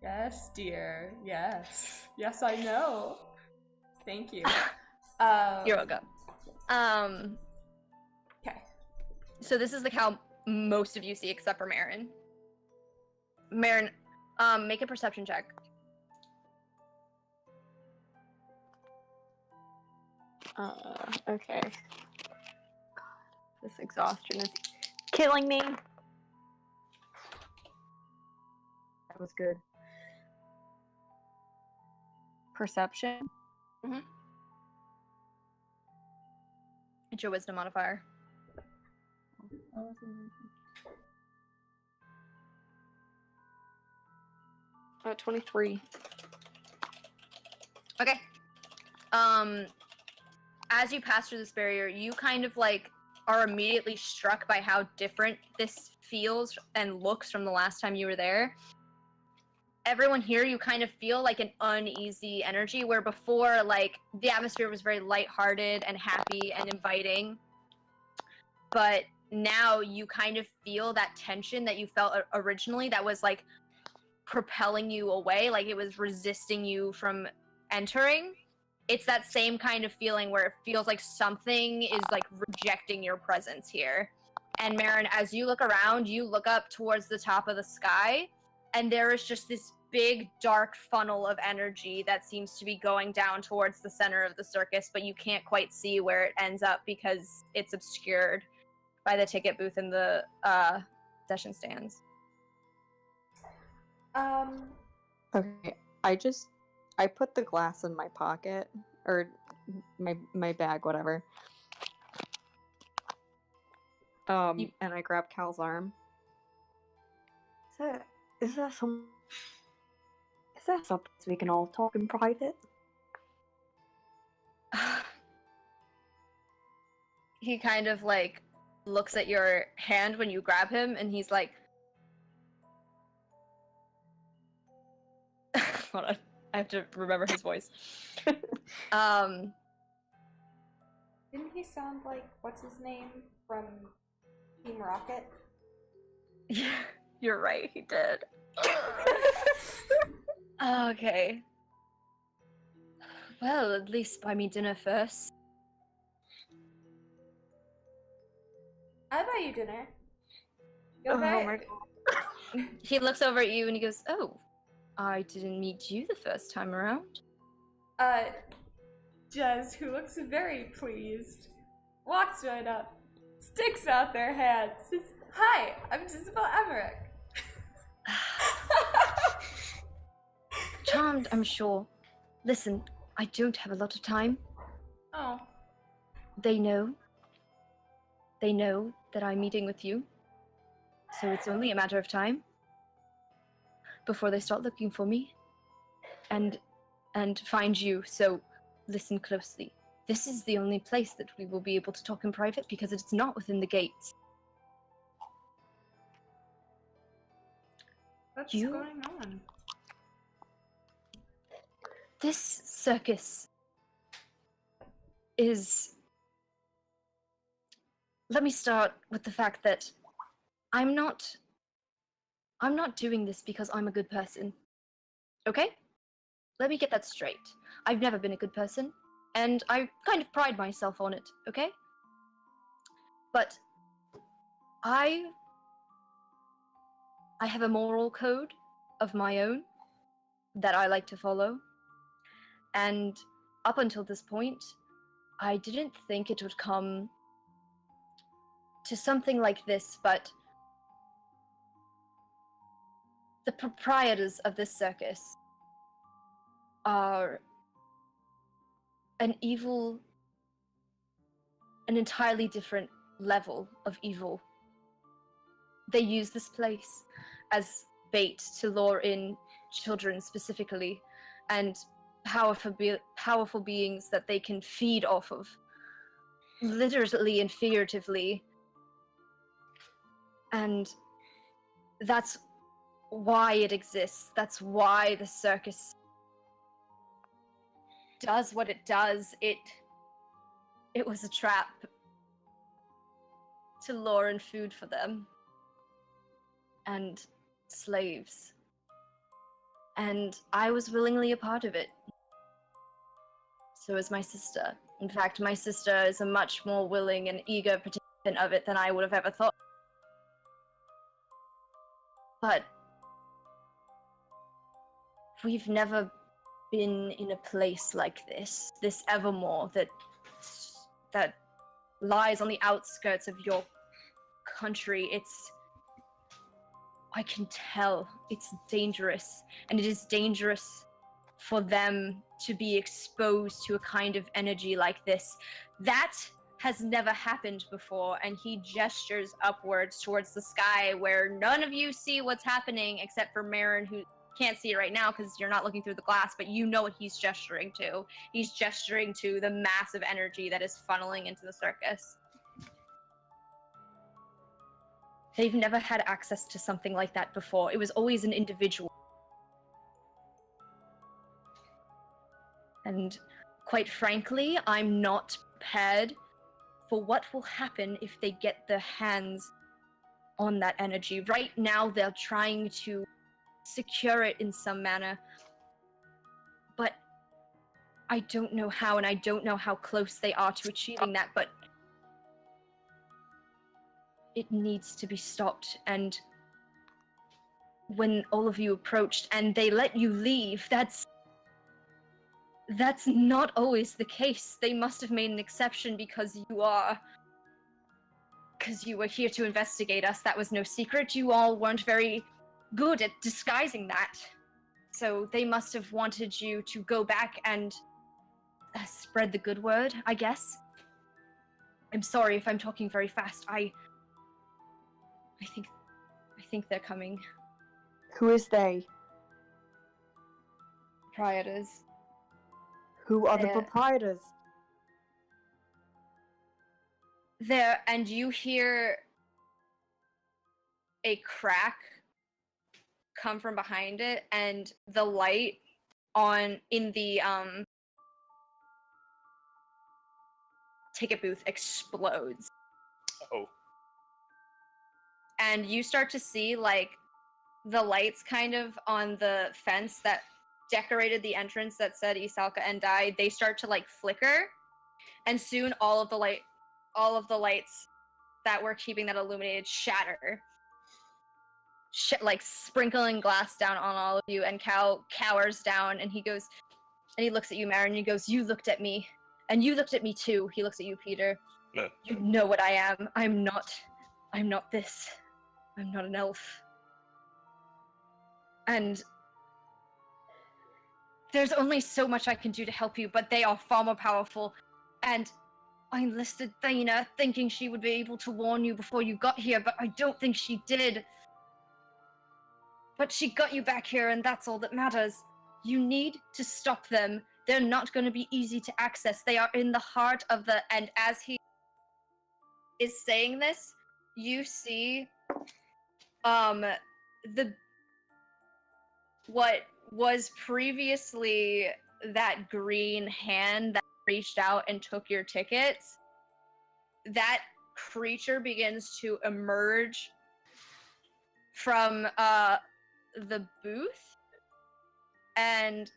Yes, dear. Yes. Yes, I know. Thank you. You're welcome. Okay. So this is the Cal most of you see except for Marin. Marin, make a perception check. Okay. God, this exhaustion is killing me. That was good. Perception? Mm-hmm. It's your wisdom modifier. 23. Okay. As you pass through this barrier, you kind of like are immediately struck by how different this feels and looks from the last time you were there. Everyone here, you kind of feel like an uneasy energy, where before, like, the atmosphere was very lighthearted and happy and inviting. But now you kind of feel that tension that you felt originally that was, like, propelling you away, like it was resisting you from entering. It's that same kind of feeling where it feels like something is, like, rejecting your presence here. And Marin, as you look around, you look up towards the top of the sky, and there is just this big dark funnel of energy that seems to be going down towards the center of the circus, but you can't quite see where it ends up because it's obscured by the ticket booth and the concession stands. Okay, I put the glass in my pocket, or my bag, whatever. And I grab Cal's arm. Is there some? Is there something we can all talk in private? He kind of like looks at your hand when you grab him, and he's like, hold on, I have to remember his voice. Didn't he sound like what's his name from Team Rocket? Yeah, you're right, he did. Okay. Well, at least buy me dinner first. I'll buy you dinner. Oh Okay. my god. He looks over at you and he goes, "Oh, I didn't meet you the first time around." Jez, who looks very pleased, walks right up, sticks out their hand, says, "Hi, I'm Jezebel Emmerich." Charmed, I'm sure. Listen, I don't have a lot of time. Oh. They know. They know that I'm meeting with you. So it's only a matter of time before they start looking for me and find you. So listen closely. This is the only place that we will be able to talk in private because it's not within the gates. What's You- going on? This circus is... Let me start with the fact that I'm not doing this because I'm a good person. Okay? Let me get that straight. I've never been a good person, and I kind of pride myself on it, okay? But I have a moral code of my own that I like to follow. And up until this point, I didn't think it would come to something like this, but the proprietors of this circus are an entirely different level of evil. They use this place as bait to lure in children specifically, and powerful beings that they can feed off of, literally and figuratively. And that's why it exists. That's why the circus does what it does. It was a trap to lure in food for them. And slaves. And I was willingly a part of it. So is my sister. In fact, my sister is a much more willing and eager participant of it than I would have ever thought. But we've never been in a place like this Evermore that lies on the outskirts of your country. I can tell it's dangerous, and it is dangerous for them to be exposed to a kind of energy like this. That has never happened before, and he gestures upwards towards the sky where none of you see what's happening except for Marin, who can't see it right now because you're not looking through the glass, but you know what he's gesturing to. He's gesturing to the massive energy that is funneling into the circus. They've never had access to something like that before. It was always an individual. And quite frankly, I'm not prepared for what will happen if they get their hands on that energy. Right now, they're trying to secure it in some manner. But I don't know how, and I don't know how close they are to achieving that, but it needs to be stopped. And when all of you approached and they let you leave, that's not always the case. They must have made an exception because you were here to investigate us. That was no secret. You all weren't very good at disguising that. So they must have wanted you to go back and spread the good word, I guess. I'm sorry if I'm talking very fast. I think they're coming. Who is they? Proprietors. Who are the Yeah. proprietors? There, and you hear a crack come from behind it, and the light in the ticket booth explodes. Oh. And you start to see like the lights kind of on the fence that decorated the entrance that said Isalka and Die, they start to like flicker, and soon all of the lights that were keeping that illuminated shatter, like sprinkling glass down on all of you. And Cal cowers down, and he looks at you, Maren, and he goes, "You looked at me, and you looked at me too." He looks at you, Peter. No. You know what I am. I'm not this. I'm not an elf. And there's only so much I can do to help you, but they are far more powerful. And I enlisted Thaina thinking she would be able to warn you before you got here, but I don't think she did. But she got you back here, and that's all that matters. You need to stop them. They're not going to be easy to access. They are in the heart of the... And as he is saying this, you see what was previously that green hand that reached out and took your tickets. That creature begins to emerge from the booth, and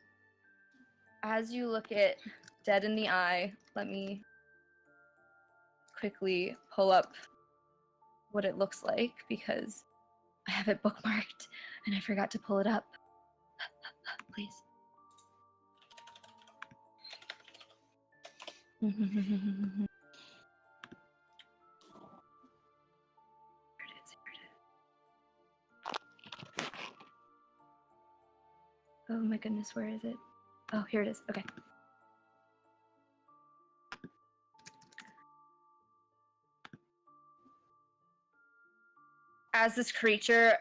as you look it dead in the eye, let me quickly pull up what it looks like because I have it bookmarked and I forgot to pull it up. Please. Here it is. Oh my goodness, where is it? Oh, here it is. Okay. As this creature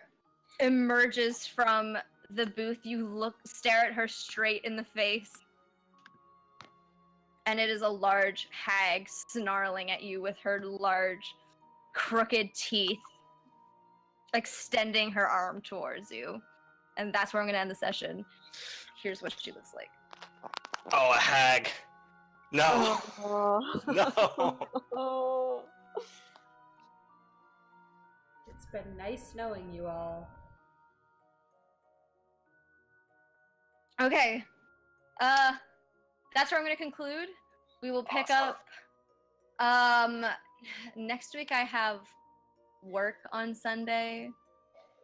emerges from the booth, you stare at her straight in the face. And it is a large hag snarling at you with her large, crooked teeth, extending her arm towards you. And that's where I'm going to end the session. Here's what she looks like. Oh, a hag. No. Oh. No. Oh. It's been nice knowing you all. Okay. That's where I'm going to conclude. We will pick Awesome. up. Next week I have work on Sunday.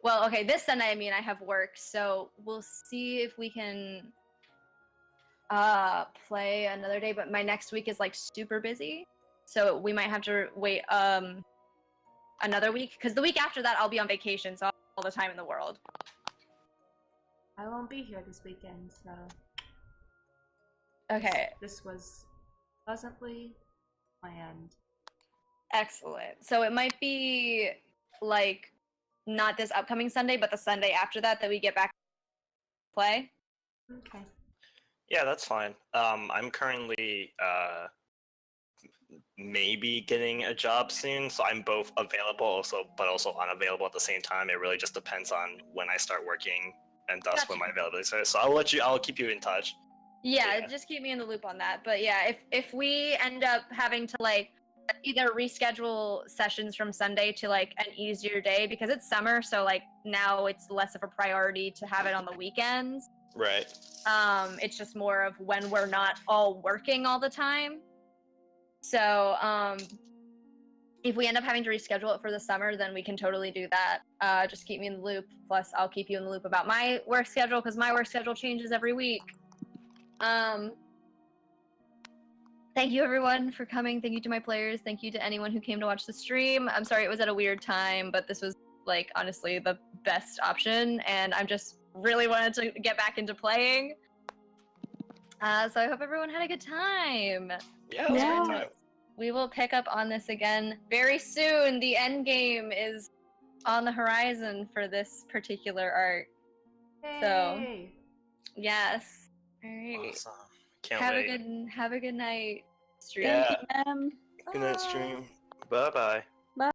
Well, okay, this Sunday, I mean, I have work, so we'll see if we can play another day, but my next week is like super busy, so we might have to wait another week, because the week after that I'll be on vacation, so I'll have all the time in the world. I won't be here this weekend, so Okay, this was pleasantly planned. excellent. So it might be like not this upcoming Sunday, but the Sunday after that we get back to play. Okay. Yeah, that's fine. I'm currently maybe getting a job soon, so I'm both available but also unavailable at the same time. It really just depends on when I start working and thus Gotcha. when my availability is. So I'll keep you in touch. Yeah, just keep me in the loop on that. But yeah, if we end up having to like either reschedule sessions from Sunday to like an easier day, because it's summer, so like now it's less of a priority to have it on the weekends. Right. It's just more of when we're not all working all the time. So if we end up having to reschedule it for the summer, then we can totally do that. Just keep me in the loop. Plus, I'll keep you in the loop about my work schedule, because my work schedule changes every week. Thank you everyone for coming. Thank you to my players. Thank you to anyone who came to watch the stream. I'm sorry it was at a weird time, but this was like honestly the best option, and I'm just really wanted to get back into playing. So I hope everyone had a good time. Yeah, it was a great time. We will pick up on this again very soon. The end game is on the horizon for this particular arc. So- Hey. Yes. All right. Awesome. Can't Have wait. a good night. Stream. Yeah. Thank you, ma'am. Good night, stream. Bye bye.